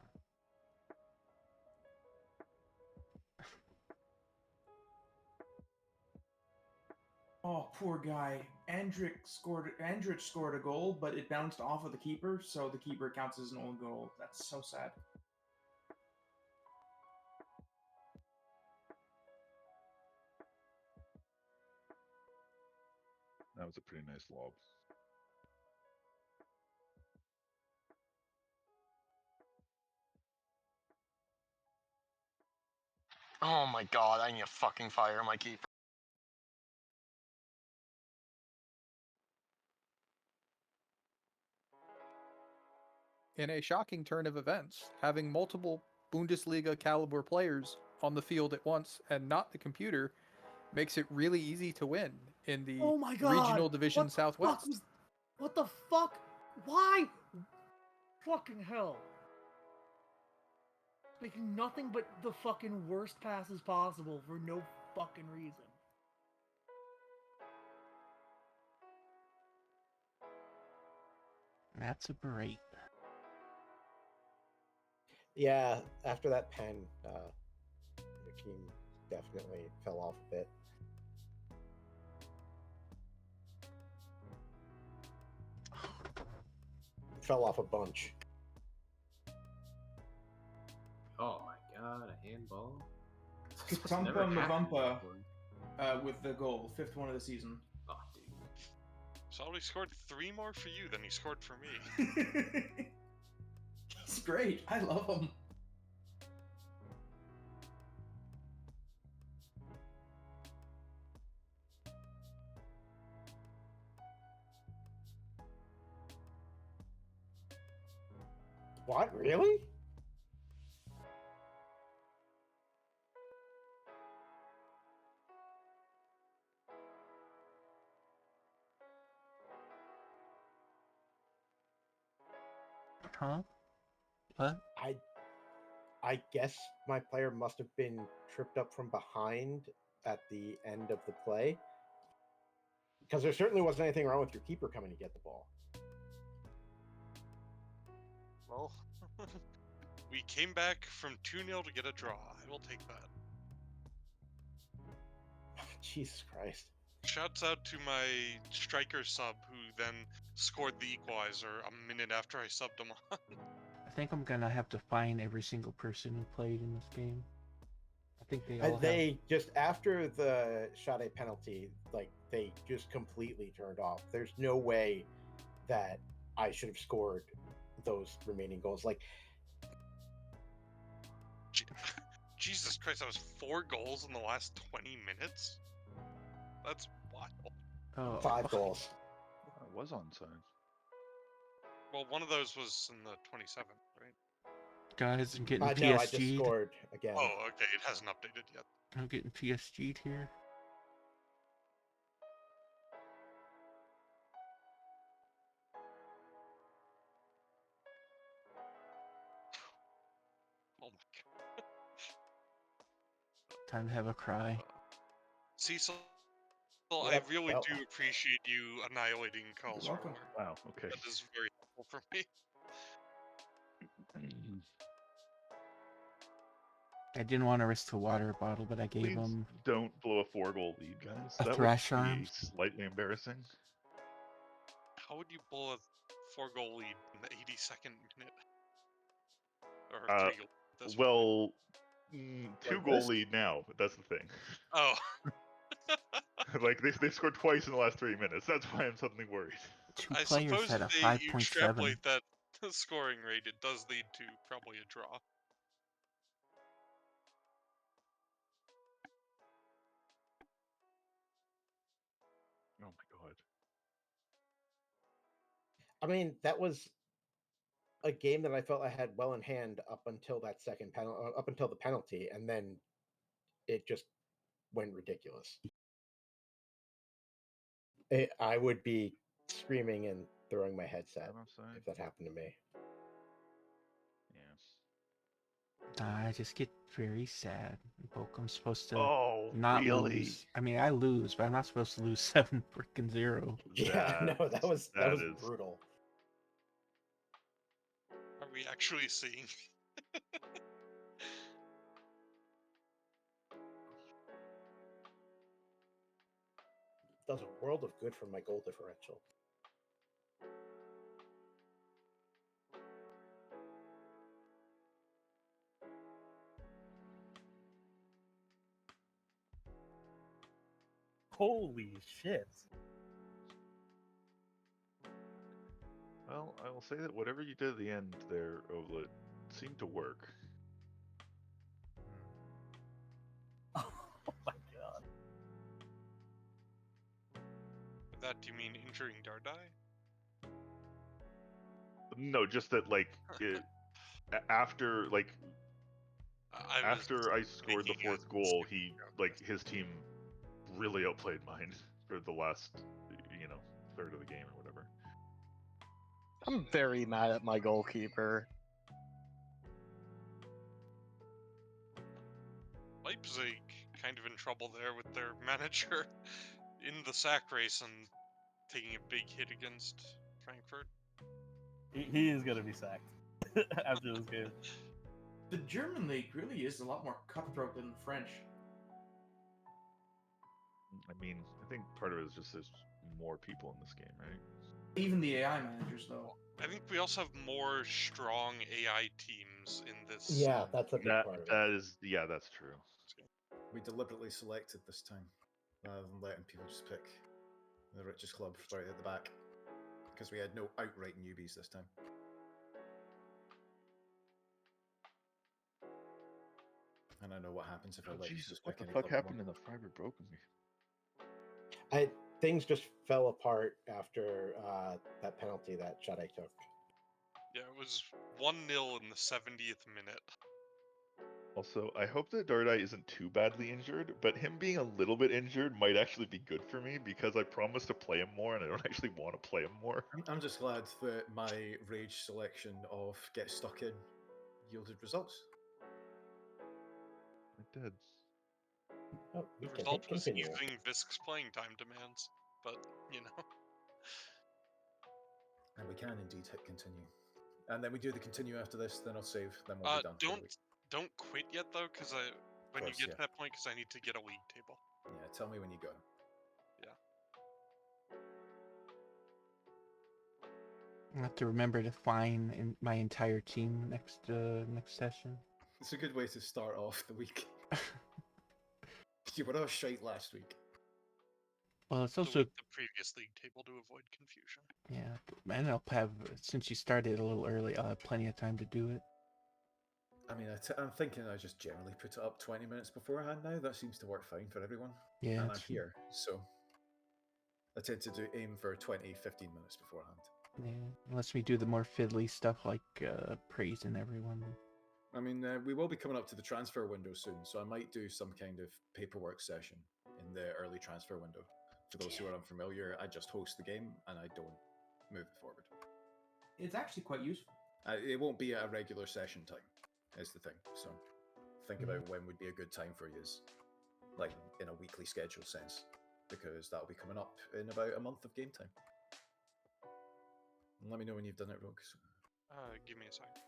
Oh, poor guy. Andrich scored a goal, but it bounced off of the keeper, so the keeper counts as an own goal. That's so sad. That was a pretty nice lob. Oh my god, I need to fucking fire my keeper. In a shocking turn of events, having multiple Bundesliga caliber players on the field at once and not the computer makes it really easy to win in the Oh my god! regional division What the Southwest. fuck was- What the fuck? Why? Fucking hell. Making nothing but the fucking worst passes possible for no fucking reason. That's a break. Yeah, after that pen, Joachim definitely fell off a bit. Fell off a bunch. Oh my god, a handball. Katumpa Mavumpa with the goal, 5th one of the season. Oh, dude. So he scored 3 more for you than he scored for me. He's great. I love him. What? Really? Huh? What? I guess my player must have been tripped up from behind at the end of the play. Because there certainly wasn't anything wrong with your keeper coming to get the ball. Well, we came back from 2-0 to get a draw. I will take that. Jesus Christ. Shouts out to my striker sub who then scored the equalizer a minute after I subbed him on. I think I'm gonna have to find every single person who played in this game. I think they all They just, after the Sade penalty, like, they just completely turned off. There's no way that I should have scored those remaining goals. Like, Jesus Christ, that was 4 goals in the last 20 minutes? That's wild. have 5 goals. It was onside. Well, one of those was in the 27th, right? Guys, I'm getting No, I just PSG'd. scored again. Oh, okay, it hasn't updated yet. I'm getting PSG'd here. Oh my god. Time to have a cry. Cecil, Yep, I really well. do appreciate you annihilating Carl's You're welcome. Roar. Wow, okay. That is very helpful for me. I didn't want to risk the water bottle, but I gave Please him don't blow a 4-goal lead, guys. a That thrash would be arms. slightly embarrassing. How would you blow a 4-goal lead in the 82nd minute? Or 3-goal at this point? Well, 2-goal risk? lead now, but that's the thing. Oh. Like, they scored twice in the last 3 minutes. That's why I'm suddenly worried. Two I players suppose had a if you 5.7. extrapolate that scoring rate, it does lead to probably a draw. Oh my god. I mean, that was a game that I felt I had well in hand up until that second penalty, up until the penalty, and then it just went ridiculous. I would be screaming and throwing my headset if that happened to me. I just get very sad. I'm supposed to Oh, not really? lose. I mean, I lose, but I'm not supposed to lose 7-0. Yeah, no, that was brutal. Are we actually seeing? Does a world of good for my goal differential. Holy shit. Well, I will say that whatever you did at the end there, Ovlet, seemed to work. Oh my god. That do you mean injuring Dardai? No, just that like after after I scored the fourth goal, his team really outplayed mine for the last third of the game or whatever. I'm very mad at my goalkeeper. Leipzig kind of in trouble there with their manager in the sack race and taking a big hit against Frankfurt. He is going to be sacked after this game. The German league really is a lot more cutthroat than the French. I mean, I think part of it is just there's more people in this game, right? Even the AI managers, though. I think we also have more strong AI teams in this. Yeah, that's a big part of it. That's true. We deliberately selected this time, rather than letting people just pick the richest club right at the back, because we had no outright newbies this time. And I know what happens if I let you Jesus, just what pick the any fuck club happened in the fiber broken me? Things just fell apart after that penalty that Shade took. Yeah, it was 1-0 in the 70th minute. Also, I hope that Dardai isn't too badly injured, but him being a little bit injured might actually be good for me because I promised to play him more and I don't actually want to play him more. I'm just glad that my rage selection of get stuck in yielded results. It did. Oh, The result was easing Visk's playing time demands, but And we can indeed hit continue. And then we do the continue after this, then I'll save, then we'll be done for the week. Don't quit yet though, because when you get to that point, because I need to get a league table. Yeah, tell me when you go. Yeah. I have to remember to find my entire team next session. It's a good way to start off the week. You were all shite last week. Well, it's also the previous league table to avoid confusion. Yeah, and I'll have, since you started a little early, I'll have plenty of time to do it. I mean, I'm thinking I just generally put it up 20 minutes beforehand now. That seems to work fine for everyone. Yeah, and I'm here, so I tend to aim for 20, 15 minutes beforehand. Yeah, unless we do the more fiddly stuff like praising everyone. I mean, we will be coming up to the transfer window soon, so I might do some kind of paperwork session in the early transfer window. For those who are unfamiliar, I just host the game and I don't move it forward. It's actually quite useful. It won't be at a regular session time, is the thing. So think about when would be a good time for you, like in a weekly schedule sense, because that'll be coming up in about a month of game time. And let me know when you've done it, Rogue. Give me a second.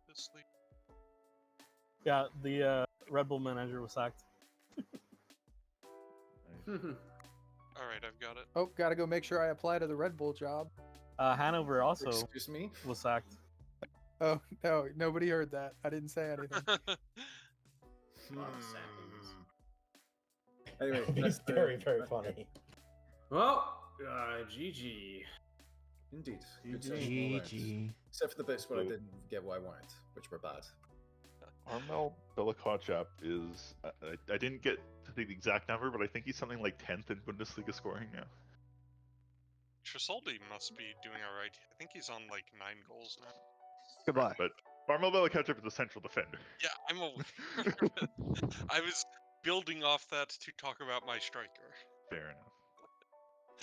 This league. Yeah, the Red Bull manager was sacked. All right, I've got it. Oh, gotta go make sure I apply to the Red Bull job. Hanover also Excuse me? was sacked. Oh, no, nobody heard that. I didn't say anything. Anyway, it's very, very funny. Well, GG. Indeed. GG. Except for the bits where I didn't get what I wanted, which were bad. Armel Belakotchap is, I didn't get to the exact number, but I think he's something like 10th in Bundesliga scoring now. Trisoldi must be doing alright. I think he's on like 9 goals now. Goodbye. But Barmel Bella catch up with the central defender. Yeah, I'm aware. I was building off that to talk about my striker. Fair enough.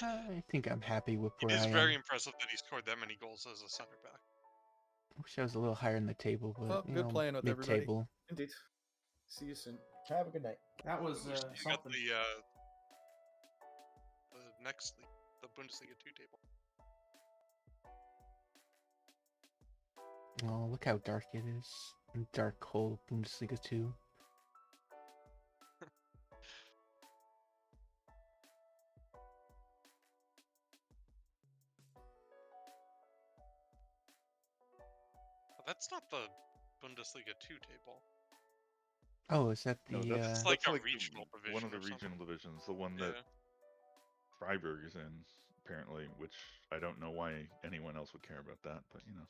I think I'm happy with It where is I very am. impressive that he scored that many goals as a center back. Wish I was a little higher in the table, but Well, you good know, playing with everybody. mid-table. Indeed. See you soon. Have a good night. That was You got something. the next league, the Bundesliga 2 table. Oh, look how dark it is. Dark hole Bundesliga 2. That's not the Bundesliga 2 table. Oh, is that the No, It's like a the- regional division. one of the or something. regional divisions, the one Yeah. that Freiburg is in, apparently, which I don't know why anyone else would care about that, but you know.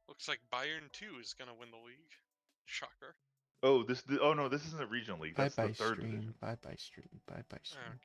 Looks like Bayern 2 is gonna win the league. Shocker. Oh, no, this isn't a regional league. That's the bye-bye third stream, division. bye-bye stream, bye-bye stream.